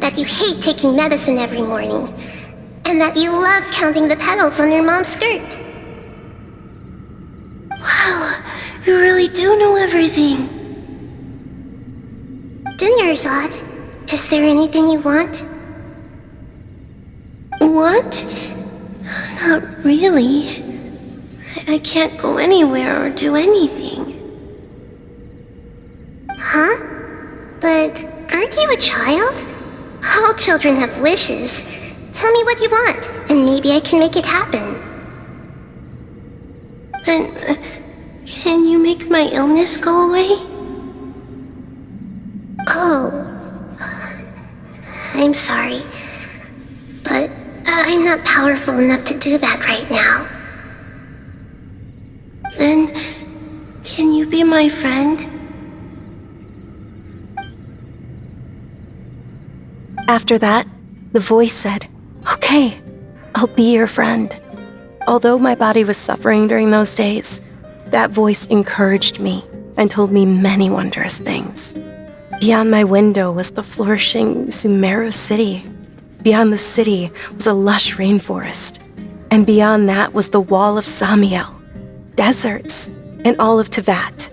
S1: that you hate taking medicine every morning, and that you love counting the petals on your mom's skirt. Wow, you really do know everything. Dunyarzad, is there anything you want? Want? Not really. I can't go anywhere or do anything. Huh? But aren't you a child? All children have wishes. Tell me what you want, and maybe I can make it happen. But can you make my illness go away? Oh. I'm sorry, but I'm not powerful enough to do that right now. Then, can you be my friend?
S7: After that, the voice said, "Okay, I'll be your friend." Although my body was suffering during those days, that voice encouraged me and told me many wondrous things. Beyond my window was the flourishing Sumeru city. Beyond the city was a lush rainforest. And beyond that was the wall of Samiel, deserts, and all of Tevat.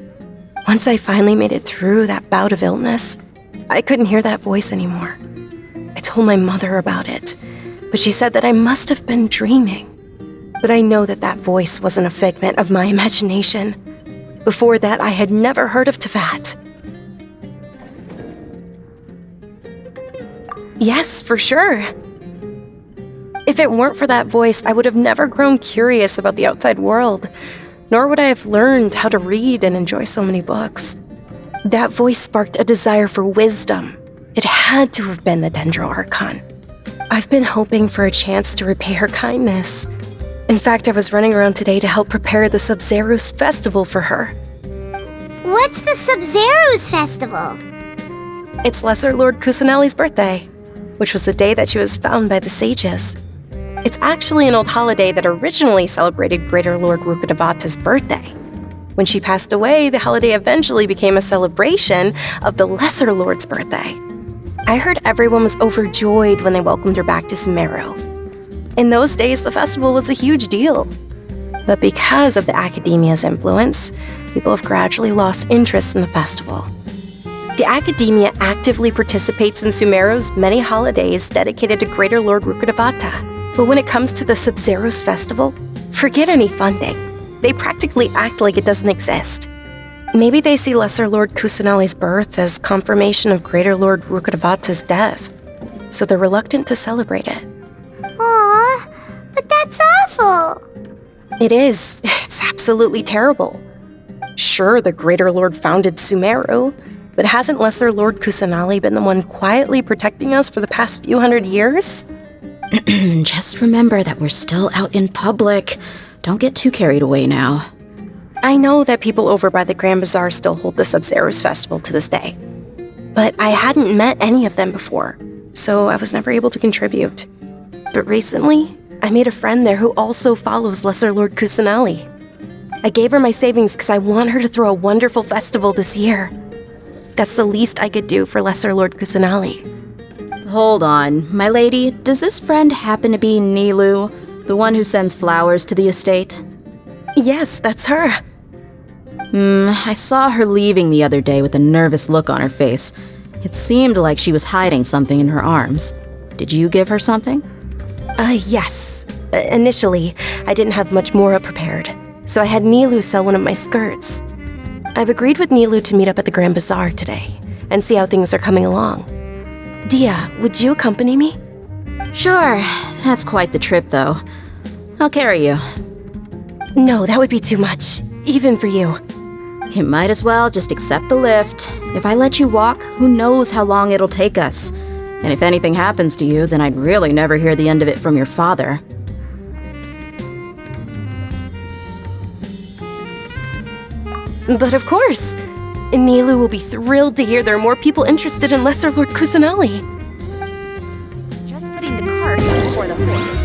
S7: Once I finally made it through that bout of illness, I couldn't hear that voice anymore. I told my mother about it, but she said that I must have been dreaming. But I know that that voice wasn't a figment of my imagination. Before that, I had never heard of Tevat. Yes, for sure. If it weren't for that voice, I would have never grown curious about the outside world, nor would I have learned how to read and enjoy so many books. That voice sparked a desire for wisdom. It had to have been the Dendro Archon. I've been hoping for a chance to repay her kindness. In fact, I was running around today to help prepare the Sub-Zerus festival for her.
S1: What's the Sub-Zerus festival?
S7: It's Lesser Lord Kusanali's birthday, which was the day that she was found by the sages. It's actually an old holiday that originally celebrated Greater Lord Rukkhadevata's birthday. When she passed away, the holiday eventually became a celebration of the Lesser Lord's birthday. I heard everyone was overjoyed when they welcomed her back to Sumeru. In those days, the festival was a huge deal. But because of the Academia's influence, people have gradually lost interest in the festival. The Academia actively participates in Sumeru's many holidays dedicated to Greater Lord Rukkhadevata. But when it comes to the Sub-Zero's festival, forget any funding. They practically act like it doesn't exist. Maybe they see Lesser Lord Kusanali's birth as confirmation of Greater Lord Rukkhadevata's death, so they're reluctant to celebrate it.
S1: Aw, but that's awful.
S7: It is. It's absolutely terrible. Sure, the Greater Lord founded Sumeru, but hasn't Lesser Lord Kusanali been the one quietly protecting us for the past few hundred years?
S10: Just remember that we're still out in public. Don't get too carried away now.
S7: I know that people over by the Grand Bazaar still hold the Sub-Zero's festival to this day. But I hadn't met any of them before, so I was never able to contribute. But recently, I made a friend there who also follows Lesser Lord Kusanali. I gave her my savings because I want her to throw a wonderful festival this year. That's the least I could do for Lesser Lord Kusanali.
S10: Hold on, my lady, does this friend happen to be Nilu, the one who sends flowers to the estate?
S7: Yes, that's her.
S10: I saw her leaving the other day with a nervous look on her face. It seemed like she was hiding something in her arms. Did you give her something?
S7: Yes. Initially, I didn't have much Mora prepared, so I had Nilu sell one of my skirts. I've agreed with Nilu to meet up at the Grand Bazaar today and see how things are coming along. Dia, would you accompany me?
S10: Sure. That's quite the trip, though. I'll carry you.
S7: No, that would be too much, even for you.
S10: You might as well just accept the lift. If I let you walk, who knows how long it'll take us. And if anything happens to you, then I'd really never hear the end of it from your father.
S7: But of course! Nilu will be thrilled to hear there are more people interested in Lesser Lord Kusanali.
S20: Just putting the cart before the horse.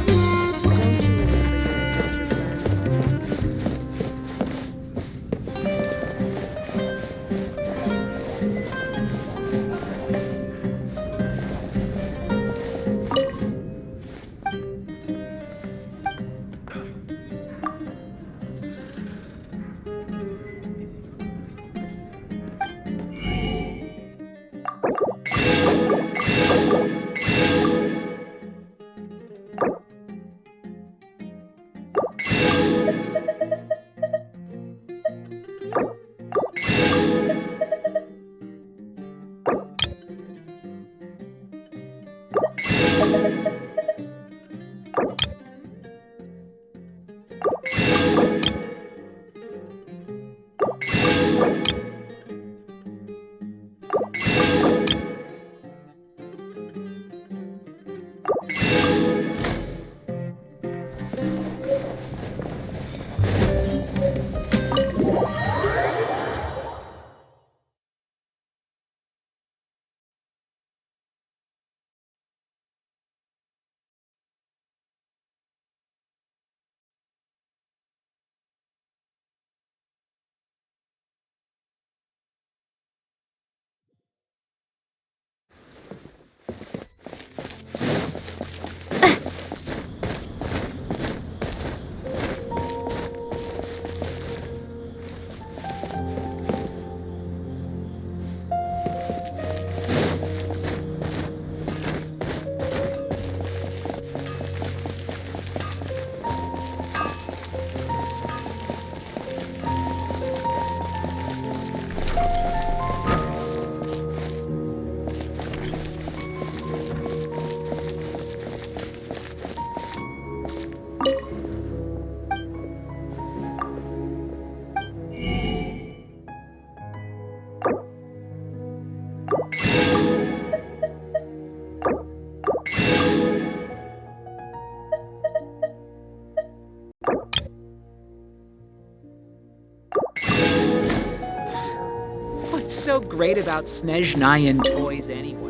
S11: What's so great about Snezhnayan toys anyway?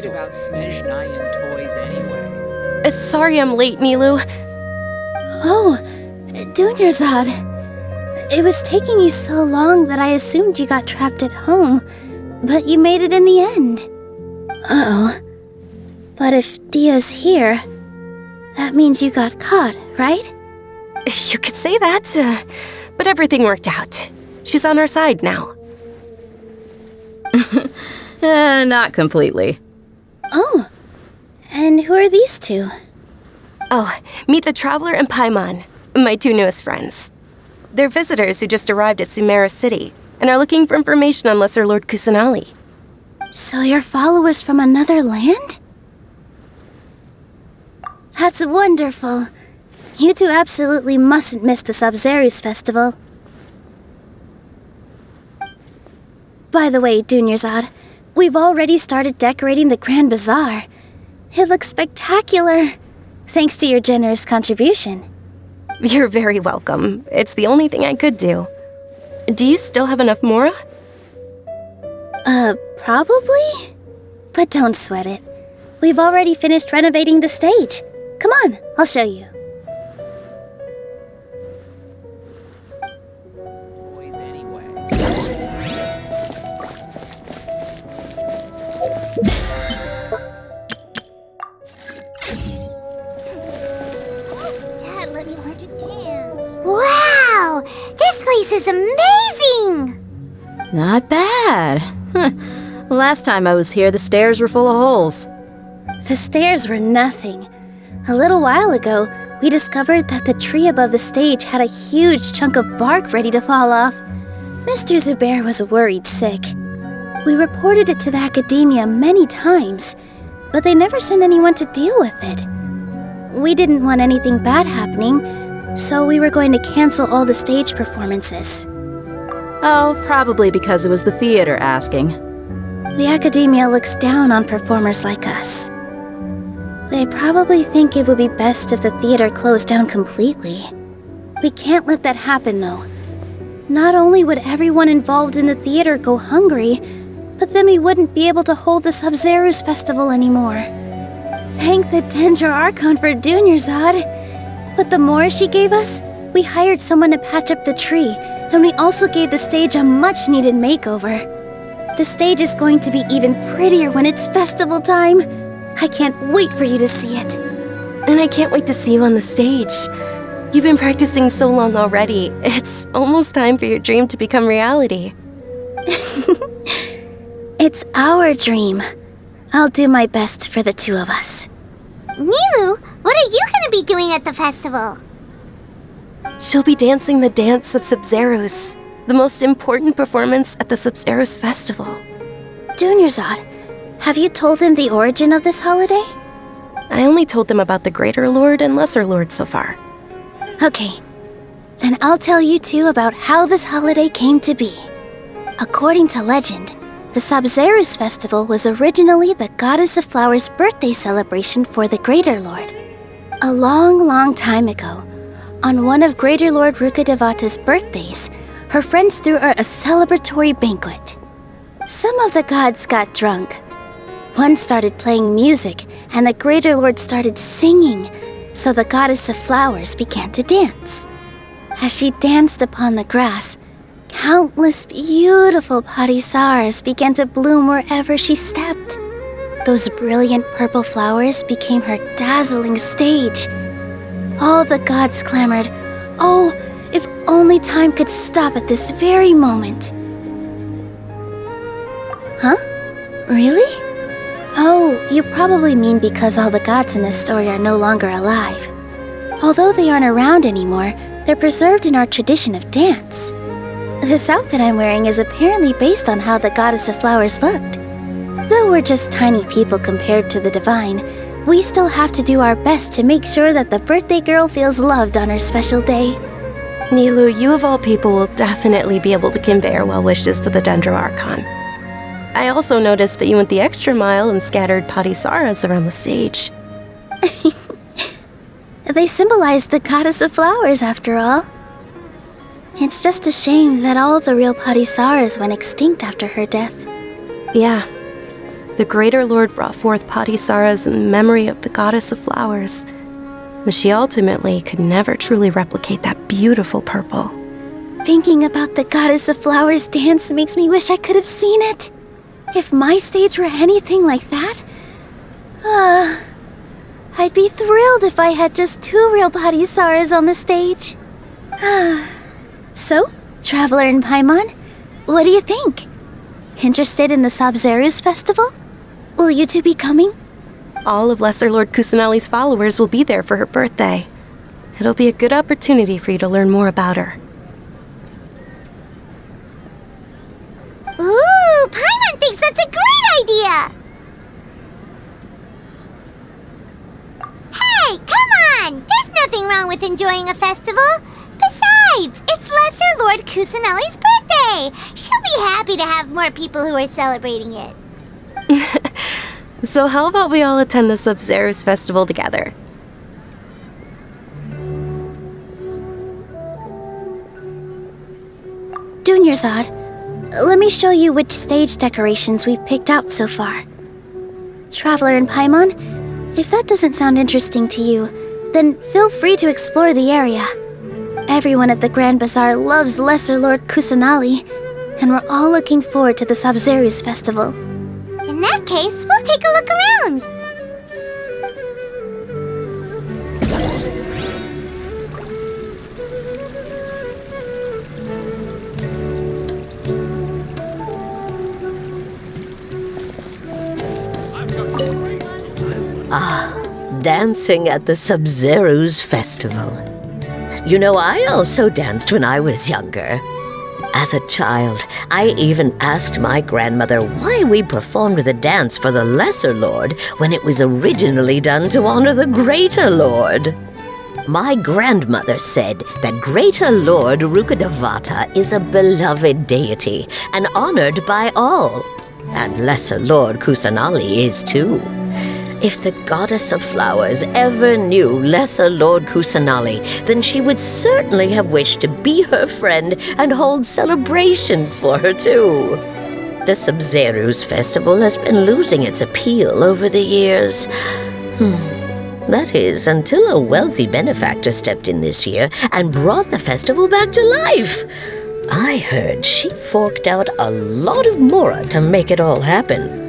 S11: great about Snezhnayan toys anyway?
S7: Sorry I'm late, Nilu.
S2: Oh, Dunyarzad. It was taking you so long that I assumed you got trapped at home, but you made it in the end. Uh-oh. But if Dia's here, that means you got caught, right?
S7: You could say that, but everything worked out. She's on our side now.
S10: Not completely.
S2: Oh, and who are these two?
S7: Oh, meet the Traveler and Paimon, my two newest friends. They're visitors who just arrived at Sumeru City and are looking for information on Lesser Lord Kusanali.
S2: So you're followers from another land? That's wonderful. You two absolutely mustn't miss the Sabzeruz festival. By the way, Dunyarzad, we've already started decorating the Grand Bazaar. It looks spectacular, thanks to your generous contribution.
S7: You're very welcome. It's the only thing I could do. Do you still have enough Mora?
S2: Probably? But don't sweat it. We've already finished renovating the stage. Come on, I'll show you.
S11: Toys anyway.
S1: Dad, let me learn to dance. Wow! This place is amazing!
S10: Not bad. Last time I was here, the stairs were full of holes.
S2: The stairs were nothing. A little while ago, we discovered that the tree above the stage had a huge chunk of bark ready to fall off. Mr. Zubair was worried sick. We reported it to the academia many times, but they never sent anyone to deal with it. We didn't want anything bad happening, so we were going to cancel all the stage performances.
S10: Oh, probably because it was the theater asking.
S2: The academia looks down on performers like us. They probably think it would be best if the theater closed down completely. We can't let that happen, though. Not only would everyone involved in the theater go hungry, but then we wouldn't be able to hold the Sabzeruz festival anymore. Thank the Dendra Archon for Dunyarzad. But the more she gave us, we hired someone to patch up the tree, and we also gave the stage a much-needed makeover. The stage is going to be even prettier when it's festival time. I can't wait for you to see it.
S7: And I can't wait to see you on the stage. You've been practicing so long already. It's almost time for your dream to become reality.
S2: It's our dream. I'll do my best for the two of us.
S1: Nilu, what are you gonna be doing at the festival?
S7: She'll be dancing the dance of Sabzeruz, the most important performance at the Sabzeruz festival.
S2: Dunyarzad, have you told them the origin of this holiday?
S7: I only told them about the Greater Lord and Lesser Lord so far.
S2: Okay, then I'll tell you two about how this holiday came to be. According to legend, the Sabzeruz festival was originally the Goddess of Flowers' birthday celebration for the Greater Lord. A long, long time ago, on one of Greater Lord Rukkhadevata's birthdays, her friends threw her a celebratory banquet. Some of the gods got drunk. One started playing music, and the Greater Lord started singing, so the Goddess of Flowers began to dance. As she danced upon the grass, countless beautiful parisaras began to bloom wherever she stepped. Those brilliant purple flowers became her dazzling stage. All the gods clamored, "Oh, if only time could stop at this very moment." Huh? Really? Oh, you probably mean because all the gods in this story are no longer alive. Although they aren't around anymore, they're preserved in our tradition of dance. This outfit I'm wearing is apparently based on how the Goddess of Flowers looked. Though we're just tiny people compared to the divine, we still have to do our best to make sure that the birthday girl feels loved on her special day.
S7: Nilu, you of all people will definitely be able to convey our well wishes to the Dendro Archon. I also noticed that you went the extra mile and scattered parisaras around the stage.
S2: They symbolize the Goddess of Flowers, after all. It's just a shame that all the real parisaras went extinct after her death.
S7: Yeah. The Greater Lord brought forth Patisaras in memory of the goddess of flowers, but she ultimately could never truly replicate that beautiful purple.
S2: Thinking about the Goddess of Flowers dance makes me wish I could have seen it. If my stage were anything like that, I'd be thrilled if I had just 2 real Patisaras on the stage. So, Traveler and Paimon, what do you think? Interested in the Sabzeruz festival? Will you two be coming?
S7: All of Lesser Lord Kusanali's followers will be there for her birthday. It'll be a good opportunity for you to learn more about her.
S1: Ooh, Paimon thinks that's a great idea! Hey, come on! There's nothing wrong with enjoying a festival. Besides, it's Lesser Lord Kusanali's birthday. She'll be happy to have more people who are celebrating it.
S7: So how about we all attend the Sabzeruz festival together?
S2: Dunyarzad, let me show you which stage decorations we've picked out so far. Traveler and Paimon, if that doesn't sound interesting to you, then feel free to explore the area. Everyone at the Grand Bazaar loves Lesser Lord Kusanali, and we're all looking forward to the Sabzeruz festival.
S1: In that case, we'll take a look around.
S13: Dancing at the Sabzeruz festival. You know, I also danced when I was younger. As a child, I even asked my grandmother why we performed the dance for the Lesser Lord when it was originally done to honor the Greater Lord. My grandmother said that Greater Lord Rukkhadevata is a beloved deity and honored by all. And Lesser Lord Kusanali is too. If the Goddess of Flowers ever knew Lesser Lord Kusanali, then she would certainly have wished to be her friend and hold celebrations for her too. The Sabzeruz festival has been losing its appeal over the years. That is, until a wealthy benefactor stepped in this year and brought the festival back to life. I heard she forked out a lot of mora to make it all happen.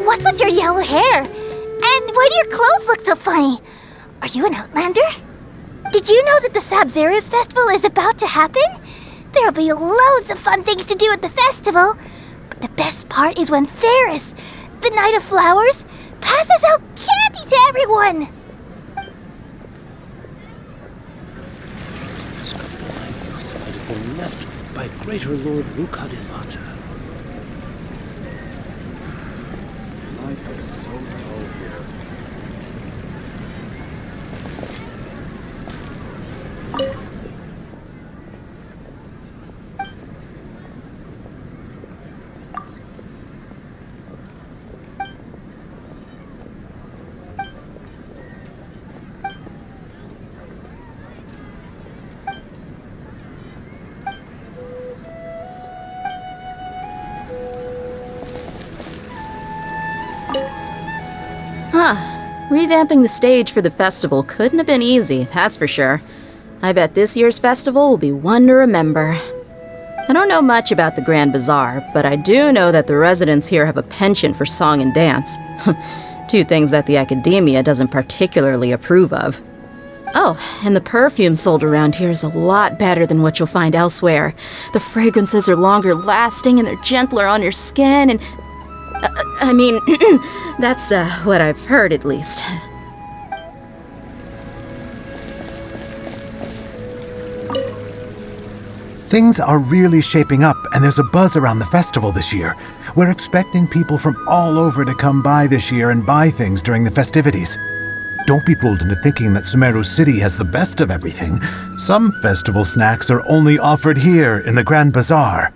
S2: What's with your yellow hair? And why do your clothes look so funny? Are you an Outlander? Did you know that the Sabzeruz festival is about to happen? There'll be loads of fun things to do at the festival. But the best part is when Ferris, the Knight of Flowers, passes out candy to everyone.
S14: This might have been left by Greater Lord Rukkhadevata. Life is so dull here.
S10: Revamping the stage for the festival couldn't have been easy, that's for sure. I bet this year's festival will be one to remember. I don't know much about the Grand Bazaar, but I do know that the residents here have a penchant for song and dance. 2 things that the academia doesn't particularly approve of. Oh, and the perfume sold around here is a lot better than what you'll find elsewhere. The fragrances are longer lasting and they're gentler on your skin and... I mean, that's what I've heard at least.
S23: Things are really shaping up, and there's a buzz around the festival this year. We're expecting people from all over to come by this year and buy things during the festivities. Don't be fooled into thinking that Sumeru City has the best of everything. Some festival snacks are only offered here in the Grand Bazaar.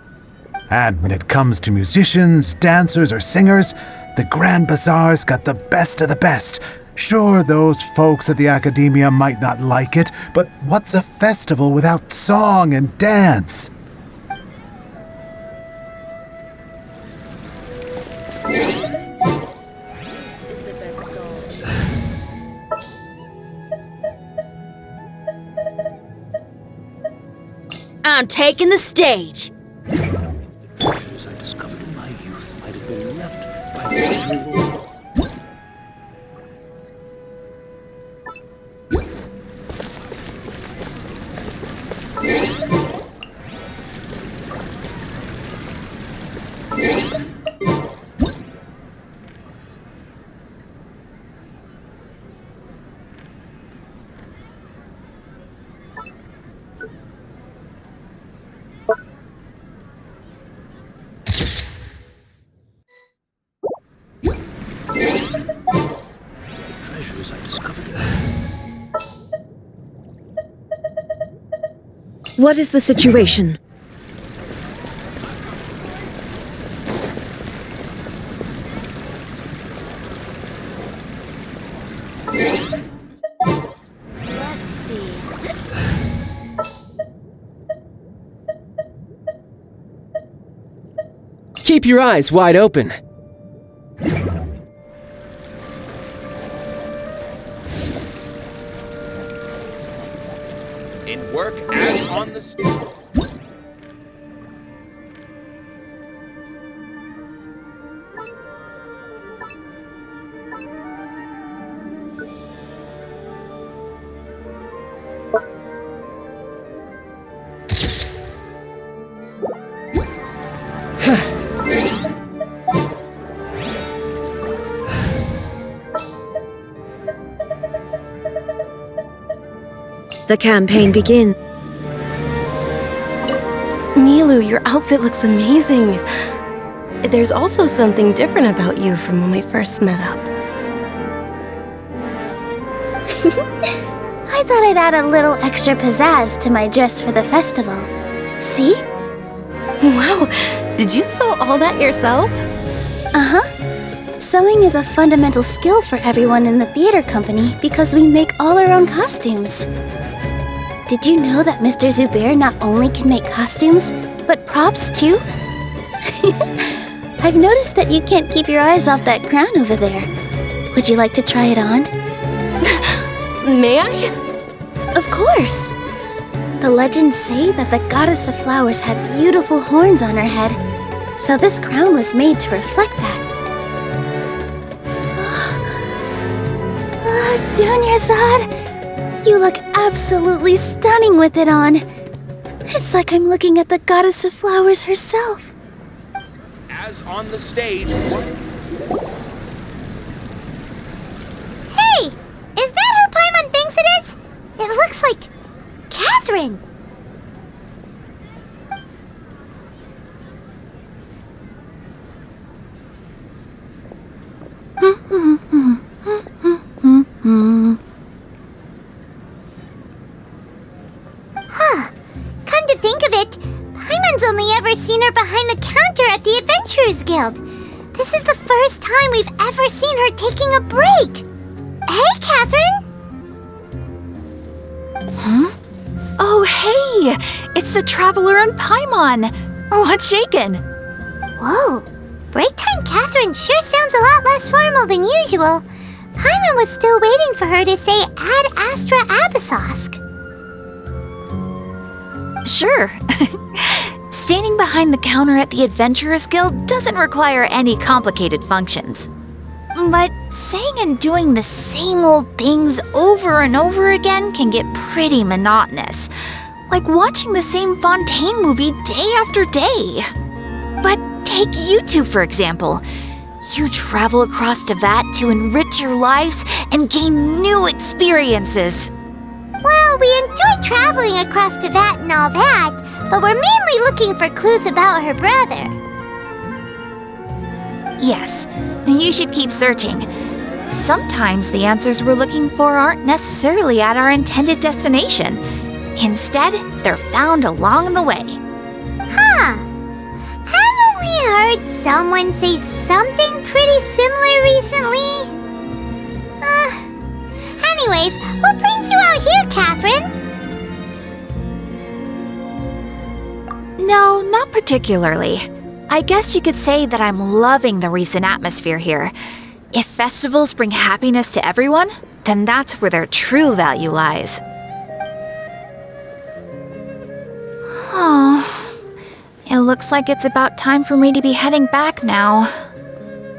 S23: And when it comes to musicians, dancers, or singers, the Grand Bazaar's got the best of the best. Sure, those folks at the Academia might not like it, but what's a festival without song and dance?
S9: I'm taking the stage.
S14: The treasures I discovered in my youth might have been left by greater lords.
S9: What is the situation?
S20: Let's see.
S3: Keep your eyes wide open.
S5: In work as on the street.
S9: The campaign begins.
S7: Milu, your outfit looks amazing. There's also something different about you from when we first met up.
S2: I thought I'd add a little extra pizzazz to my dress for the festival. See?
S7: Wow, did you sew all that yourself?
S2: Uh-huh. Sewing is a fundamental skill for everyone in the theater company because we make all our own costumes. Did you know that Mr. Zubair not only can make costumes, but props too? I've noticed that you can't keep your eyes off that crown over there. Would you like to try it on?
S7: May I?
S2: Of course! The legends say that the goddess of flowers had beautiful horns on her head, so this crown was made to reflect that. Dunyarzad, you look absolutely stunning with it on. It's like I'm looking at the goddess of flowers herself.
S5: As on the stage.
S1: Hey! Is that who Paimon thinks it is? It looks like Catherine. Huh. Come to think of it, Paimon's only ever seen her behind the counter at the Adventurers Guild. This is the first time we've ever seen her taking a break. Hey, Catherine!
S20: Huh? Oh, hey! It's the Traveler and Paimon! What's shaken?
S1: Whoa! Break time Catherine sure sounds a lot less formal than usual. Paimon was still waiting for her to say Ad Astra Abyssosque.
S20: Sure. Standing behind the counter at the Adventurers Guild doesn't require any complicated functions. But saying and doing the same old things over and over again can get pretty monotonous. Like watching the same Fontaine movie day after day. But take you two, for example. You travel across Tevat to enrich your lives and gain new experiences.
S1: Well, we enjoy traveling across Tevat and all that, but we're mainly looking for clues about her brother.
S20: Yes, you should keep searching. Sometimes the answers we're looking for aren't necessarily at our intended destination. Instead, they're found along the way.
S1: Huh. heard someone say something pretty similar recently. Anyways, what brings you out here, Catherine?
S20: No, not particularly. I guess you could say that I'm loving the recent atmosphere here. If festivals bring happiness to everyone, then that's where their true value lies. Oh, it looks like it's about time for me to be heading back now.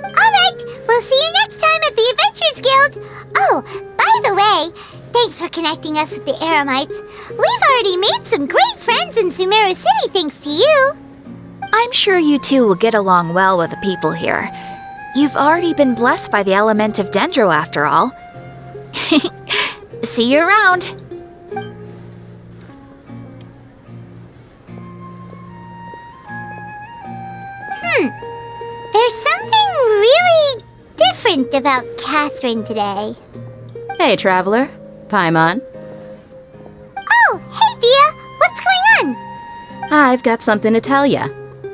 S1: Alright, we'll see you next time at the Adventurers Guild. Oh, by the way, thanks for connecting us with the Eremites. We've already made some great friends in Sumeru City thanks to you.
S20: I'm sure you two will get along well with the people here. You've already been blessed by the element of Dendro after all. See you around.
S1: There's something really different about Catherine today.
S10: Hey, Traveler. Paimon.
S1: Oh, hey, Dia. What's going on?
S10: I've got something to tell ya.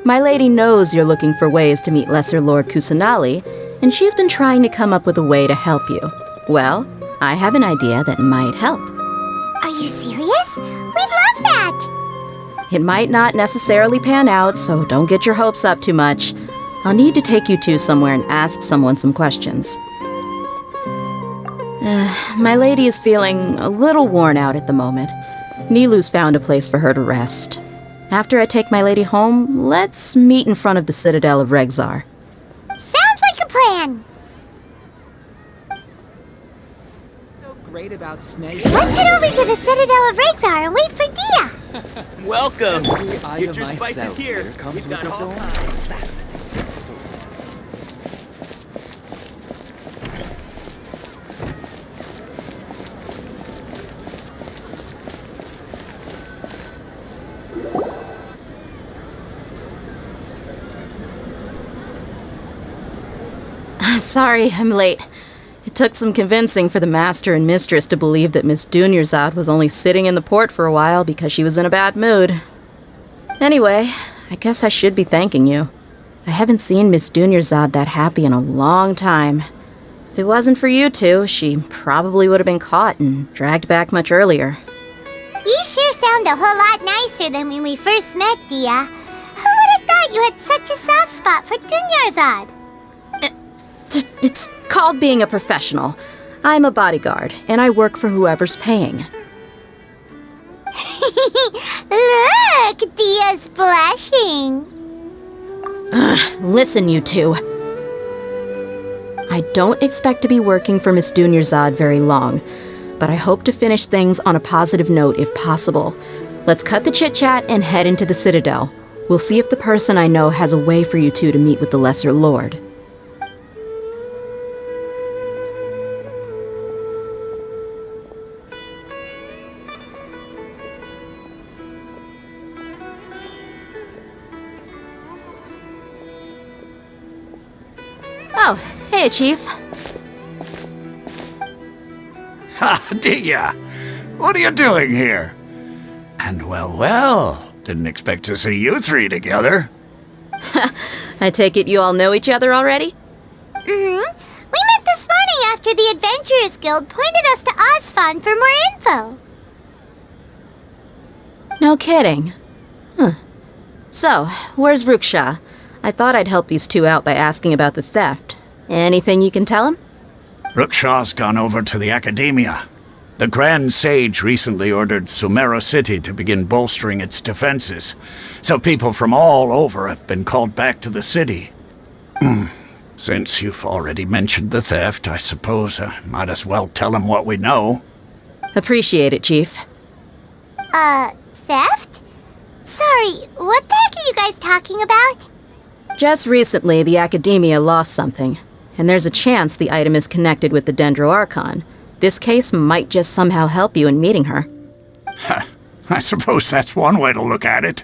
S10: My lady knows you're looking for ways to meet Lesser Lord Kusanali, and she's been trying to come up with a way to help you. Well, I have an idea that might help.
S1: Are you serious? We'd love that!
S10: It might not necessarily pan out, so don't get your hopes up too much. I'll need to take you two somewhere and ask someone some questions. My lady is feeling a little worn out at the moment. Nilu's found a place for her to rest. After I take my lady home, let's meet in front of the Citadel of Regzar.
S1: Sounds like a plan!
S11: So great about Snej.
S1: Let's head over to the Citadel of Regzar and wait for Dia!
S8: Welcome!
S3: Every
S8: Get your
S3: item I
S8: spices
S3: sell
S8: here.
S3: comes
S8: We've
S3: with
S8: got
S3: its
S8: all
S3: own
S8: kinds. Fascinating story.
S10: Sorry, I'm late. It took some convincing for the master and mistress to believe that Miss Dunyarzad was only sitting in the port for a while because she was in a bad mood. Anyway, I guess I should be thanking you. I haven't seen Miss Dunyarzad that happy in a long time. If it wasn't for you two, she probably would have been caught and dragged back much earlier.
S1: You sure sound a whole lot nicer than when we first met, Dia. Who would have thought you had such a soft spot for Dunyarzad?
S10: It's called being a professional. I'm a bodyguard, and I work for whoever's paying.
S1: Look, Dia's blushing.
S10: Listen, you two. I don't expect to be working for Miss Dunyarzad very long, but I hope to finish things on a positive note if possible. Let's cut the chit-chat and head into the Citadel. We'll see if the person I know has a way for you two to meet with the Lesser Lord. Oh, hey, Chief.
S21: Ha, Dia! What are you doing here? And well, didn't expect to see you three together.
S10: I take it you all know each other already?
S1: Mm-hmm. We met this morning after the Adventurers Guild pointed us to Ozfon for more info.
S10: No kidding. Huh. So, where's Ruksha? I thought I'd help these two out by asking about the theft. Anything you can tell him?
S21: Ruksha's gone over to the Academia. The Grand Sage recently ordered Sumeru City to begin bolstering its defenses, so people from all over have been called back to the city. Since you've already mentioned the theft, I suppose I might as well tell him what we know.
S10: Appreciate it, Chief.
S1: Theft? Sorry, what the heck are you guys talking about?
S10: Just recently, the Academia lost something, and there's a chance the item is connected with the Dendro Archon. This case might just somehow help you in meeting her.
S21: I suppose that's one way to look at it.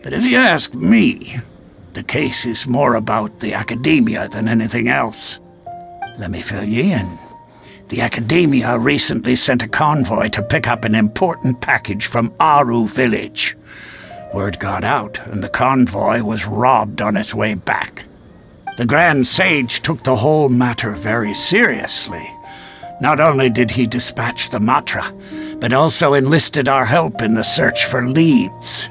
S21: But if you ask me, the case is more about the Academia than anything else. Let me fill you in. The Academia recently sent a convoy to pick up an important package from Aru village. Word got out, and the convoy was robbed on its way back. The Grand Sage took the whole matter very seriously. Not only did he dispatch the Matra, but also enlisted our help in the search for leads.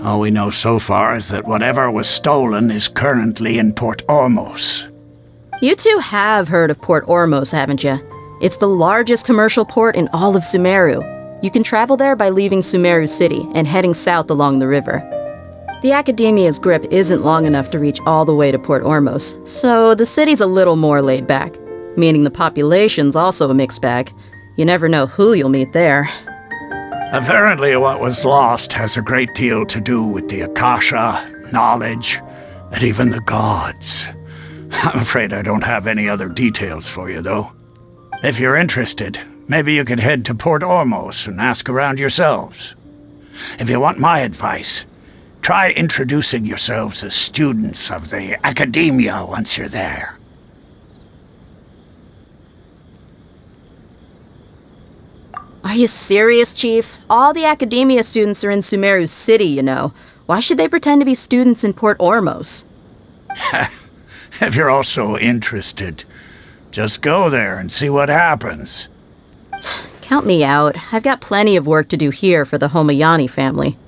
S21: All we know so far is that whatever was stolen is currently in Port Ormos.
S10: You two have heard of Port Ormos, haven't you? It's the largest commercial port in all of Sumeru. You can travel there by leaving Sumeru City and heading south along the river. The Academia's grip isn't long enough to reach all the way to Port Ormos, so the city's a little more laid back, meaning the population's also a mixed bag. You never know who you'll meet there.
S21: Apparently what was lost has a great deal to do with the Akasha, knowledge, and even the gods. I'm afraid I don't have any other details for you, though. If you're interested, maybe you could head to Port Ormos and ask around yourselves. If you want my advice, try introducing yourselves as students of the Academia once you're there.
S10: Are you serious, Chief? All the Academia students are in Sumeru City, you know. Why should they pretend to be students in Port Ormos?
S21: If you're also interested, just go there and see what happens.
S10: Count me out. I've got plenty of work to do here for the Homayani family.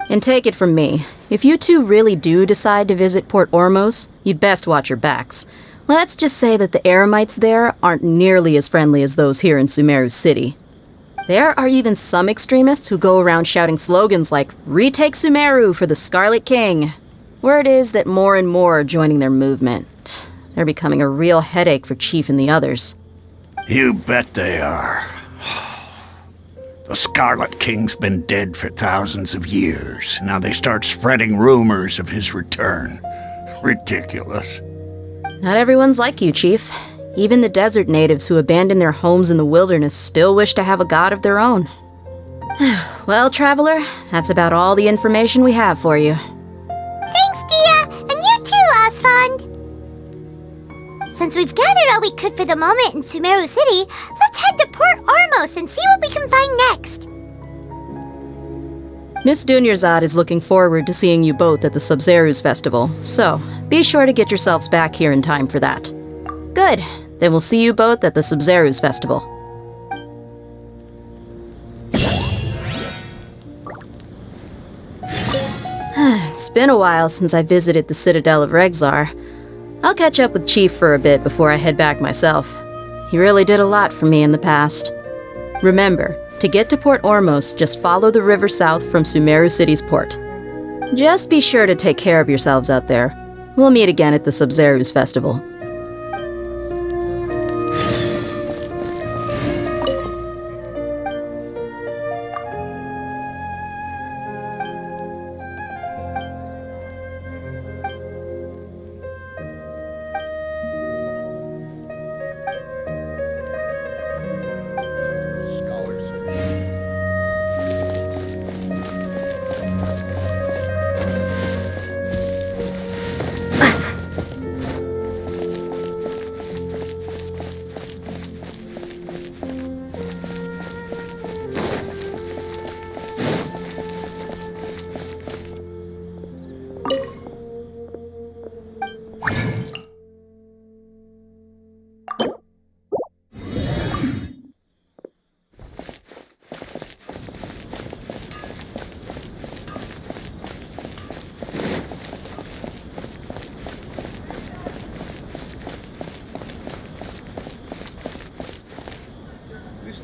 S10: And take it from me, if you two really do decide to visit Port Ormos, you'd best watch your backs. Let's just say that the Eremites there aren't nearly as friendly as those here in Sumeru City. There are even some extremists who go around shouting slogans like, "Retake Sumeru for the Scarlet King." Word is that more and more are joining their movement. They're becoming a real headache for Chief and the others.
S21: You bet they are. The Scarlet King's been dead for thousands of years. Now they start spreading rumors of his return. Ridiculous.
S10: Not everyone's like you, Chief. Even the desert natives who abandoned their homes in the wilderness still wish to have a god of their own. Well, Traveler, that's about all the information we have for you.
S1: Thanks, Dia! And you too, Osfond! Since we've gathered all we could for the moment in Sumeru City, let's head to Port Ormos and see what we can find next.
S10: Miss Dunyarzad is looking forward to seeing you both at the Sub-Zeru's festival, so be sure to get yourselves back here in time for that. Good. Then we'll see you both at the Sub-Zeru's festival. It's been a while since I visited the Citadel of Regzar. I'll catch up with Chief for a bit before I head back myself. He really did a lot for me in the past. Remember, to get to Port Ormos, just follow the river south from Sumeru City's port. Just be sure to take care of yourselves out there. We'll meet again at the Sub-Zeru's festival.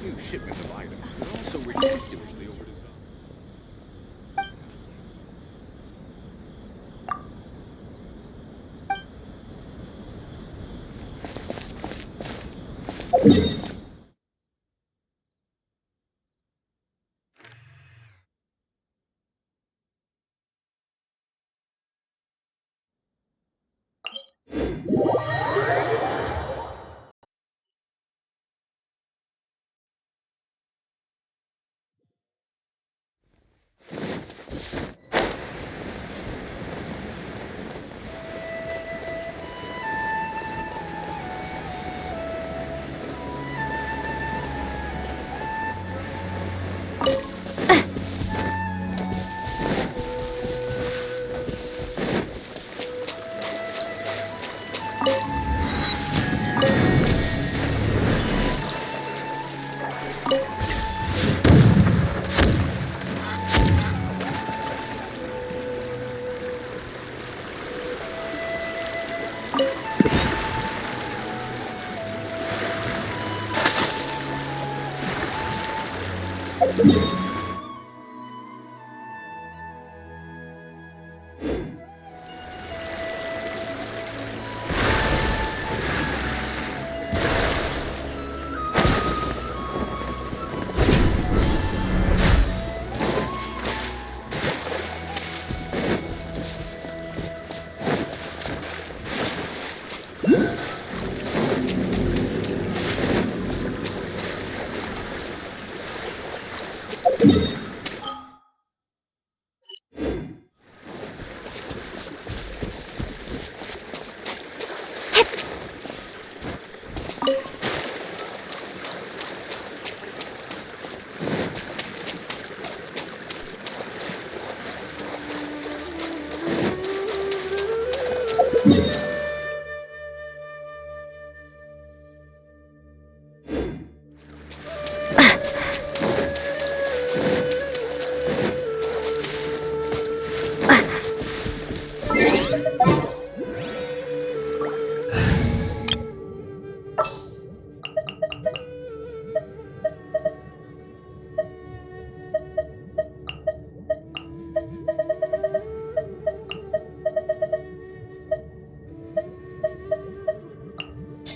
S16: New shipment of items. They're also ridiculously overdesigned.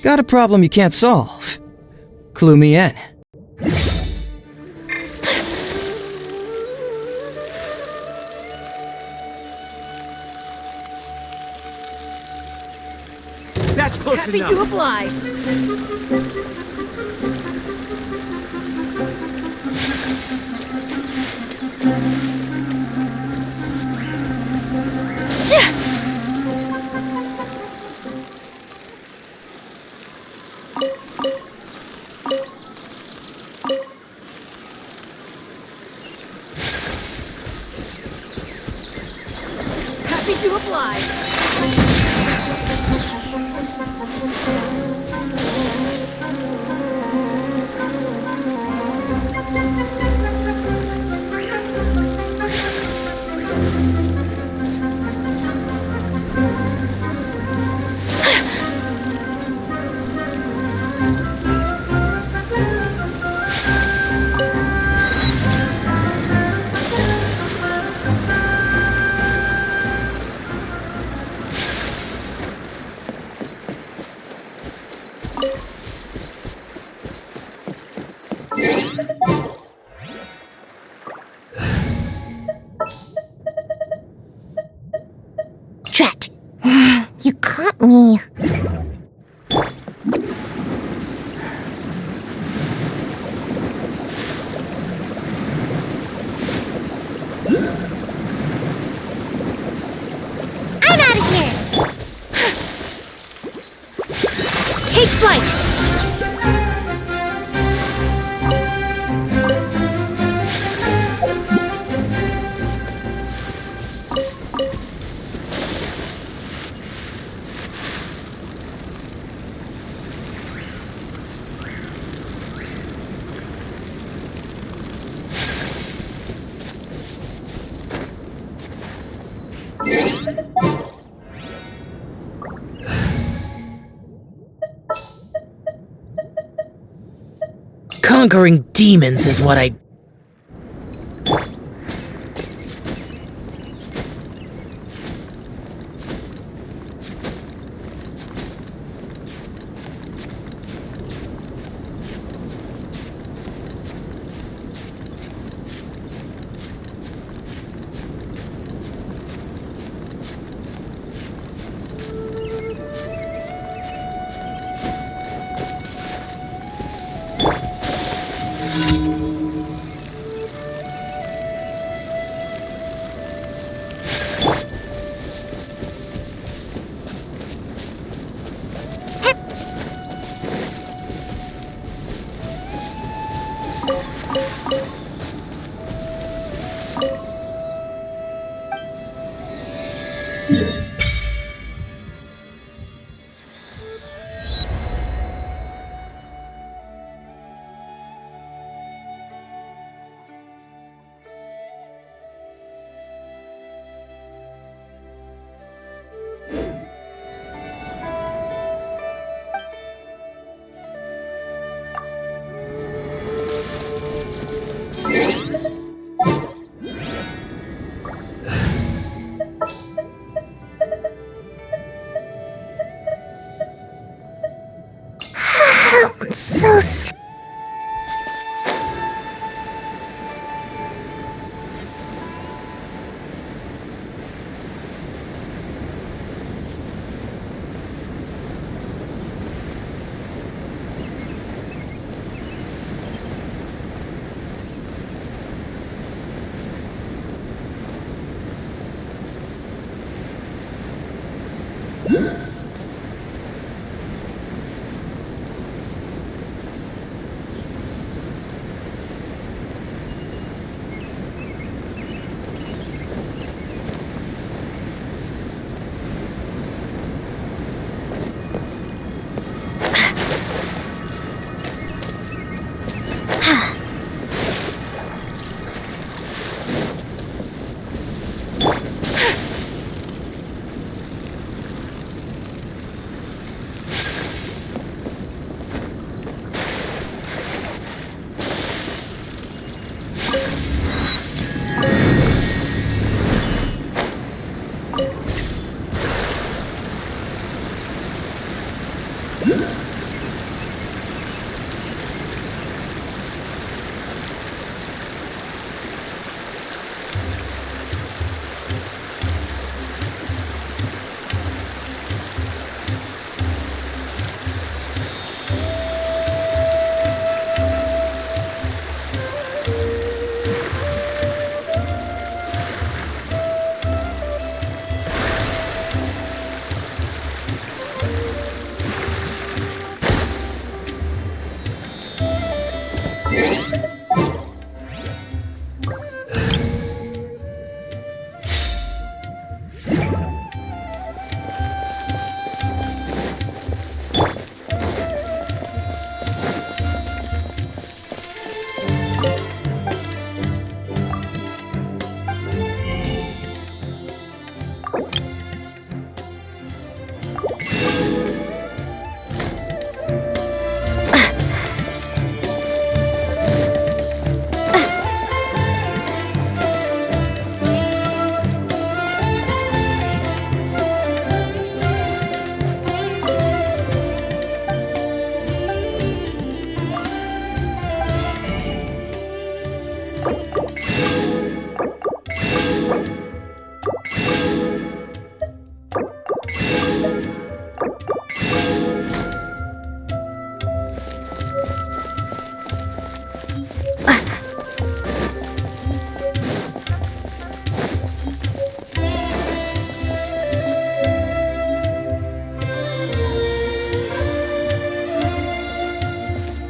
S12: Got a problem you can't solve? Clue me in.
S8: That's close
S9: Happy
S8: enough.
S9: to oblige. Happy to oblige.
S1: Drat! You caught me. I'm out of here!
S9: Take flight!
S15: Conquering demons is what I...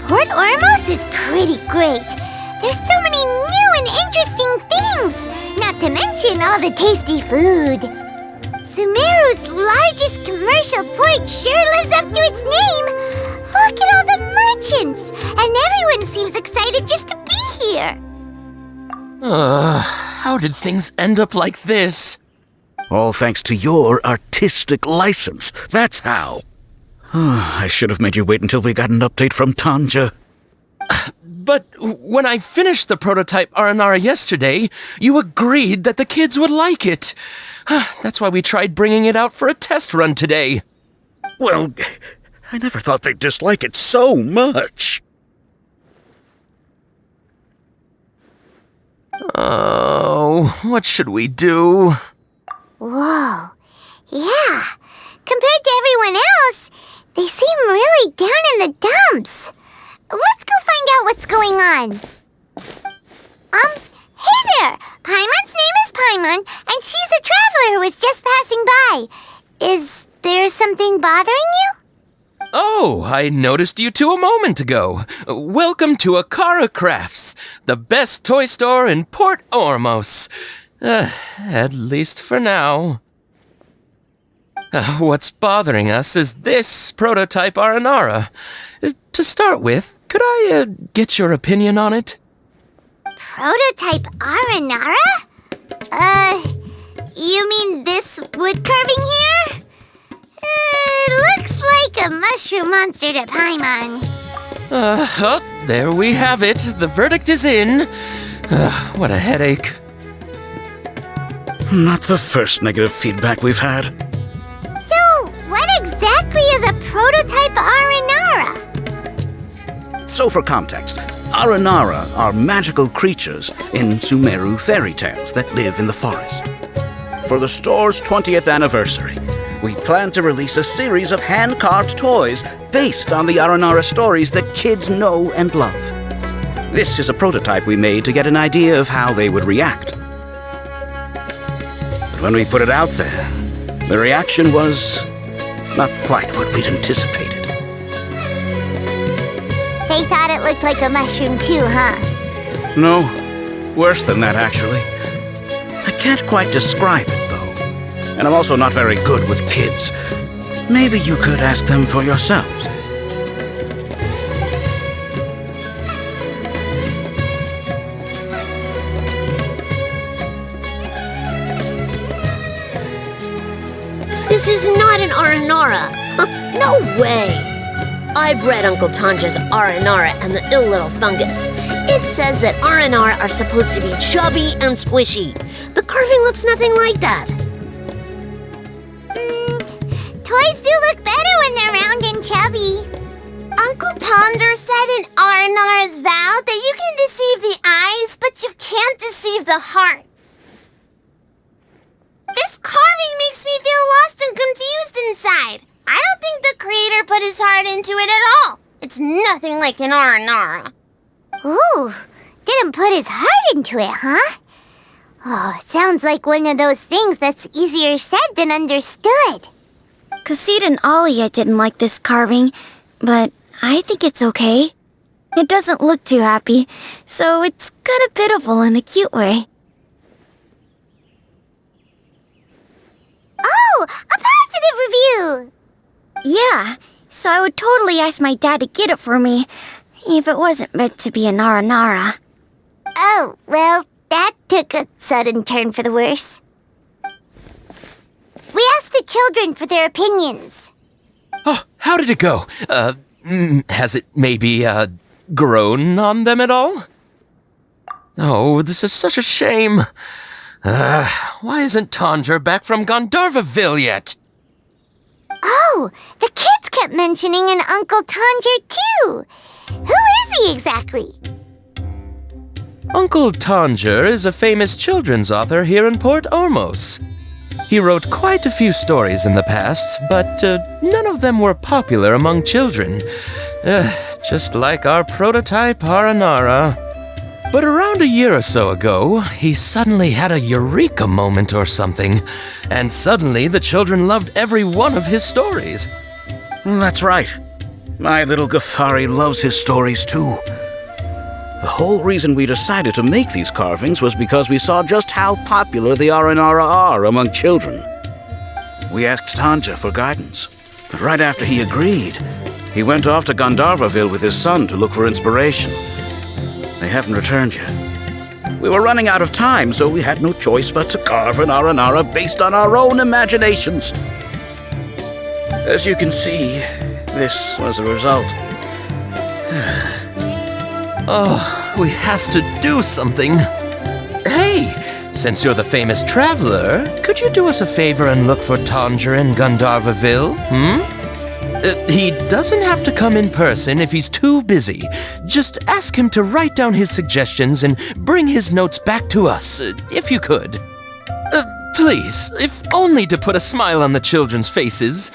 S1: Port Ormos is pretty great. There's so many new and interesting things, not to mention all the tasty food. Sumeru's largest commercial port sure lives up to its name. Look at all the merchants, and everyone seems excited just to be here.
S4: How did things end up like this?
S21: All thanks to your artistic license. That's how. I should have made you wait until we got an update from Tanja.
S4: But when I finished the prototype Aranara yesterday, you agreed that the kids would like it. That's why we tried bringing it out for a test run today.
S21: Well, I never thought they'd dislike it so much.
S4: Oh, what should we do?
S1: Whoa. Yeah. Compared to everyone else, they seem really down in the dumps. Let's go find out what's going on. Hey there! Paimon's name is Paimon, and she's a traveler who was just passing by. Is there something bothering you?
S4: Oh, I noticed you two a moment ago. Welcome to Akara Crafts, the best toy store in Port Ormos. At least for now. What's bothering us is this prototype Aranara. To start with, could I get your opinion on it?
S1: Prototype Aranara? You mean this wood carving here? It looks like a mushroom monster to Paimon.
S4: Oh, there we have it. The verdict is in. What a headache.
S21: Not the first negative feedback we've had.
S1: So, what exactly is a prototype Aranara?
S21: So for context, Aranara are magical creatures in Sumeru fairy tales that live in the forest. For the store's 20th anniversary, we plan to release a series of hand-carved toys based on the Aranara stories that kids know and love. This is a prototype we made to get an idea of how they would react. But when we put it out there, the reaction was not quite what we'd anticipated.
S1: They thought it looked like a mushroom too, huh?
S21: No, worse than that, actually. I can't quite describe it, though. And I'm also not very good with kids. Maybe you could ask them for yourselves.
S13: This is not an Aranara. No way. I've read Uncle Tanja's Aranara and the Ill Little Fungus. It says that Aranara are supposed to be chubby and squishy. The carving looks nothing like that.
S1: Toys do look better when they're round and chubby. Uncle Tonder said in Aranara's vow that you can deceive the eyes, but you can't deceive the heart. This carving makes me feel lost and confused inside. I don't think the creator put his heart into it at all. It's nothing like an Aranara. Ooh, didn't put his heart into it, huh? Oh, sounds like one of those things that's easier said than understood.
S2: Kassid and Alia didn't like this carving, but I think it's okay. It doesn't look too happy, so it's kinda pitiful in a cute way.
S1: Oh, a positive review!
S2: Yeah, so I would totally ask my dad to get it for me, if it wasn't meant to be a Nara Nara.
S1: Oh, well, that took a sudden turn for the worse. We asked the children for their opinions.
S4: Oh, how did it go? Has it maybe, grown on them at all? Oh, this is such a shame. Why isn't Tanger back from Gandharvaville yet?
S1: Oh, the kids kept mentioning an Uncle Tanger, too. Who is he exactly?
S4: Uncle Tanger is a famous children's author here in Port Ormos. He wrote quite a few stories in the past, but none of them were popular among children. Just like our prototype Aranara. But around a year or so ago, he suddenly had a eureka moment or something, and suddenly the children loved every one of his stories.
S21: That's right. My little Ghaffari loves his stories too. The whole reason we decided to make these carvings was because we saw just how popular the Aranara are among children. We asked Tanja for guidance, but right after he agreed, he went off to Gandharvaville with his son to look for inspiration. They haven't returned yet. We were running out of time, so we had no choice but to carve an Aranara based on our own imaginations. As you can see, this was the result.
S4: Oh, we have to do something. Hey, since you're the famous traveler, could you do us a favor and look for Tanger in Gandharvaville, He doesn't have to come in person if he's too busy. Just ask him to write down his suggestions and bring his notes back to us, if you could. Please, if only to put a smile on the children's faces.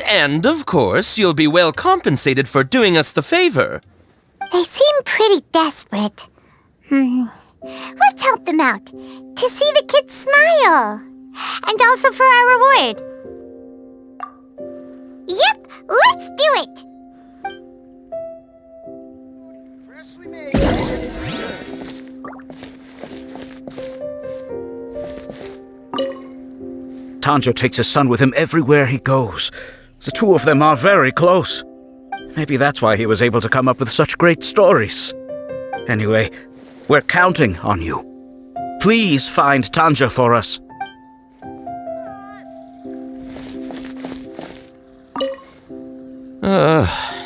S4: And, of course, you'll be well compensated for doing us the favor.
S1: They seem pretty desperate. Let's help them out, to see the kids smile. And also for our reward. Yep, let's do it!
S21: Tanger takes his son with him everywhere he goes. The two of them are very close. Maybe that's why he was able to come up with such great stories. Anyway, we're counting on you. Please find Tanger for us.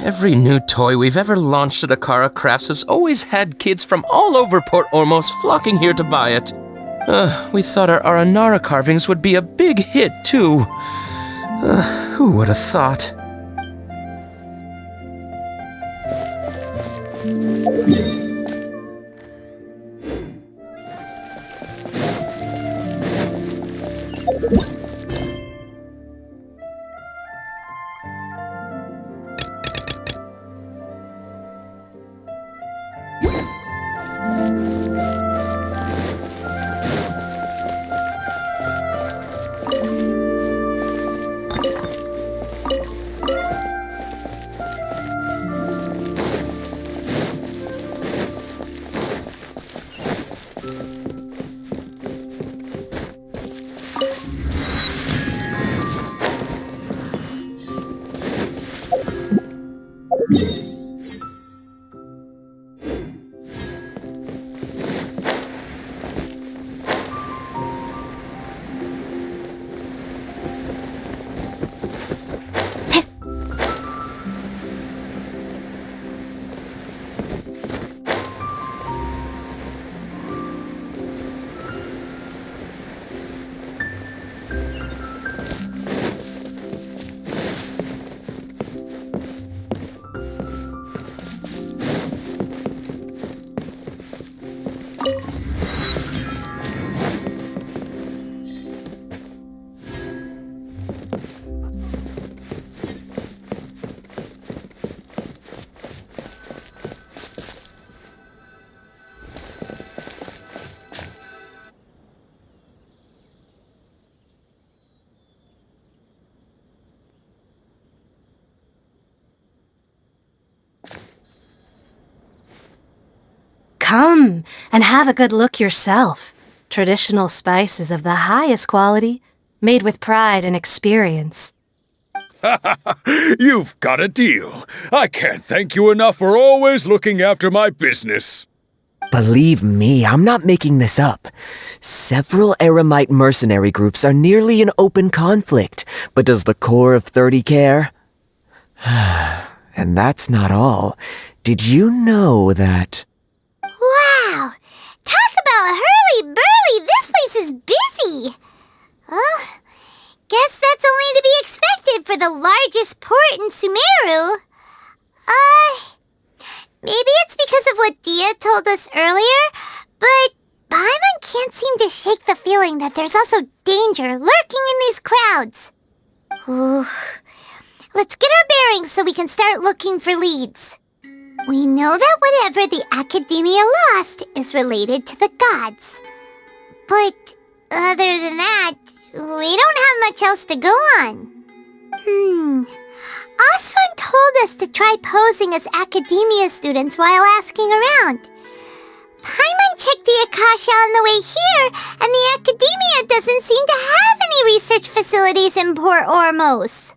S4: Every new toy we've ever launched at Akara Crafts has always had kids from all over Port Ormos flocking here to buy it. We thought our Aranara carvings would be a big hit, too. Who would have thought?
S7: Come and have a good look yourself. Traditional spices of the highest quality, made with pride and experience.
S22: You've got a deal. I can't thank you enough for always looking after my business.
S17: Believe me, I'm not making this up. Several Eremite mercenary groups are nearly in open conflict, but does the core of 30 care? And that's not all. Did you know that...
S1: Wow! Talk about hurly-burly! This place is busy! Guess that's only to be expected for the largest port in Sumeru. Maybe it's because of what Dia told us earlier, but Paimon can't seem to shake the feeling that there's also danger lurking in these crowds. Ooh. Let's get our bearings so we can start looking for leads. We know that whatever the Academia lost is related to the gods. But other than that, we don't have much else to go on. Osfun told us to try posing as Academia students while asking around. Paimon checked the Akasha on the way here, and the Academia doesn't seem to have any research facilities in Port Ormos.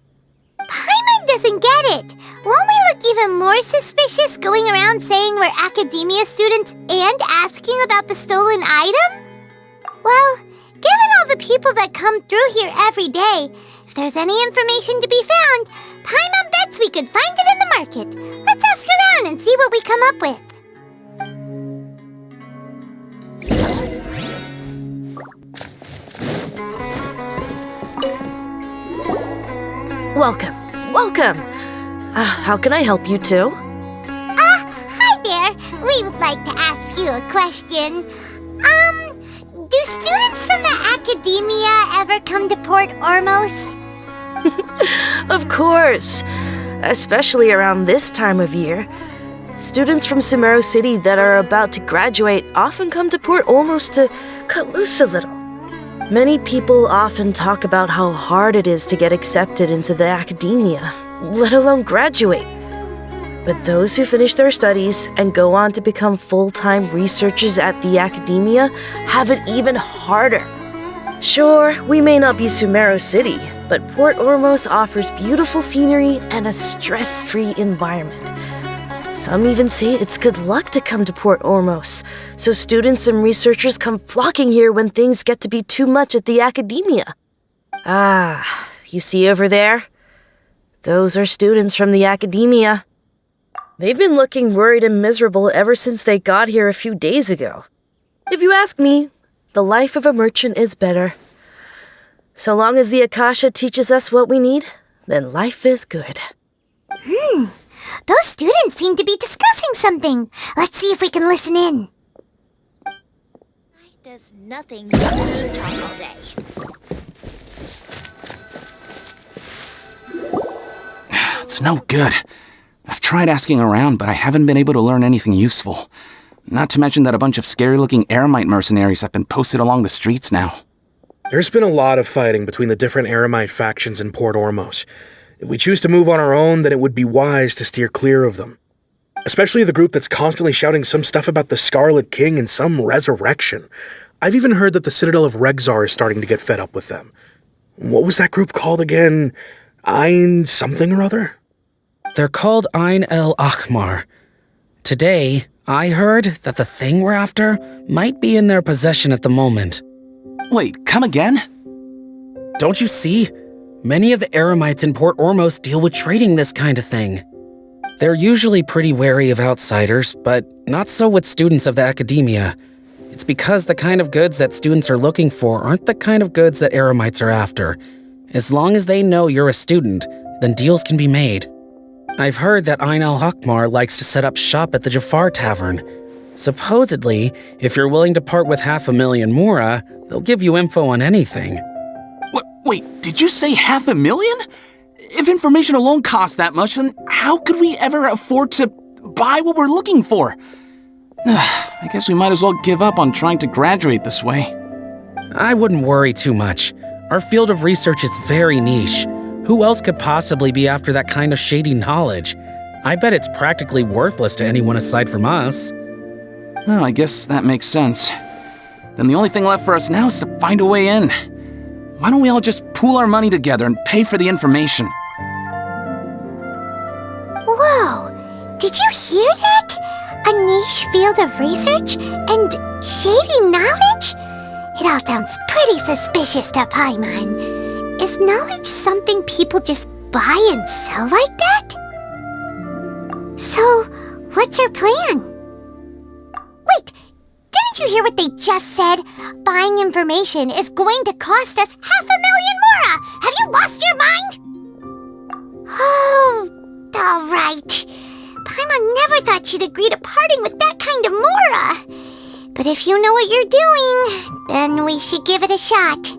S1: Paimon doesn't get it. Won't we look even more suspicious going around saying we're Academia students and asking about the stolen item? Well, given all the people that come through here every day, if there's any information to be found, Paimon bets we could find it in the market. Let's ask around and see what we come up with.
S7: Welcome. How can I help you too?
S1: Hi there. We would like to ask you a question. Do students from the Academia ever come to Port Ormos?
S7: Of course. Especially around this time of year. Students from Sumeru City that are about to graduate often come to Port Ormos to cut loose a little. Many people often talk about how hard it is to get accepted into the Academia, let alone graduate. But those who finish their studies and go on to become full-time researchers at the Academia have it even harder. Sure, we may not be Sumeru City, but Port Ormos offers beautiful scenery and a stress-free environment. Some even say it's good luck to come to Port Ormos, so students and researchers come flocking here when things get to be too much at the Academia. You see over there? Those are students from the Academia. They've been looking worried and miserable ever since they got here a few days ago. If you ask me, the life of a merchant is better. So long as the Akasha teaches us what we need, then life is good.
S1: Those students seem to be discussing something. Let's see if we can listen in.
S2: Does nothing but smooth talk all day.
S6: It's no good. I've tried asking around, but I haven't been able to learn anything useful. Not to mention that a bunch of scary-looking Eremite mercenaries have been posted along the streets now.
S18: There's been a lot of fighting between the different Eremite factions in Port Ormos. If we choose to move on our own, then it would be wise to steer clear of them. Especially the group that's constantly shouting some stuff about the Scarlet King and some resurrection. I've even heard that the Citadel of Regzar is starting to get fed up with them. What was that group called again? Ein something or other?
S15: They're called Ein El Akhmar. Today, I heard that the thing we're after might be in their possession at the moment.
S6: Wait, come again?
S15: Don't you see? Many of the Eremites in Port Ormos deal with trading this kind of thing. They're usually pretty wary of outsiders, but not so with students of the Academia. It's because the kind of goods that students are looking for aren't the kind of goods that Eremites are after. As long as they know you're a student, then deals can be made. I've heard that Ein al-Hakmar likes to set up shop at the Jafar Tavern. Supposedly, if you're willing to part with 500,000 Mora, they'll give you info on anything.
S6: Wait, did you say 500,000? If information alone costs that much, then how could we ever afford to buy what we're looking for? I guess we might as well give up on trying to graduate this way.
S15: I wouldn't worry too much. Our field of research is very niche. Who else could possibly be after that kind of shady knowledge? I bet it's practically worthless to anyone aside from us.
S6: Oh, I guess that makes sense. Then the only thing left for us now is to find a way in. Why don't we all just pool our money together and pay for the information?
S1: Whoa! Did you hear that? A niche field of research and shady knowledge? It all sounds pretty suspicious to Paimon. Is knowledge something people just buy and sell like that? So, what's her plan? Wait, didn't you hear what they just said? Buying information is going to cost us 500,000 mora! Have you lost your mind? Oh, alright. Paimon never thought she'd agree to parting with that kind of mora. But if you know what you're doing, then we should give it a shot.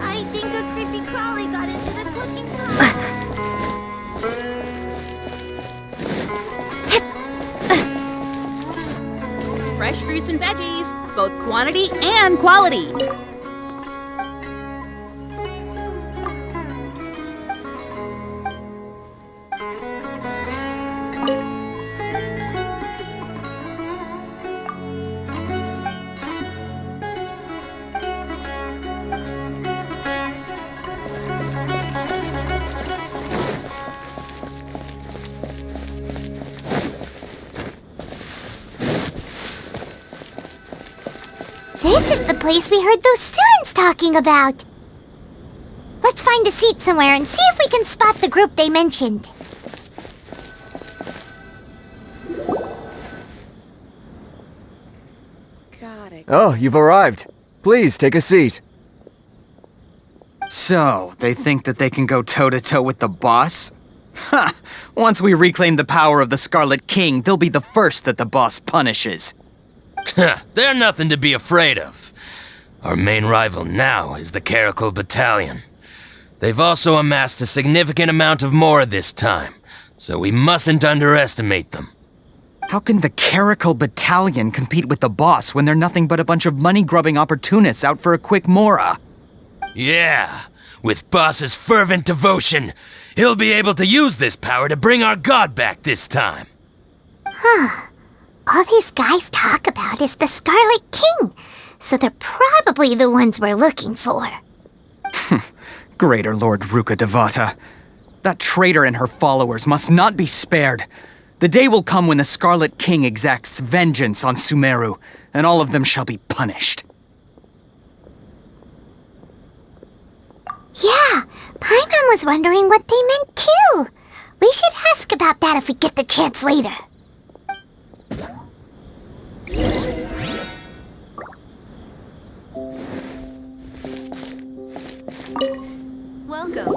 S1: I think a creepy crawly got into the cooking pot.
S9: Fresh fruits and veggies, both quantity and quality.
S1: This is the place we heard those students talking about. Let's find a seat somewhere and see if we can spot the group they mentioned.
S17: Oh, you've arrived. Please, take a seat.
S14: So, they think that they can go toe-to-toe with the boss? Ha! Once we reclaim the power of the Scarlet King, they'll be the first that the boss punishes.
S4: They're nothing to be afraid of. Our main rival now is the Caracal Battalion. They've also amassed a significant amount of Mora this time, so we mustn't underestimate them.
S14: How can the Caracal Battalion compete with the boss when they're nothing but a bunch of money-grubbing opportunists out for a quick Mora?
S4: Yeah, with Boss's fervent devotion, he'll be able to use this power to bring our god back this time.
S1: Huh. All these guys talk about is the Scarlet King, so they're probably the ones we're looking for.
S14: Greater Lord Ruka Devata. That traitor and her followers must not be spared. The day will come when the Scarlet King exacts vengeance on Sumeru, and all of them shall be punished.
S1: Yeah, Paimon was wondering what they meant too. We should ask about that if we get the chance later.
S20: Welcome.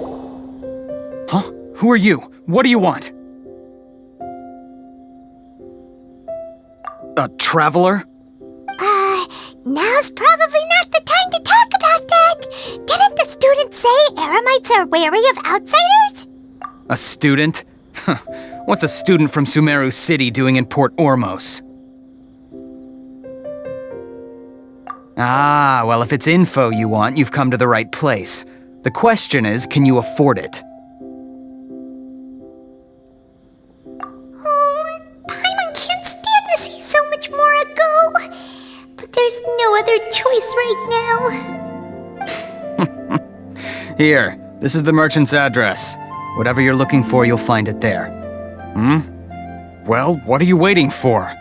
S14: Huh? Who are you? What do you want? A traveler?
S1: Now's probably not the time to talk about that. Didn't the students say Eremites are wary of outsiders?
S14: A student? What's a student from Sumeru City doing in Port Ormos? Ah, well, if it's info you want, you've come to the right place. The question is, can you afford it?
S1: Oh, Paimon can't stand to see so much more go. But there's no other choice right now.
S14: Here, this is the merchant's address. Whatever you're looking for, you'll find it there. Well, what are you waiting for?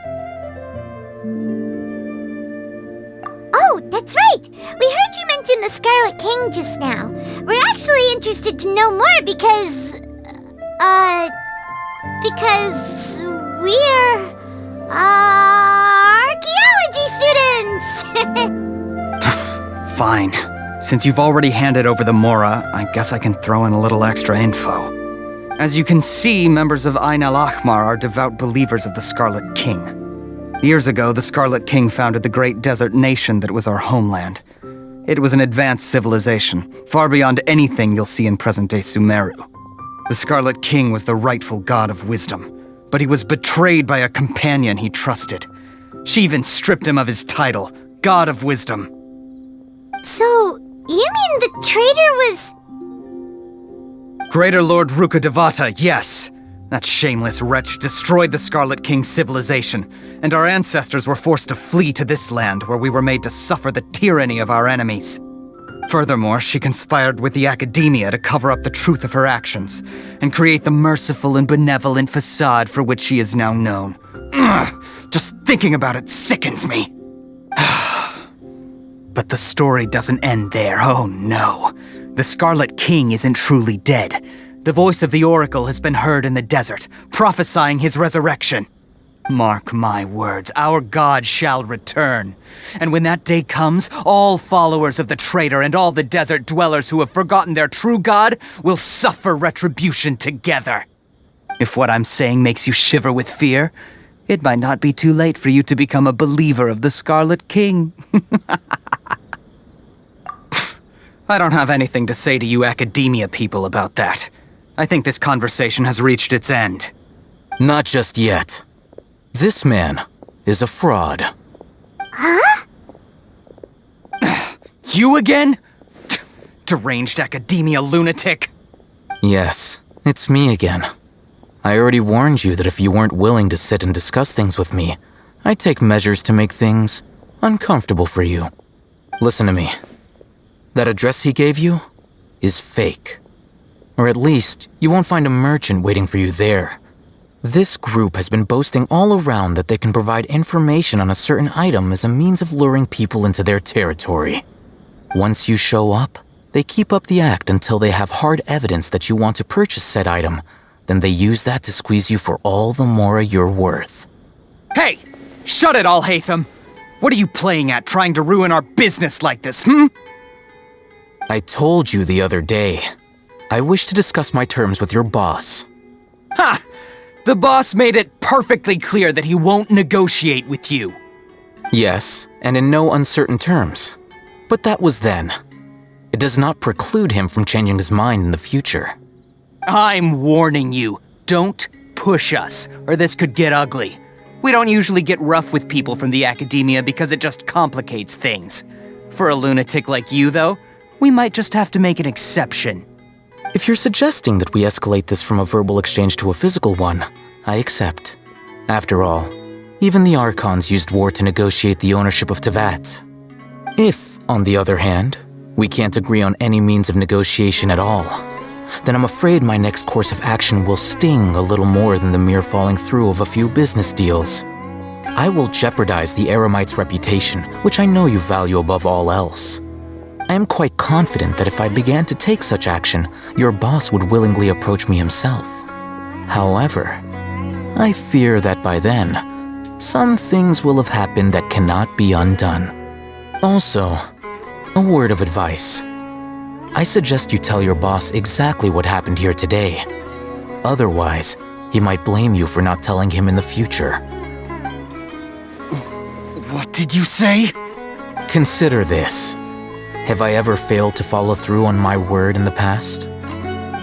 S1: Oh, that's right! We heard you mention the Scarlet King just now. We're actually interested to know more because we're, archaeology students!
S14: Fine. Since you've already handed over the Mora, I guess I can throw in a little extra info. As you can see, members of Ain al-Ahmar are devout believers of the Scarlet King. Years ago, the Scarlet King founded the great desert nation that was our homeland. It was an advanced civilization, far beyond anything you'll see in present-day Sumeru. The Scarlet King was the rightful god of wisdom, but he was betrayed by a companion he trusted. She even stripped him of his title, God of Wisdom.
S1: So, you mean the traitor was...
S14: Greater Lord Ruka Devata, yes! That shameless wretch destroyed the Scarlet King's civilization, and our ancestors were forced to flee to this land where we were made to suffer the tyranny of our enemies. Furthermore, she conspired with the Academia to cover up the truth of her actions, and create the merciful and benevolent facade for which she is now known. Ugh, just thinking about it sickens me. But the story doesn't end there, oh no. The Scarlet King isn't truly dead. The voice of the Oracle has been heard in the desert, prophesying his resurrection. Mark my words, our god shall return. And when that day comes, all followers of the traitor and all the desert dwellers who have forgotten their true god will suffer retribution together. If what I'm saying makes you shiver with fear, it might not be too late for you to become a believer of the Scarlet King. I don't have anything to say to you Academia people about that. I think this conversation has reached its end.
S19: Not just yet. This man is a fraud.
S1: Huh?
S14: You again? Deranged Academia lunatic.
S19: Yes, it's me again. I already warned you that if you weren't willing to sit and discuss things with me, I'd take measures to make things uncomfortable for you. Listen to me. That address he gave you is fake. Or at least, you won't find a merchant waiting for you there. This group has been boasting all around that they can provide information on a certain item as a means of luring people into their territory. Once you show up, they keep up the act until they have hard evidence that you want to purchase said item. Then they use that to squeeze you for all the Mora you're worth.
S14: Hey! Shut it, Alhaitham! What are you playing at, trying to ruin our business like this,
S19: I told you the other day. I wish to discuss my terms with your boss.
S14: Ha! The boss made it perfectly clear that he won't negotiate with you.
S19: Yes, and in no uncertain terms. But that was then. It does not preclude him from changing his mind in the future.
S14: I'm warning you, don't push us, or this could get ugly. We don't usually get rough with people from the academia because it just complicates things. For a lunatic like you, though, we might just have to make an exception.
S19: If you're suggesting that we escalate this from a verbal exchange to a physical one, I accept. After all, even the Archons used war to negotiate the ownership of Tevat. If, on the other hand, we can't agree on any means of negotiation at all, then I'm afraid my next course of action will sting a little more than the mere falling through of a few business deals. I will jeopardize the Eremites' reputation, which I know you value above all else. I am quite confident that if I began to take such action, your boss would willingly approach me himself. However, I fear that by then, some things will have happened that cannot be undone. Also, a word of advice. I suggest you tell your boss exactly what happened here today. Otherwise, he might blame you for not telling him in the future.
S14: What did you say?
S19: Consider this. Have I ever failed to follow through on my word in the past?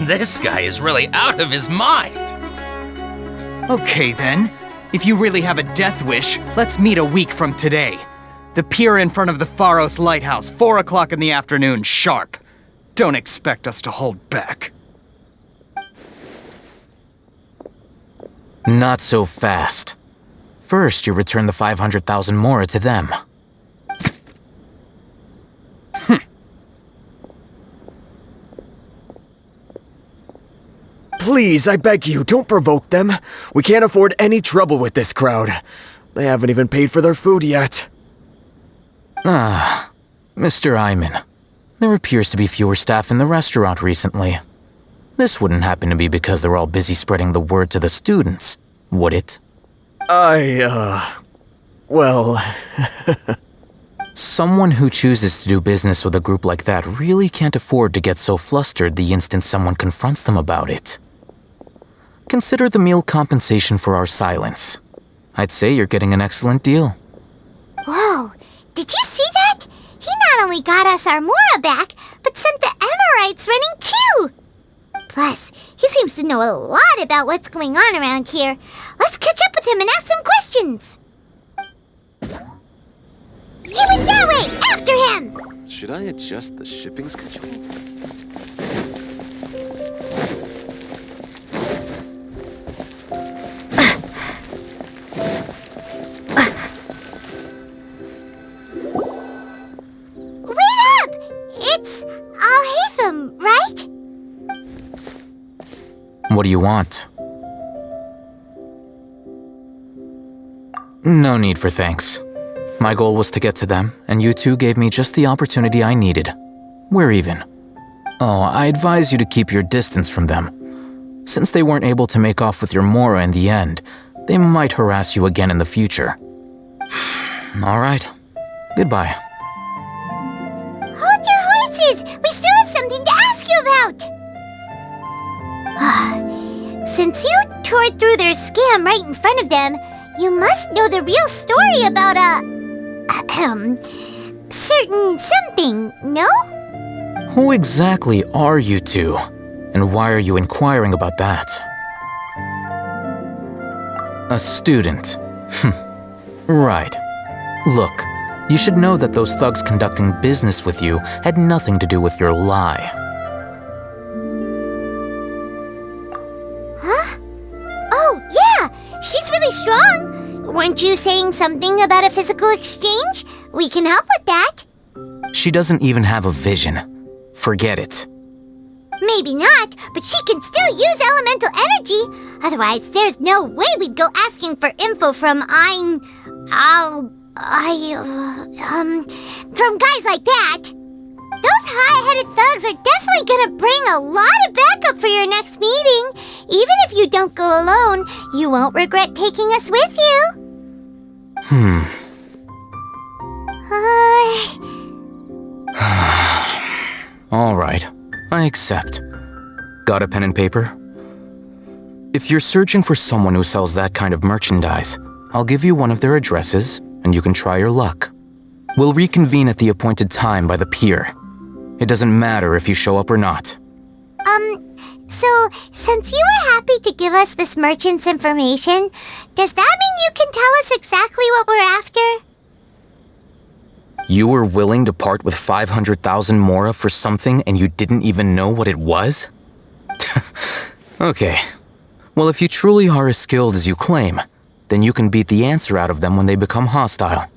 S4: This guy is really out of his mind.
S14: Okay then. If you really have a death wish, let's meet a week from today. The pier in front of the Pharos Lighthouse, 4 o'clock in the afternoon, sharp. Don't expect us to hold back.
S19: Not so fast. First, you return the 500,000 mora to them.
S17: Please, I beg you, don't provoke them. We can't afford any trouble with this crowd. They haven't even paid for their food yet.
S19: Ah, Mr. Iman. There appears to be fewer staff in the restaurant recently. This wouldn't happen to be because they're all busy spreading the word to the students, would it?
S17: Well...
S19: Someone who chooses to do business with a group like that really can't afford to get so flustered the instant someone confronts them about it. Consider the meal compensation for our silence. I'd say you're getting an excellent deal.
S1: Whoa, did you see that? He not only got us our Mora back, but sent the Amorites running too! Plus, he seems to know a lot about what's going on around here. Let's catch up with him and ask some questions. He went that way! After him!
S5: Should I adjust the shipping schedule?
S1: Wait up! It's Al-Haytham, right?
S19: What do you want? No need for thanks. My goal was to get to them, and you two gave me just the opportunity I needed. We're even. Oh, I advise you to keep your distance from them. Since they weren't able to make off with your Mora in the end, they might harass you again in the future. All right. Goodbye.
S1: Hold your horses! We still have something to ask you about! Since you tore through their scam right in front of them, you must know the real story about certain something, no?
S19: Who exactly are you two? And why are you inquiring about that? A student. Right. Look, you should know that those thugs conducting business with you had nothing to do with your lie.
S1: Huh? Oh, yeah! She's really strong! Weren't you saying something about a physical exchange? We can help with that.
S19: She doesn't even have a vision. Forget it.
S1: Maybe not, but she can still use elemental energy. Otherwise, there's no way we'd go asking for info from from guys like that. Those high-headed thugs are definitely gonna bring a lot of backup for your next meeting. Even if you don't go alone, you won't regret taking us with you.
S19: All right, I accept. Got a pen and paper? If you're searching for someone who sells that kind of merchandise, I'll give you one of their addresses, and you can try your luck. We'll reconvene at the appointed time by the pier. It doesn't matter if you show up or not.
S1: So, since you were happy to give us this merchant's information, does that mean you can tell us exactly what we're after?
S19: You were willing to part with 500,000 mora for something and you didn't even know what it was? Okay. Well, if you truly are as skilled as you claim, then you can beat the answer out of them when they become hostile.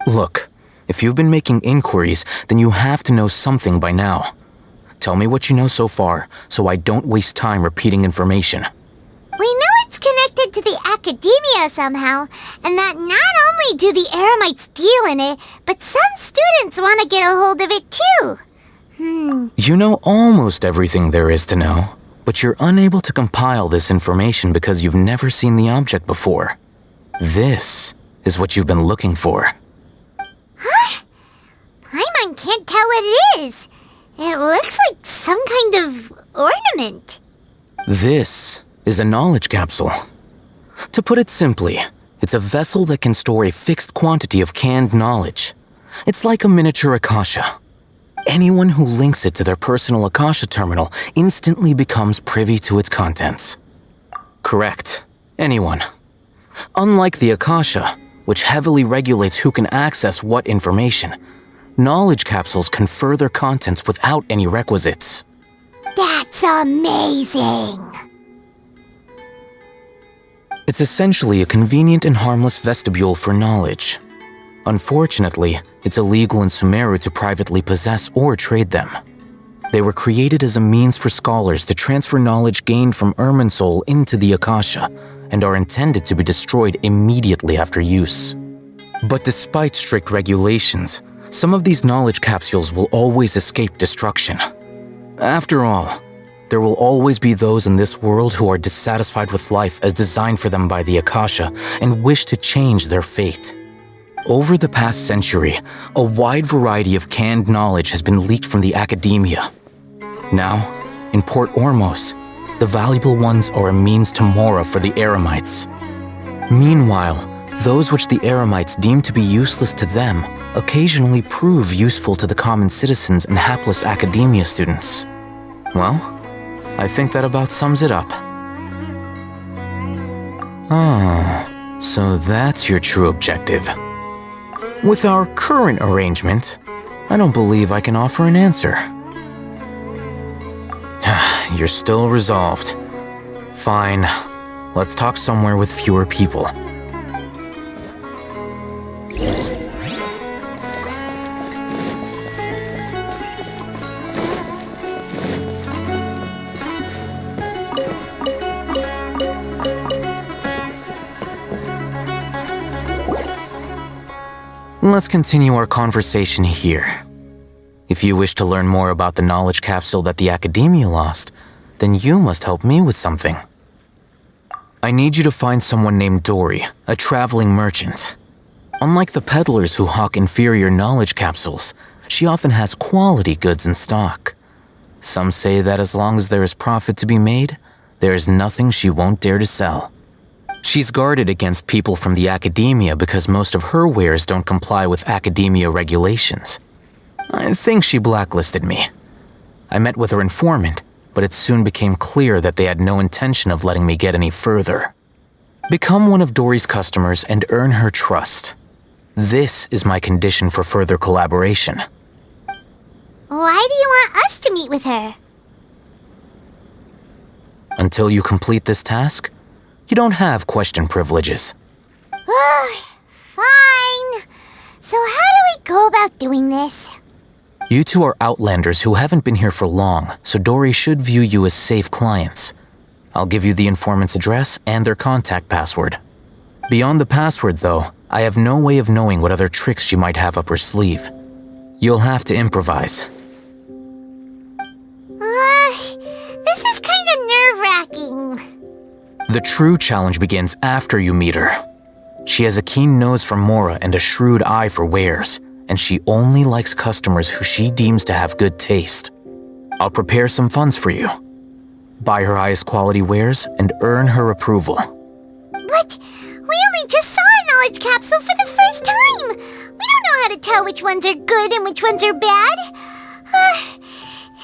S19: Look, if you've been making inquiries, then you have to know something by now. Tell me what you know so far, so I don't waste time repeating information.
S1: We know it's connected to the academia somehow, and that not only do the Eremites deal in it, but some students want to get a hold of it too.
S19: You know almost everything there is to know, but you're unable to compile this information because you've never seen the object before. This is what you've been looking for.
S1: Huh? Paimon can't tell what it is. It looks like some kind of ornament.
S19: This is a knowledge capsule. To put it simply, it's a vessel that can store a fixed quantity of canned knowledge. It's like a miniature Akasha. Anyone who links it to their personal Akasha terminal instantly becomes privy to its contents. Correct. Anyone. Unlike the Akasha, which heavily regulates who can access what information, knowledge capsules confer their contents without any requisites.
S1: That's amazing!
S19: It's essentially a convenient and harmless vestibule for knowledge. Unfortunately, it's illegal in Sumeru to privately possess or trade them. They were created as a means for scholars to transfer knowledge gained from Irminsul into the Akasha, and are intended to be destroyed immediately after use. But despite strict regulations, some of these knowledge capsules will always escape destruction. After all, there will always be those in this world who are dissatisfied with life as designed for them by the Akasha and wish to change their fate. Over the past century, a wide variety of canned knowledge has been leaked from the academia. Now, in Port Ormos, the valuable ones are a means to mora for the Eremites. Meanwhile, those which the Eremites deem to be useless to them occasionally prove useful to the common citizens and hapless academia students. Well, I think that about sums it up. Ah, so that's your true objective. With our current arrangement, I don't believe I can offer an answer. You're still resolved. Fine, let's talk somewhere with fewer people. Let's continue our conversation here. If you wish to learn more about the knowledge capsule that the Academia lost, then you must help me with something. I need you to find someone named Dory, a traveling merchant. Unlike the peddlers who hawk inferior knowledge capsules, she often has quality goods in stock. Some say that as long as there is profit to be made, there is nothing she won't dare to sell. She's guarded against people from the Academia because most of her wares don't comply with Academia regulations. I think she blacklisted me. I met with her informant, but it soon became clear that they had no intention of letting me get any further. Become one of Dory's customers and earn her trust. This is my condition for further collaboration.
S1: Why do you want us to meet with her?
S19: Until you complete this task, you don't have question privileges.
S1: Fine. So how do we go about doing this?
S19: You two are outlanders who haven't been here for long, so Dory should view you as safe clients. I'll give you the informant's address and their contact password. Beyond the password, though, I have no way of knowing what other tricks she might have up her sleeve. You'll have to improvise.
S1: This is kind of nerve-wracking.
S19: The true challenge begins after you meet her. She has a keen nose for mora and a shrewd eye for wares, and she only likes customers who she deems to have good taste. I'll prepare some funds for you. buy her highest quality wares, and earn her approval.
S1: But we only just saw a knowledge capsule for the first time! We don't know how to tell which ones are good and which ones are bad.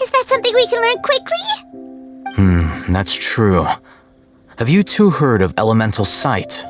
S1: Is that something we can learn quickly?
S19: That's true. Have you two heard of elemental sight?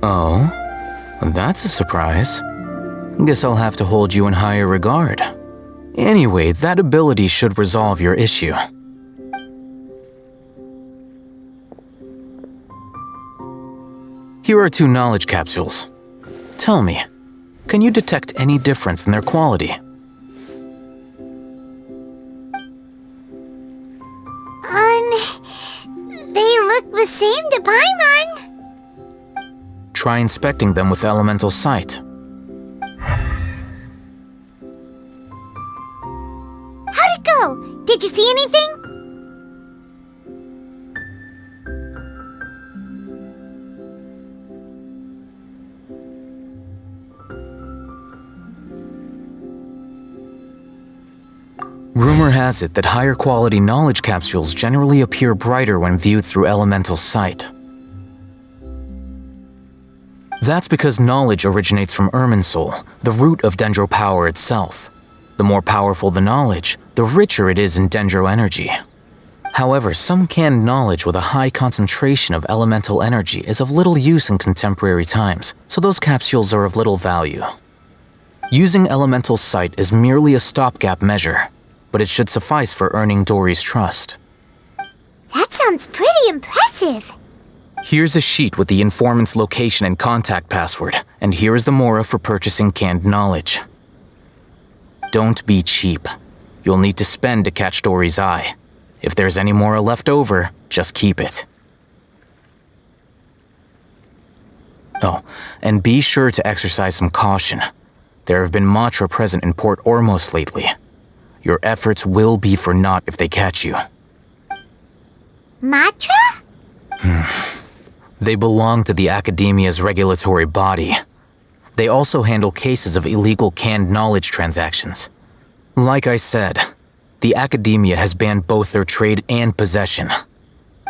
S19: Oh, that's a surprise. Guess I'll have to hold you in higher regard. Anyway, that ability should resolve your issue. Here are 2 knowledge capsules. Tell me, can you detect any difference in their quality?
S1: They look the same to Paimon.
S19: Try inspecting them with elemental sight.
S1: How'd it go? Did you see anything?
S19: Rumor has it that higher quality knowledge capsules generally appear brighter when viewed through elemental sight. That's because knowledge originates from Irminsul, the root of Dendro power itself. The more powerful the knowledge, the richer it is in Dendro energy. However, some canned knowledge with a high concentration of elemental energy is of little use in contemporary times, so those capsules are of little value. Using elemental sight is merely a stopgap measure, but it should suffice for earning Dory's trust.
S1: That sounds pretty impressive.
S19: Here's a sheet with the informant's location and contact password, and here is the mora for purchasing canned knowledge. Don't be cheap. You'll need to spend to catch Dory's eye. If there's any mora left over, just keep it. Oh, and be sure to exercise some caution. There have been Matra present in Port Ormos lately. Your efforts will be for naught if they catch you.
S1: Matra?
S19: They belong to the Academia's regulatory body. They also handle cases of illegal canned knowledge transactions. Like I said, the Academia has banned both their trade and possession.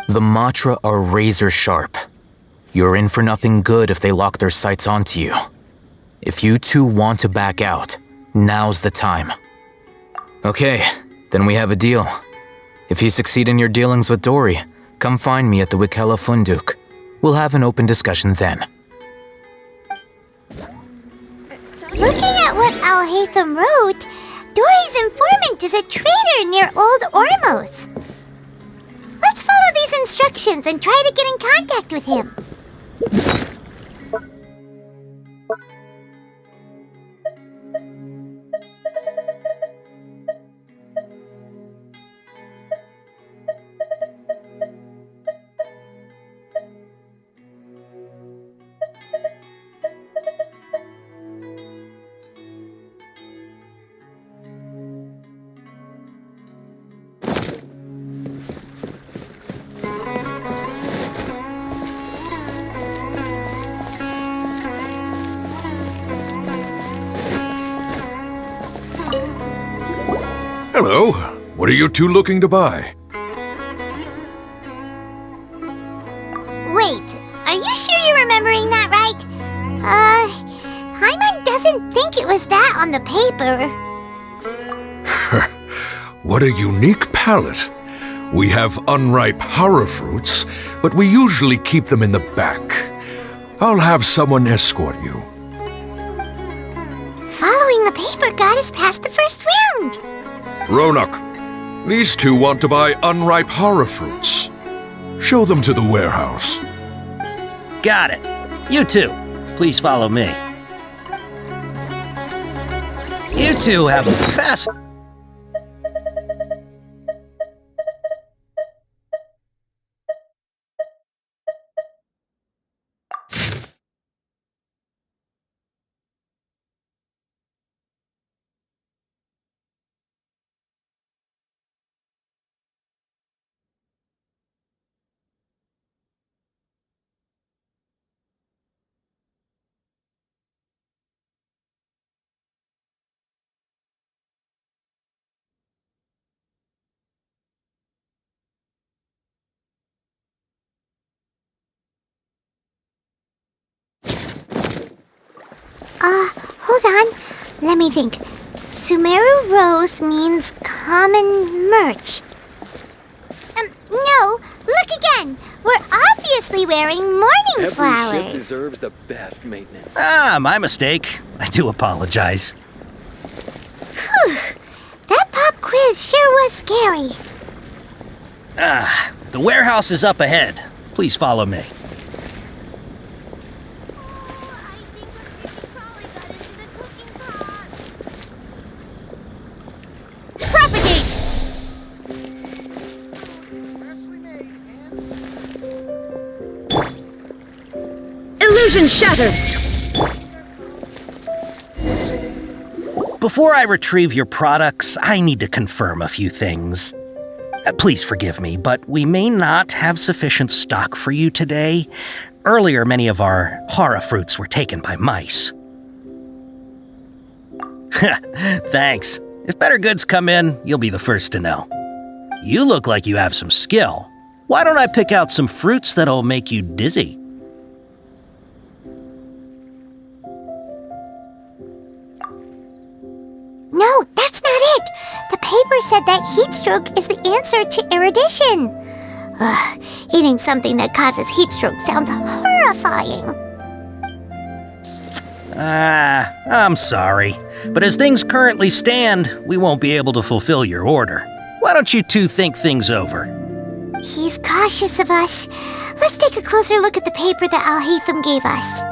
S19: The Matra are razor sharp. You're in for nothing good if they lock their sights onto you. If you two want to back out, now's the time. Okay, then we have a deal. If you succeed in your dealings with Dory, come find me at the Wikela Funduk. We'll have an open discussion then.
S1: Looking at what Al-Haytham wrote, Dory's informant is a trader near Old Ormos. Let's follow these instructions and try to get in contact with him.
S3: Hello. What are you two looking to buy?
S1: Wait, are you sure you're remembering that right? Paimon doesn't think it was that on the paper.
S3: What a unique palate. We have unripe hara fruits, but we usually keep them in the back. I'll have someone escort you.
S1: Following the paper got us past the first round.
S3: Ronak, these two want to buy unripe hara fruits. Show them to the warehouse.
S10: Got it. You two, please follow me. You two have a fast...
S1: Hold on. Let me think. Sumeru Rose means common merch. No, look again. We're obviously wearing mourning flowers.
S5: Every ship deserves the best maintenance.
S10: Ah, my mistake. I do apologize.
S1: Whew. That pop quiz sure was scary.
S10: Ah, the warehouse is up ahead. Please follow me.
S9: Illusion shattered!
S10: Before I retrieve your products, I need to confirm a few things. Please forgive me, but we may not have sufficient stock for you today. Earlier, many of our hara fruits were taken by mice. Thanks. If better goods come in, you'll be the first to know. You look like you have some skill. Why don't I pick out some fruits that'll make you dizzy?
S1: No, that's not it. The paper said that heat stroke is the answer to erudition. Ugh, eating something that causes heat stroke sounds horrifying.
S10: I'm sorry. But as things currently stand, we won't be able to fulfill your order. Why don't you two think things over?
S1: He's cautious of us. Let's take a closer look at the paper that Al-Haytham gave us.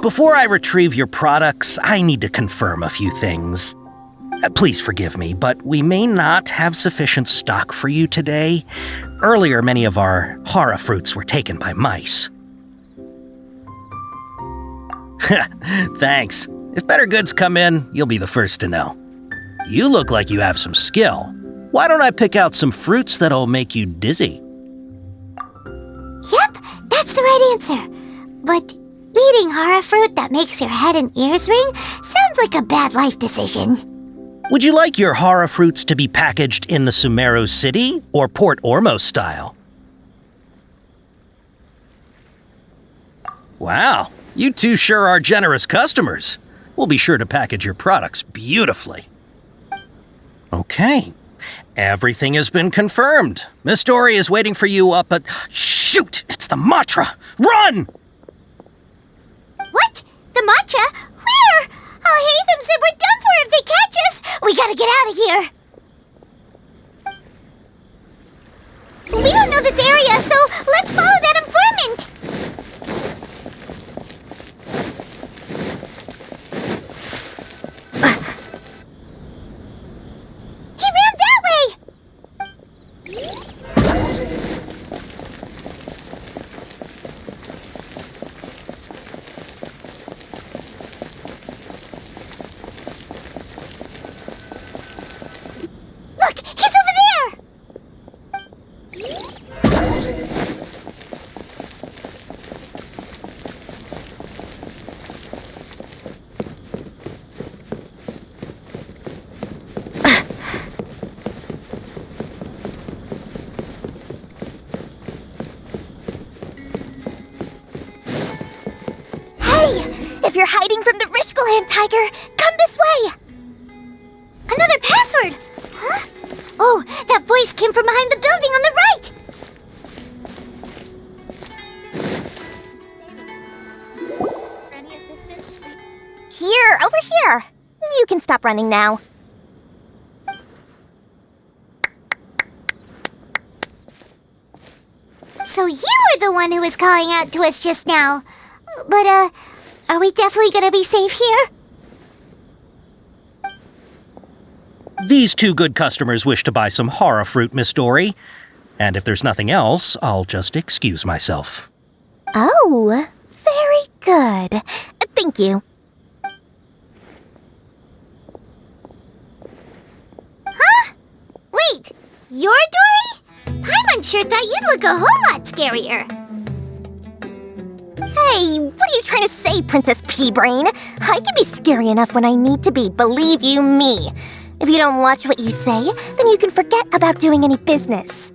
S10: Before I retrieve your products, I need to confirm a few things. Please forgive me, but we may not have sufficient stock for you today. Earlier, many of our hara fruits were taken by mice. Thanks. If better goods come in, you'll be the first to know. You look like you have some skill. Why don't I pick out some fruits that'll make you dizzy?
S1: Yep, that's the right answer. But eating hara fruit that makes your head and ears ring sounds like a bad life decision.
S10: Would you like your hara fruits to be packaged in the Sumeru City or Port Ormos style? Wow, you two sure are generous customers. We'll be sure to package your products beautifully. Okay, everything has been confirmed. Miss Dory is waiting for you up at... Shoot, it's the Matra! Run!
S1: What? The Matra? Where? Al-Haytham said we're done for if they catch us. We gotta get out of here. We don't know this area, so let's follow that informant. He ran that way. Look, he's over there!
S2: If you're hiding from the Rishbaland tiger, come this way!
S1: Another password! Huh? Oh, that voice came from behind the building on the right!
S2: Here, over here! You can stop running now.
S1: So you were the one who was calling out to us just now. But, are we definitely gonna be safe here?
S10: These two good customers wish to buy some horror fruit, Miss Dory. And if there's nothing else, I'll just excuse myself.
S2: Oh, very good. Thank you.
S1: Huh? Wait, you're Dory? Paimon sure thought you'd look a whole lot scarier.
S2: Hey, what are you trying to say, Princess Pea-Brain? I can be scary enough when I need to be, believe you me. If you don't watch what you say, then you can forget about doing any business.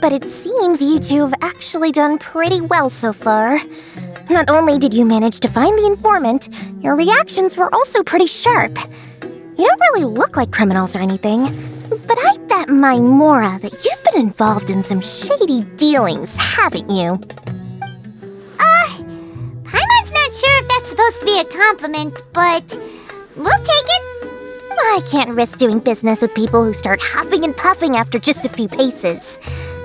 S2: But it seems you two have actually done pretty well so far. Not only did you manage to find the informant, your reactions were also pretty sharp. You don't really look like criminals or anything, but I bet my Mora that you've been involved in some shady dealings, haven't you?
S1: Paimon's not sure if that's supposed to be a compliment, but we'll take it.
S2: I can't risk doing business with people who start huffing and puffing after just a few paces.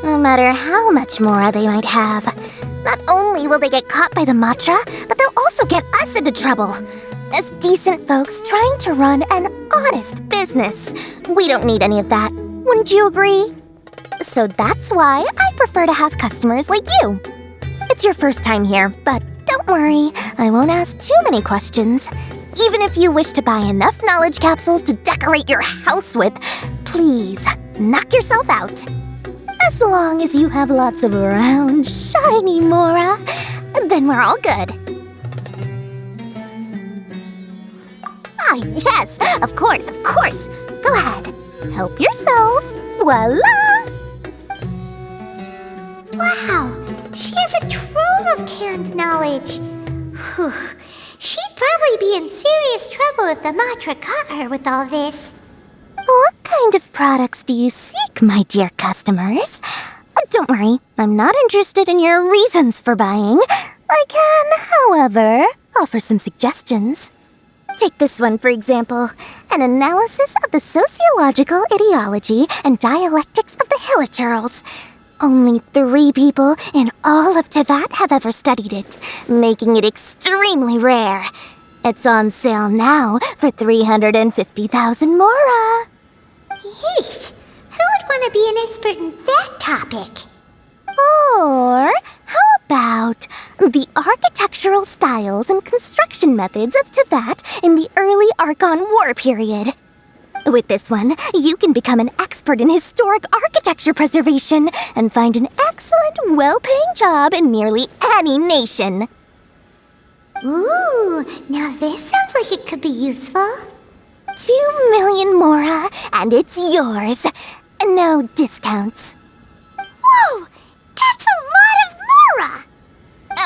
S2: No matter how much Mora they might have. Not only will they get caught by the Matra, but they'll also get us into trouble. As decent folks trying to run an honest business, we don't need any of that. Wouldn't you agree? So that's why I prefer to have customers like you. It's your first time here, but don't worry, I won't ask too many questions. Even if you wish to buy enough knowledge capsules to decorate your house with, please knock yourself out. As long as you have lots of round, shiny Mora, then we're all good. Ah, yes, of course, of course. Go ahead, help yourselves. Voila!
S1: Wow, she has a trove of canned knowledge. Whew. She'd probably be in serious trouble if the Matra caught her with all this.
S2: What kind of products do you seek, my dear customers? Don't worry, I'm not interested in your reasons for buying. I can, however, offer some suggestions. Take this one, for example. An analysis of the sociological ideology and dialectics of the Hilichurls. Only 3 people in all of Teyvat have ever studied it, making it extremely rare. It's on sale now for 350,000 Mora.
S1: Yeesh, who would want to be an expert in that topic?
S2: Or how about the architectural styles and construction methods of Teyvat in the early Archon War period? With this one, you can become an expert in historic architecture preservation and find an excellent, well-paying job in nearly any nation.
S1: Ooh, now this sounds like it could be useful.
S2: 2 million Mora, and it's yours. No discounts.
S1: Whoa! That's a lot of Mora!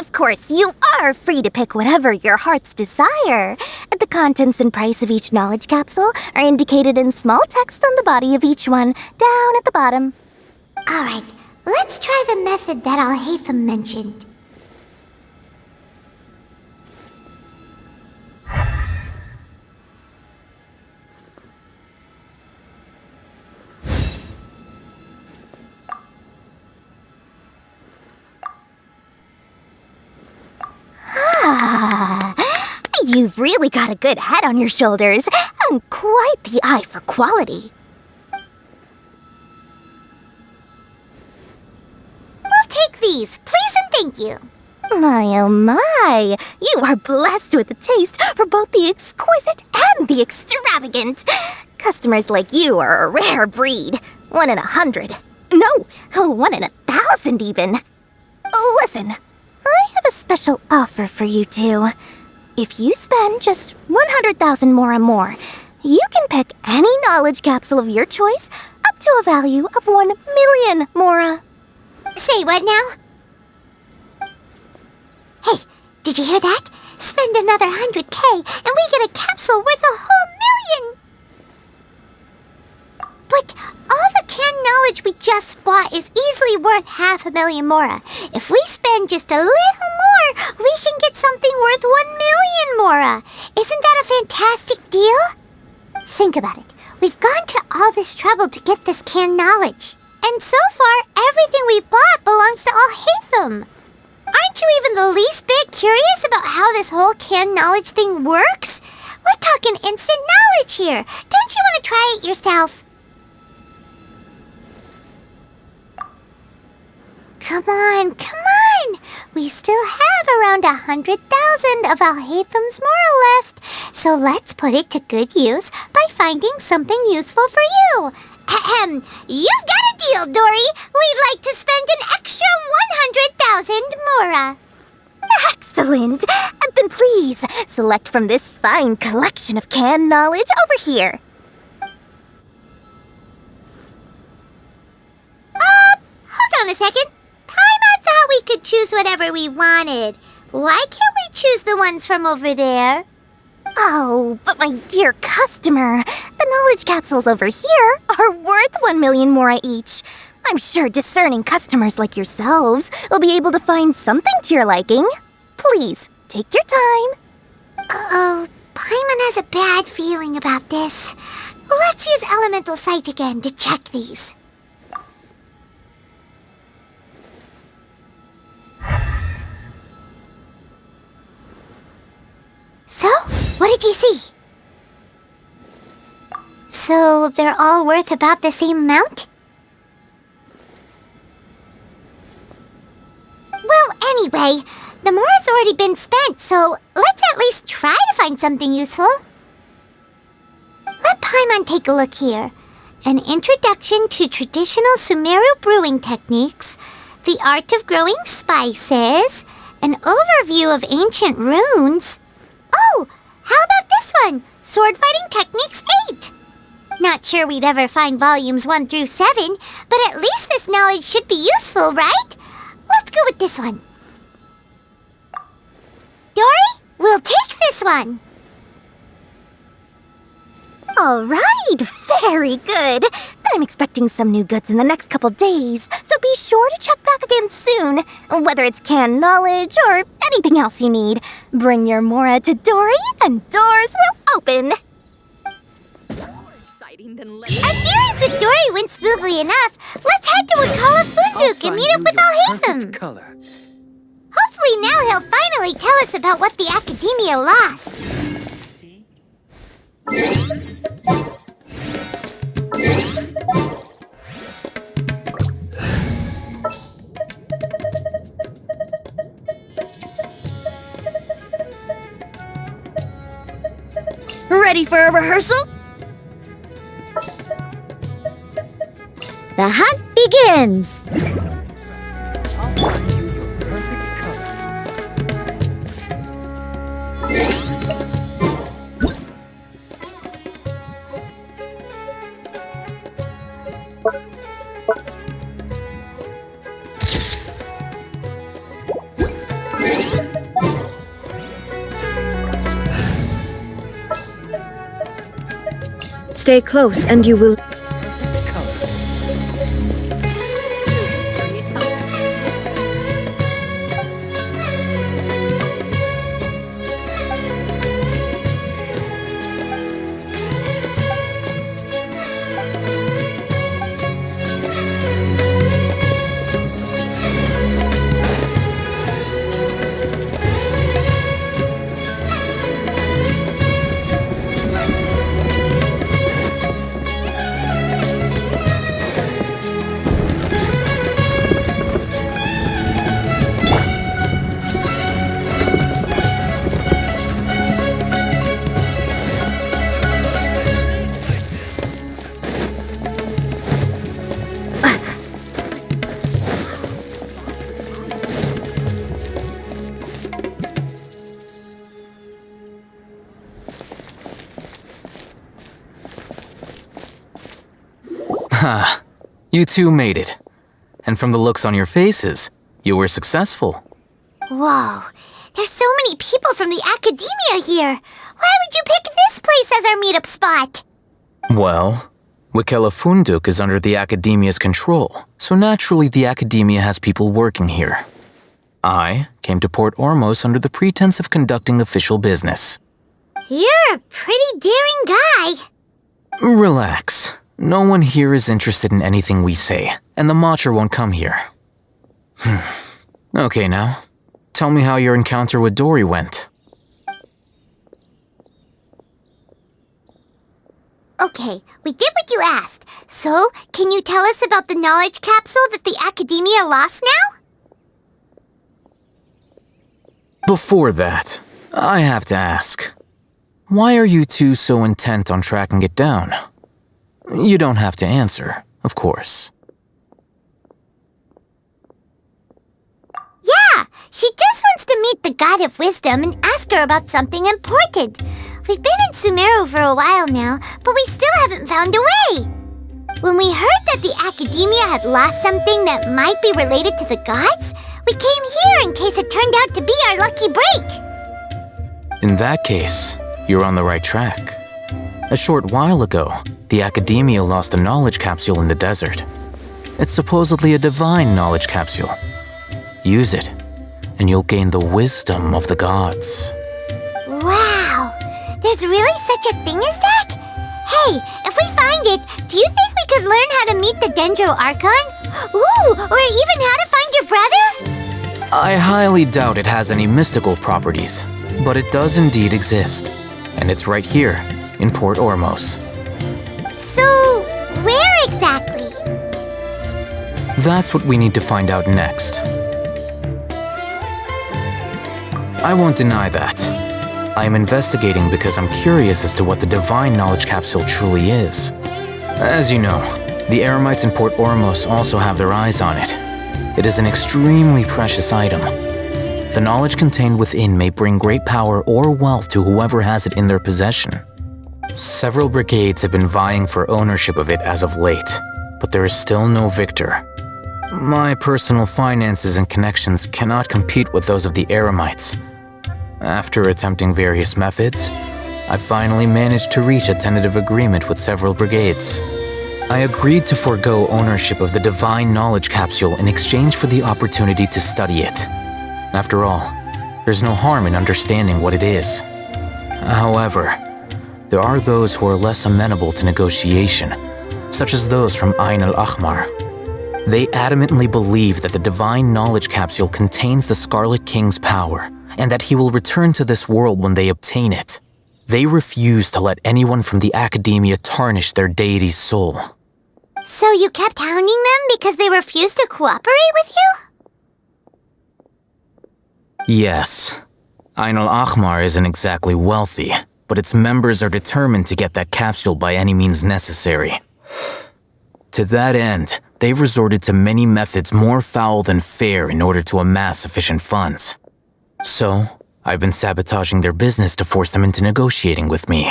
S2: Of course, you are free to pick whatever your heart's desire. The contents and price of each knowledge capsule are indicated in small text on the body of each one, down at the bottom.
S1: Alright, let's try the method that Al-Haytham mentioned.
S2: You've really got a good head on your shoulders, and quite the eye for quality.
S1: We'll take these, please and thank you.
S2: My oh my, you are blessed with a taste for both the exquisite and the extravagant. Customers like you are a rare breed, 1 in 100. No, 1 in 1,000 even. Listen, I have a special offer for you two. If you spend just 100,000 Mora more, you can pick any knowledge capsule of your choice up to a value of 1 million Mora.
S1: Say what now? Hey, did you hear that? Spend spend another 100K and we get a capsule worth a whole million. But all the canned knowledge we just bought is easily worth 500,000 mora. If we spend just a little more, we can get something worth 1,000,000 mora. Isn't that a fantastic deal? Think about it. We've gone to all this trouble to get this canned knowledge. And so far, everything we bought belongs to Alhaitham. Aren't you even the least bit curious about how this whole canned knowledge thing works? We're talking instant knowledge here. Don't you want to try it yourself? Come on, come on! We still have around 100,000 of Alhaitham's mora left, so let's put it to good use by finding something useful for you. Ahem, you've got a deal, Dory. We'd like to spend an extra 100,000 mora.
S2: Excellent! Then please, select from this fine collection of canned knowledge over here.
S1: Hold on a second. Paimon thought we could choose whatever we wanted. Why can't we choose the ones from over there?
S2: Oh, but my dear customer, the knowledge capsules over here are worth 1,000,000 mora each. I'm sure discerning customers like yourselves will be able to find something to your liking. Please, take your time.
S1: Uh-oh, Paimon has a bad feeling about this. Let's use Elemental Sight again to check these. So, what did you see? So, they're all worth about the same amount? Well, anyway, the mora's already been spent, so let's at least try to find something useful. Let Paimon take a look here. An introduction to traditional Sumeru brewing techniques, the art of growing spices, an overview of ancient runes. Oh, how about this one? Sword Fighting Techniques 8. Not sure we'd ever find volumes 1 through 7, but at least this knowledge should be useful, right? Let's go with this one. Dory, we'll take this one.
S2: All right, very good. I'm expecting some new goods in the next couple days, so be sure to check back again soon. Whether it's canned knowledge or anything else you need, bring your mora to Dory and doors will open.
S1: Our dealings with Dory went smoothly enough. Let's head to Wakala Funduk and meet up with Alhaitham. Hopefully now he'll finally tell us about what the Academia lost.
S9: Ready for a rehearsal?
S2: The hunt begins!
S8: I'll find you your perfect color.
S7: Stay close and you will...
S19: Ha, you two made it. And from the looks on your faces, you were successful.
S1: Whoa, There's so many people from the academia here. Why would you pick this place as our meetup spot?
S19: Well, Wikelafunduk is under the academia's control, so naturally the academia has people working here. I came to Port Ormos under the pretense of conducting official business.
S1: You're a pretty daring guy.
S19: Relax. No one here is interested in anything we say, and the Matcher won't come here. Okay now, tell me how your encounter with Dory went.
S1: Okay, we did what you asked. So, can you tell us about the knowledge capsule that the academia lost now?
S19: Before that, I have to ask, why are you two so intent on tracking it down? You don't have to answer, of course.
S1: Yeah, she just wants to meet the God of Wisdom and ask her about something important. We've been in Sumeru for a while now, but we still haven't found a way. When we heard that the academia had lost something that might be related to the gods, we came here in case it turned out to be our lucky break.
S19: In that case, you're on the right track. A short while ago, the academia lost a knowledge capsule in the desert. It's supposedly a divine knowledge capsule. Use it, and you'll gain the wisdom of the gods.
S1: Wow! There's really such a thing as that? Hey, if we find it, do you think we could learn how to meet the Dendro Archon? Ooh, or even how to find your brother?
S19: I highly doubt it has any mystical properties, but it does indeed exist. And it's right here, in Port Ormos.
S1: So, where exactly?
S19: That's what we need to find out next. I won't deny that. I am investigating because I'm curious as to what the divine knowledge capsule truly is. As you know, the Eremites in Port Ormos also have their eyes on it. It is an extremely precious item. The knowledge contained within may bring great power or wealth to whoever has it in their possession. Several brigades have been vying for ownership of it as of late, but there is still no victor. My personal finances and connections cannot compete with those of the Eremites. After attempting various methods, I finally managed to reach a tentative agreement with several brigades. I agreed to forego ownership of the divine knowledge capsule in exchange for the opportunity to study it. After all, there's no harm in understanding what it is. However, there are those who are less amenable to negotiation, such as those from Ain al-Ahmar. They adamantly believe that the divine knowledge capsule contains the Scarlet King's power, and that he will return to this world when they obtain it. They refuse to let anyone from the academia tarnish their deity's soul.
S1: So you kept hounding them because they refused to cooperate with you?
S19: Yes. Ain al-Ahmar isn't exactly wealthy, but its members are determined to get that capsule by any means necessary. To that end, they've resorted to many methods more foul than fair in order to amass sufficient funds. So, I've been sabotaging their business to force them into negotiating with me.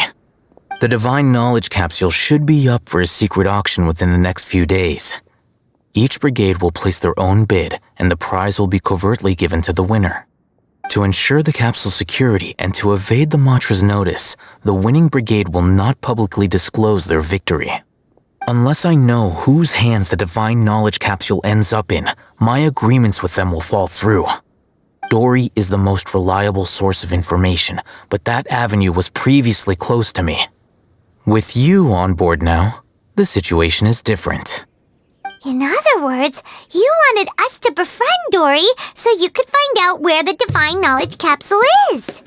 S19: The divine knowledge capsule should be up for a secret auction within the next few days. Each brigade will place their own bid, and the prize will be covertly given to the winner. To ensure the capsule's security and to evade the Matra's notice, the winning brigade will not publicly disclose their victory. Unless I know whose hands the divine knowledge capsule ends up in, my agreements with them will fall through. Dory is the most reliable source of information, but that avenue was previously closed to me. With you on board now, the situation is different.
S1: In other words, you wanted us to befriend Dory so you could find out where the divine knowledge capsule is.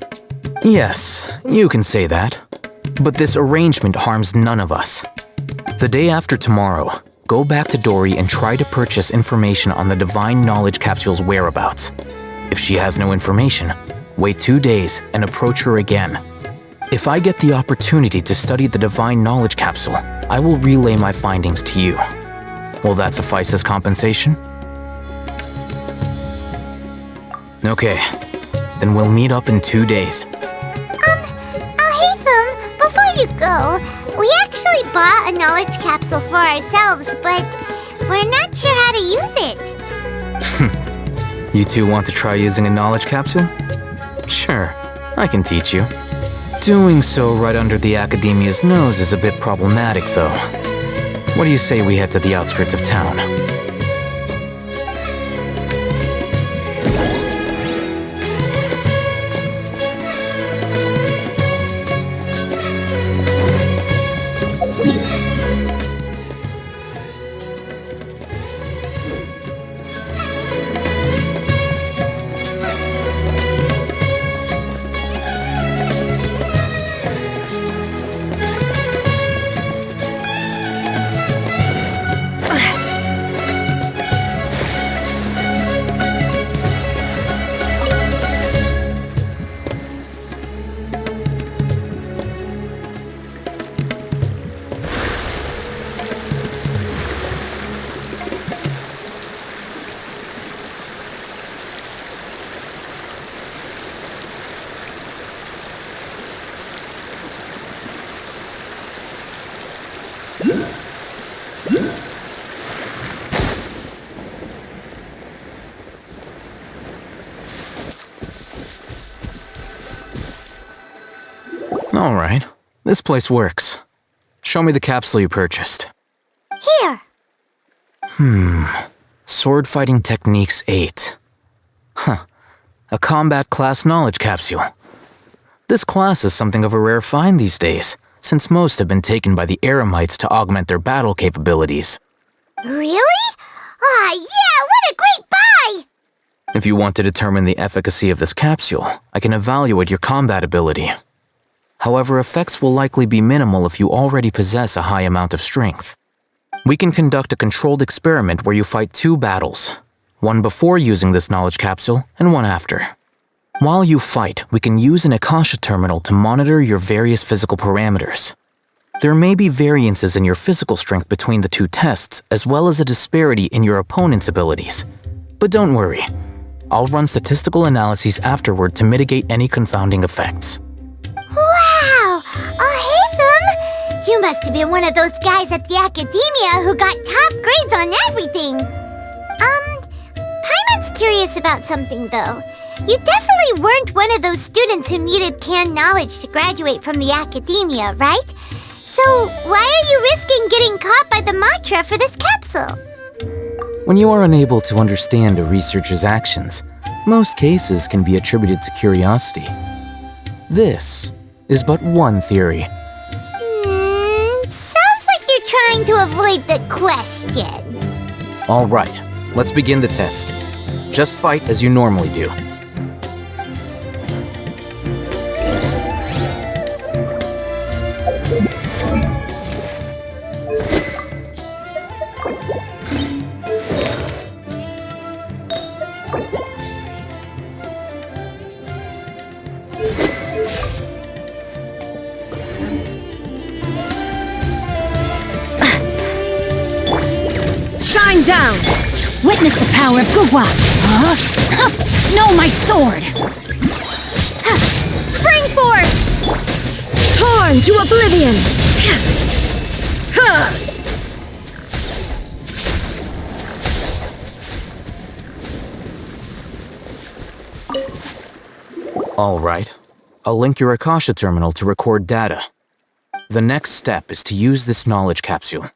S19: Yes, you can say that. But this arrangement harms none of us. The day after tomorrow, go back to Dory and try to purchase information on the divine knowledge capsule's whereabouts. If she has no information, wait 2 days and approach her again. If I get the opportunity to study the divine knowledge capsule, I will relay my findings to you. Will that suffice as compensation? Okay, then we'll meet up in 2 days.
S1: Al-Haytham, before you go, we actually bought a knowledge capsule for ourselves, but we're not sure how to use it.
S19: You two want to try using a knowledge capsule? Sure, I can teach you. Doing so right under the Academia's nose is a bit problematic, though. What do you say we head to the outskirts of town? Alright, this place works. Show me the capsule you purchased.
S1: Here.
S19: Sword Fighting Techniques 8. Huh. A combat class knowledge capsule. This class is something of a rare find these days, since most have been taken by the Eremites to augment their battle capabilities.
S1: Really? Ah, yeah, what a great buy!
S19: If you want to determine the efficacy of this capsule, I can evaluate your combat ability. However, effects will likely be minimal if you already possess a high amount of strength. We can conduct a controlled experiment where you fight 2 battles, one before using this knowledge capsule and one after. While you fight, we can use an Akasha terminal to monitor your various physical parameters. There may be variances in your physical strength between the 2 tests, as well as a disparity in your opponent's abilities. But don't worry, I'll run statistical analyses afterward to mitigate any confounding effects.
S1: Wow! Haytham! You must have been one of those guys at the Academia who got top grades on everything! Paimon's curious about something, though. You definitely weren't one of those students who needed canned knowledge to graduate from the Academia, right? So, why are you risking getting caught by the mantra for this capsule?
S19: When you are unable to understand a researcher's actions, most cases can be attributed to curiosity. This is but one theory.
S1: Sounds like you're trying to avoid the question.
S19: All right, let's begin the test. Just fight as you normally do.
S9: Shine down! Witness the power of Gugwa! No, my sword! Spring forth! Torn to oblivion!
S19: All right, I'll link your Akasha terminal to record data. The next step is to use this knowledge capsule.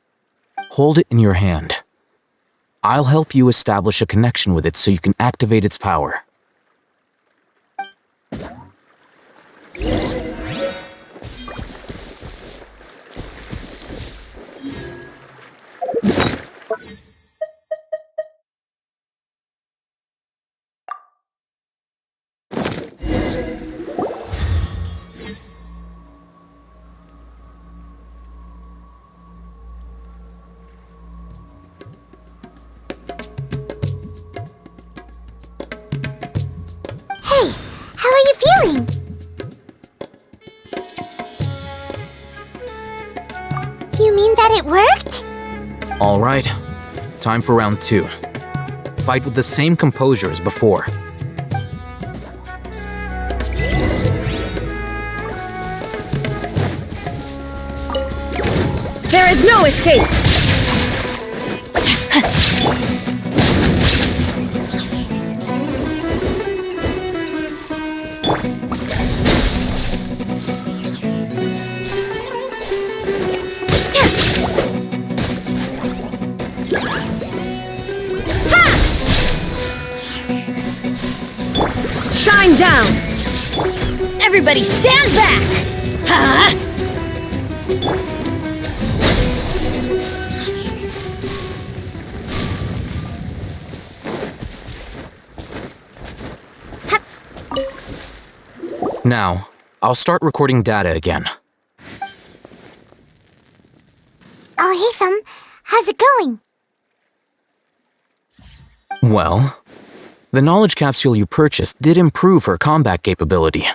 S19: Hold it in your hand. I'll help you establish a connection with it so you can activate its power.
S1: How are you feeling? You mean that it worked?
S19: All right, time for round 2. Fight with the same composure as before.
S9: There is no escape! Shine down! Everybody stand back! Huh?
S19: Now, I'll start recording data again.
S1: Oh, hey, Thumb. How's it going?
S19: Well, the knowledge capsule you purchased did improve her combat capability.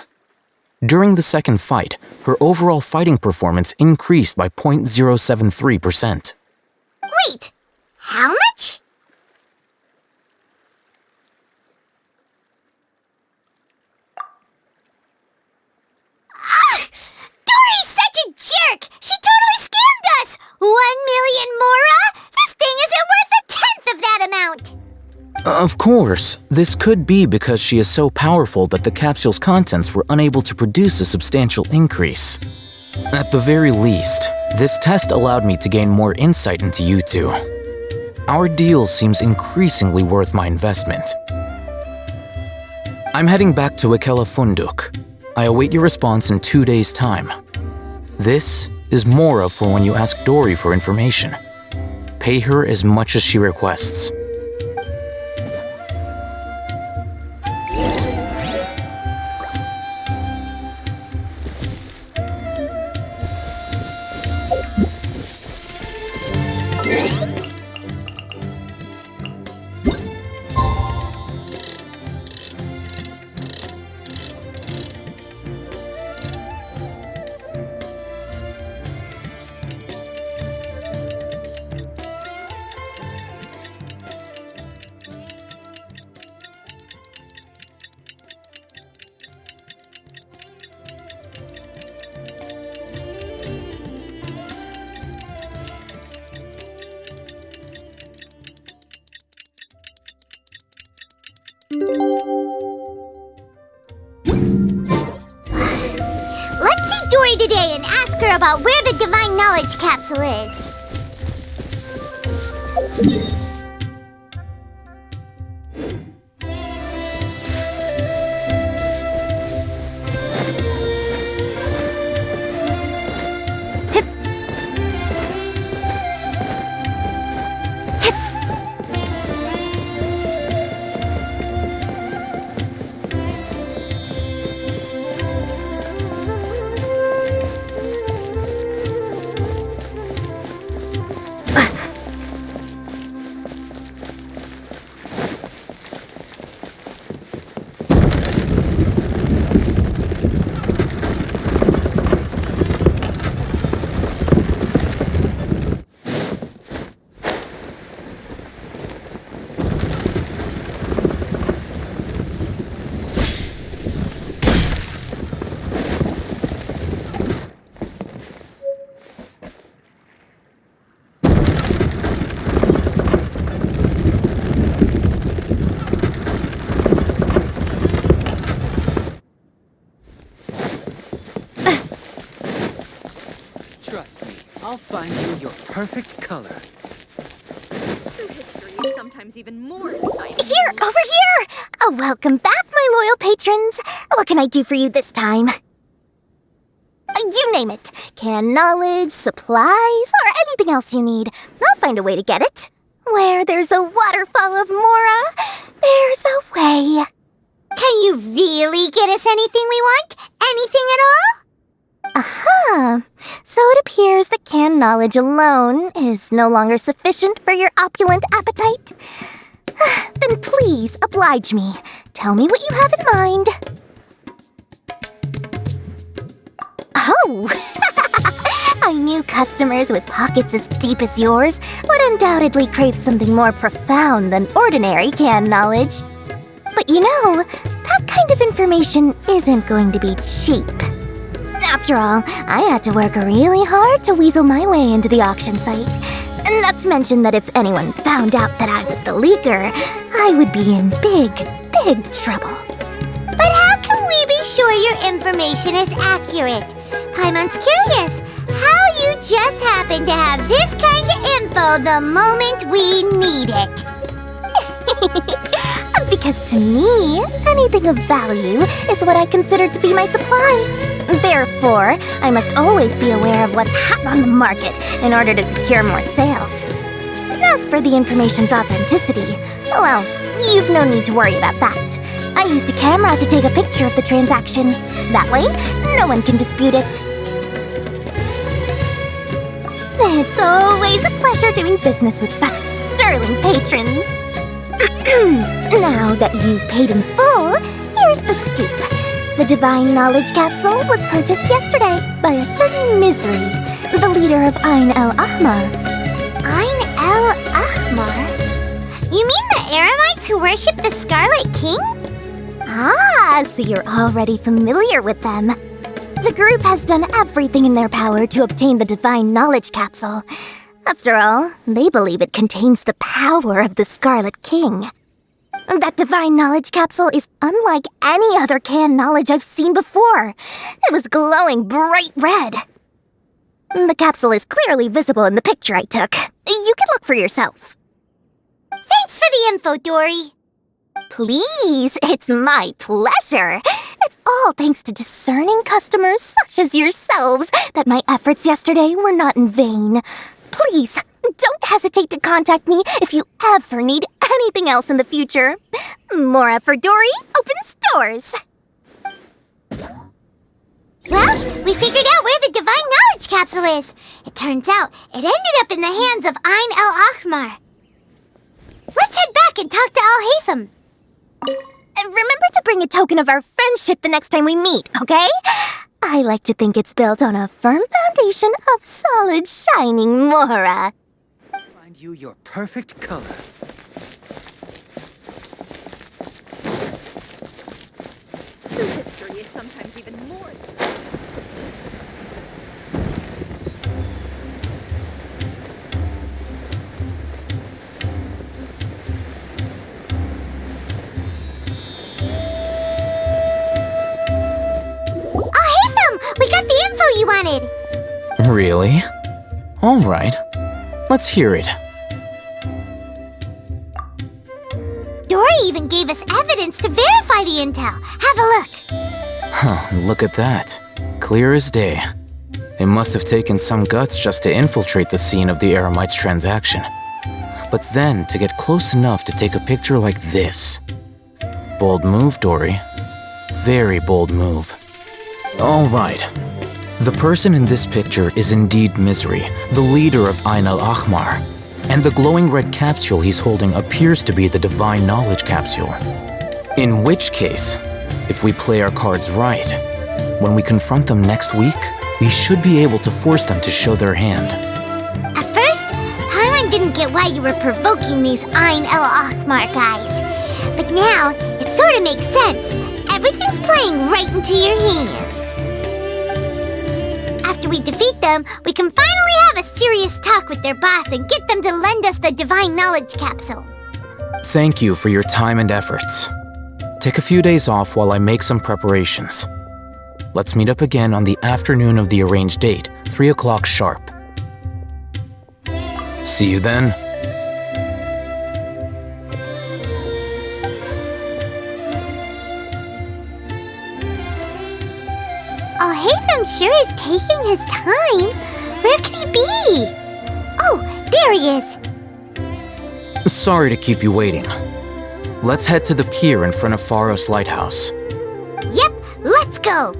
S19: During the second fight, her overall fighting performance increased by 0.073%.
S1: Wait, how much? Dory's such a jerk! She totally scammed us! 1 million mora? This thing isn't worth a tenth of that amount!
S19: Of course, this could be because she is so powerful that the capsule's contents were unable to produce a substantial increase. At the very least, this test allowed me to gain more insight into you two. Our deal seems increasingly worth my investment. I'm heading back to Ikela Funduk. I await your response in 2 days' time. This is Mora for when you ask Dory for information. Pay her as much as she requests.
S1: Let's see Dory today and ask her about where the Divine Knowledge Capsule is.
S8: Trust me, I'll find you your perfect color.
S11: True history is sometimes even more exciting.
S2: Here, over here! Oh, welcome back, my loyal patrons. What can I do for you this time? You name it. Canned knowledge, supplies, or anything else you need. I'll find a way to get it. Where there's a waterfall of Mora, there's a way.
S1: Can you really get us anything we want? Anything at all?
S2: Aha! So it appears that canned knowledge alone is no longer sufficient for your opulent appetite. Then please oblige me. Tell me what you have in mind. Oh! I knew customers with pockets as deep as yours would undoubtedly crave something more profound than ordinary canned knowledge. But you know, that kind of information isn't going to be cheap. After all, I had to work really hard to weasel my way into the auction site. Not to mention that if anyone found out that I was the leaker, I would be in big, big trouble.
S1: But how can we be sure your information is accurate? Paimon's curious how you just happen to have this kind of info the moment we need it.
S2: Because to me, anything of value is what I consider to be my supply. Therefore, I must always be aware of what's hot on the market in order to secure more sales. As for the information's authenticity, well, you've no need to worry about that. I used a camera to take a picture of the transaction. That way, no one can dispute it. It's always a pleasure doing business with such sterling patrons. Now that you've paid in full, here's the scoop. The Divine Knowledge Capsule was purchased yesterday by a certain Misery, the leader of Ain el-Ahmar.
S1: Ain el-Ahmar? You mean the Eremites who worship the Scarlet King?
S2: Ah, so you're already familiar with them. The group has done everything in their power to obtain the Divine Knowledge Capsule. After all, they believe it contains the power of the Scarlet King. That Divine Knowledge Capsule is unlike any other canned knowledge I've seen before. It was glowing bright red. The capsule is clearly visible in the picture I took. You can look for yourself.
S1: Thanks for the info, Dory.
S2: Please, it's my pleasure. It's all thanks to discerning customers such as yourselves that my efforts yesterday were not in vain. Please, don't hesitate to contact me if you ever need anything else in the future. Mora for Dory opens doors.
S1: Well, we figured out where the Divine Knowledge Capsule is. It turns out it ended up in the hands of Ain el-Ahmar. Let's head back and talk to Al-Haytham.
S2: Remember to bring a token of our friendship the next time we meet, okay? I like to think it's built on a firm foundation of solid, shining Mora.
S8: Find you your perfect color.
S11: True history is sometimes even more.
S1: We got the info you wanted!
S19: Really? Alright. Let's hear it.
S1: Dory even gave us evidence to verify the intel. Have a look.
S19: Huh, look at that. Clear as day. They must have taken some guts just to infiltrate the scene of the Eremites' transaction. But then to get close enough to take a picture like this. Bold move, Dory. Very bold move. Alright. The person in this picture is indeed Misery, the leader of Ain el-Ahmar, and the glowing red capsule he's holding appears to be the Divine Knowledge Capsule. In which case, if we play our cards right, when we confront them next week, we should be able to force them to show their hand.
S1: At first, Paimon didn't get why you were provoking these Ain el-Ahmar guys. But now, it sort of makes sense. Everything's playing right into your hands. After we defeat them, we can finally have a serious talk with their boss and get them to lend us the Divine Knowledge Capsule.
S19: Thank you for your time and efforts. Take a few days off while I make some preparations. Let's meet up again on the afternoon of the arranged date, 3 o'clock sharp. See you then.
S1: Al-Haytham sure is taking his time. Where could he be? Oh, there he is.
S19: Sorry to keep you waiting. Let's head to the pier in front of Pharos Lighthouse.
S1: Yep, let's go.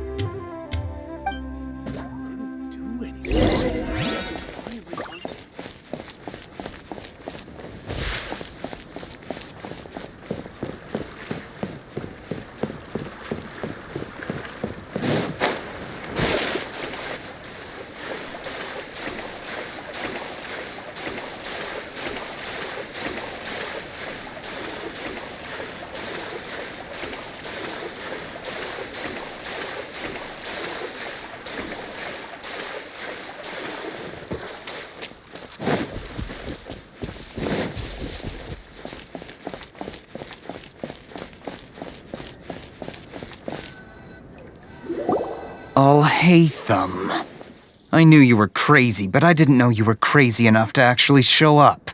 S14: Al-Haytham. I knew you were crazy, but I didn't know you were crazy enough to actually show up.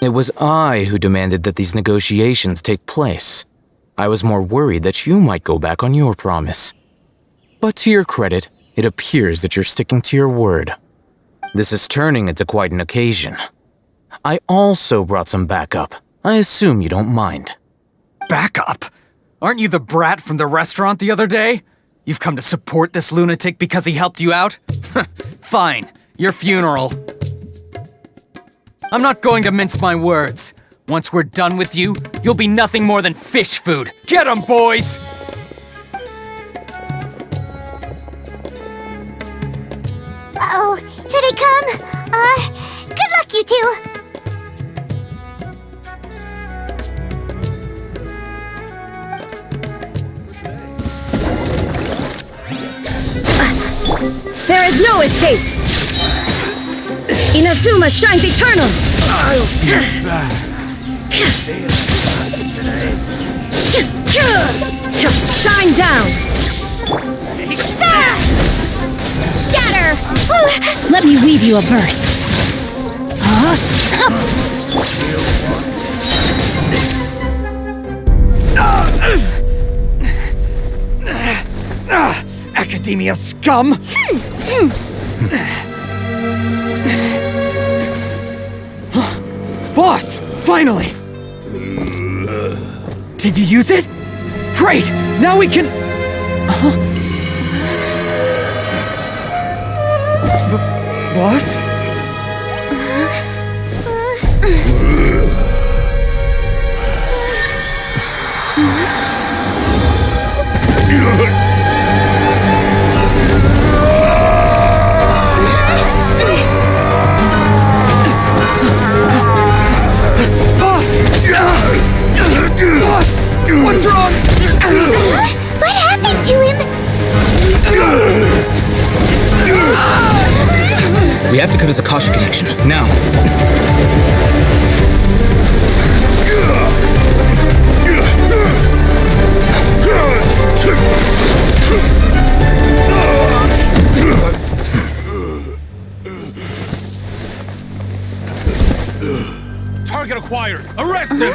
S19: It was I who demanded that these negotiations take place. I was more worried that you might go back on your promise. But to your credit, it appears that you're sticking to your word. This is turning into quite an occasion. I also brought some backup. I assume you don't mind.
S14: Backup? Aren't you the brat from the restaurant the other day? You've come to support this lunatic because he helped you out? Fine, your funeral. I'm not going to mince my words. Once we're done with you, you'll be nothing more than fish food. Get 'em, boys!
S1: Uh-oh, here they come. Good luck, you two.
S9: There is no escape! Inazuma shines eternal!
S22: I'll be back.
S9: Shine down!
S1: Scatter!
S9: Let me weave you a verse.
S14: Academia scum! Boss! Finally! Did you use it? Great! Now we can... Boss? What's wrong?
S1: What happened to him?
S12: We have to cut his Akasha connection, now.
S22: Target acquired! Arrest him!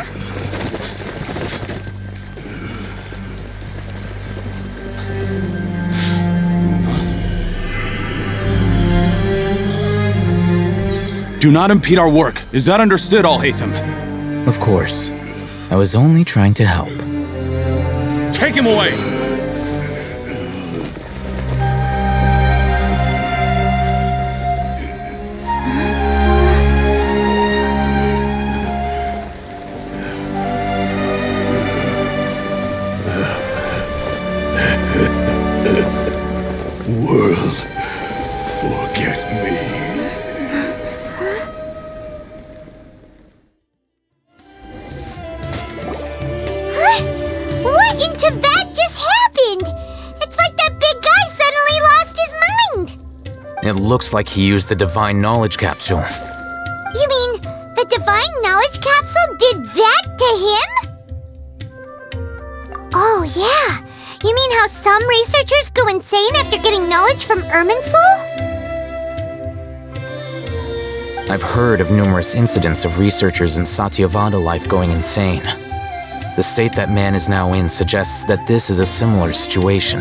S6: Do not impede our work. Is that understood, Al-Haytham?
S19: Of course. I was only trying to help.
S6: Take him away!
S22: World, forget me.
S1: What in Tibet just happened? It's like that big guy suddenly lost his mind.
S19: It looks like he used the Divine Knowledge Capsule.
S1: You mean the Divine Knowledge Capsule did that to him? Oh, yeah. You mean how some researchers go insane after getting knowledge from Irminsul?
S19: I've heard of numerous incidents of researchers in Satyavada life going insane. The state that man is now in suggests that this is a similar situation.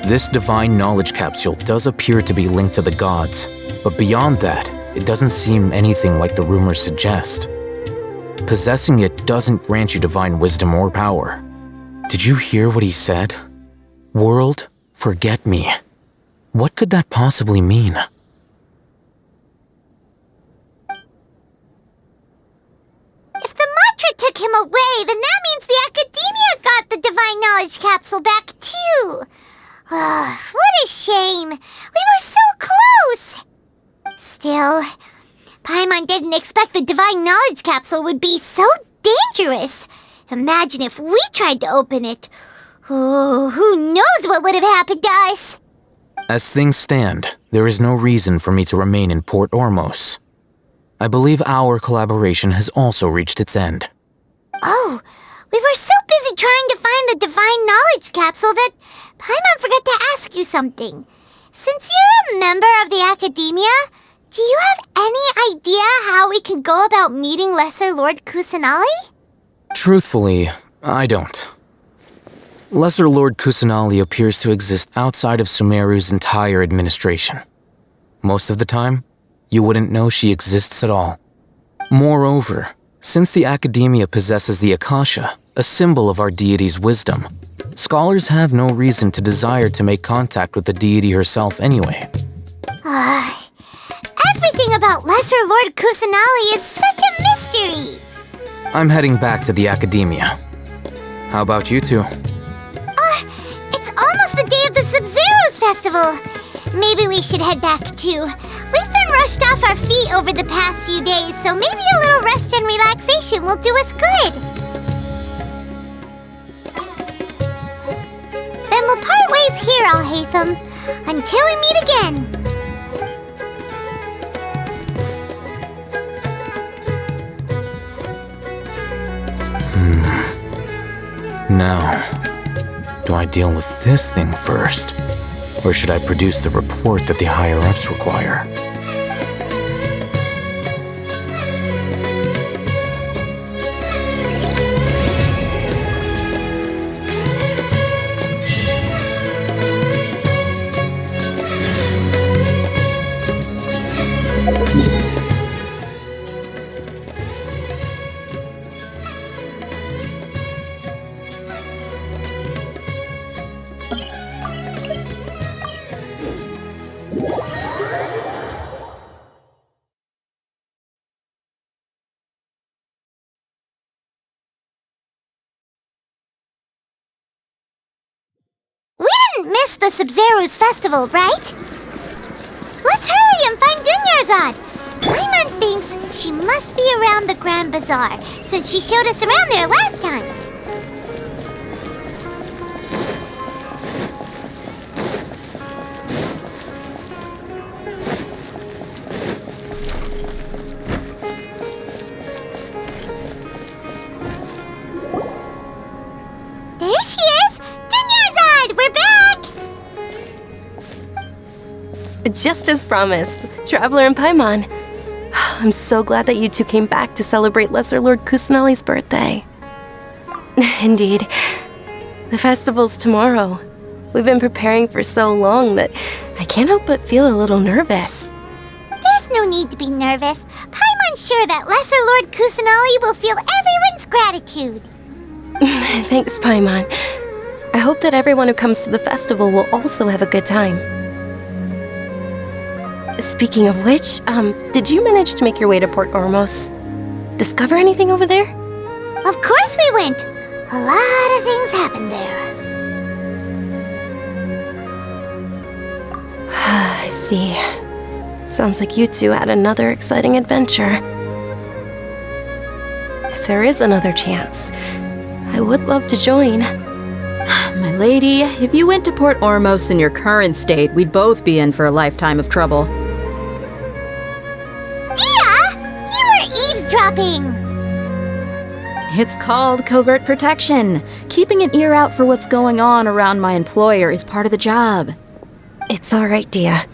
S19: This Divine Knowledge Capsule does appear to be linked to the gods, but beyond that, it doesn't seem anything like the rumors suggest. Possessing it doesn't grant you divine wisdom or power. Did you hear what he said? World, forget me. What could that possibly mean?
S1: If the mantra took him away, then that means the Academia got the Divine Knowledge Capsule back too. What a shame. We were so close. Still, Paimon didn't expect the Divine Knowledge Capsule would be so dangerous. Imagine if we tried to open it. Oh, who knows what would have happened to us?
S19: As things stand, there is no reason for me to remain in Port Ormos. I believe our collaboration has also reached its end.
S1: Oh, we were so busy trying to find the Divine Knowledge Capsule that Paimon forgot to ask you something. Since you're a member of the Academia, Do you have any idea how we could go about meeting Lesser Lord Kusanali?
S19: Truthfully, I don't. Lesser Lord Kusanali appears to exist outside of Sumeru's entire administration. Most of the time, you wouldn't know she exists at all. Moreover, since the Academia possesses the Akasha, a symbol of our deity's wisdom, scholars have no reason to desire to make contact with the deity herself anyway.
S1: Everything about Lesser Lord Kusanali is such a mystery!
S19: I'm heading back to the Academia. How about you two?
S1: It's almost the day of the Sub-Zero's festival. Maybe we should head back too. We've been rushed off our feet over the past few days, so maybe a little rest and relaxation will do us good. Then we'll part ways here, Al-Haytham, until we meet again.
S19: Now, do I deal with this thing first? Or should I produce the report that the higher-ups require?
S1: Miss the Sub-Zero's festival, right? Let's hurry and find Dunyarzad. Paimon thinks she must be around the Grand Bazaar, since she showed us around there last time. There she is! Dunyarzad, we're back!
S7: Just as promised, Traveler and Paimon. I'm so glad that you two came back to celebrate Lesser Lord Kusanali's birthday. Indeed. The festival's tomorrow. We've been preparing for so long that I can't help but feel a little nervous.
S1: There's no need to be nervous. Paimon's sure that Lesser Lord Kusanali will feel everyone's gratitude.
S7: Thanks, Paimon. I hope that everyone who comes to the festival will also have a good time. Speaking of which, did you manage to make your way to Port Ormos? Discover anything over there?
S1: Of course we went! A lot of things happened there.
S7: I see. Sounds like you two had another exciting adventure. If there is another chance, I would love to join.
S13: My lady, if you went to Port Ormos in your current state, we'd both be in for a lifetime of trouble.
S1: Eavesdropping!
S13: It's called covert protection. Keeping an ear out for what's going on around my employer is part of the job.
S7: It's alright, Dia.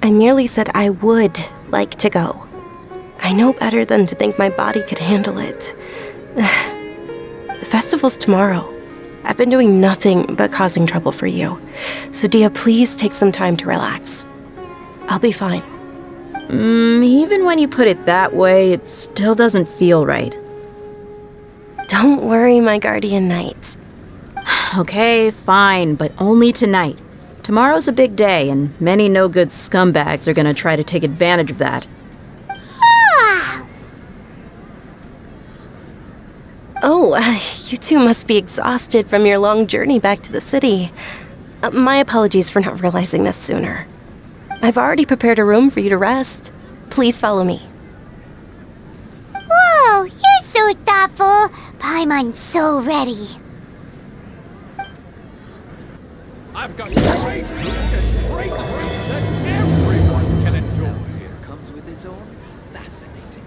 S7: I merely said I would like to go. I know better than to think my body could handle it. The festival's tomorrow. I've been doing nothing but causing trouble for you. So Dia, please take some time to relax. I'll be fine.
S13: Even when you put it that way, it still doesn't feel right.
S7: Don't worry, my guardian knight.
S13: Okay, fine, but only tonight. Tomorrow's a big day, and many no-good scumbags are gonna try to take advantage of that.
S7: Oh, you two must be exhausted from your long journey back to the city. My apologies for not realizing this sooner. I've already prepared a room for you to rest. Please follow me.
S1: Whoa, you're so thoughtful. Paimon's so ready.
S8: I've got great food and great drinks that everyone can enjoy. Comes with its own fascinating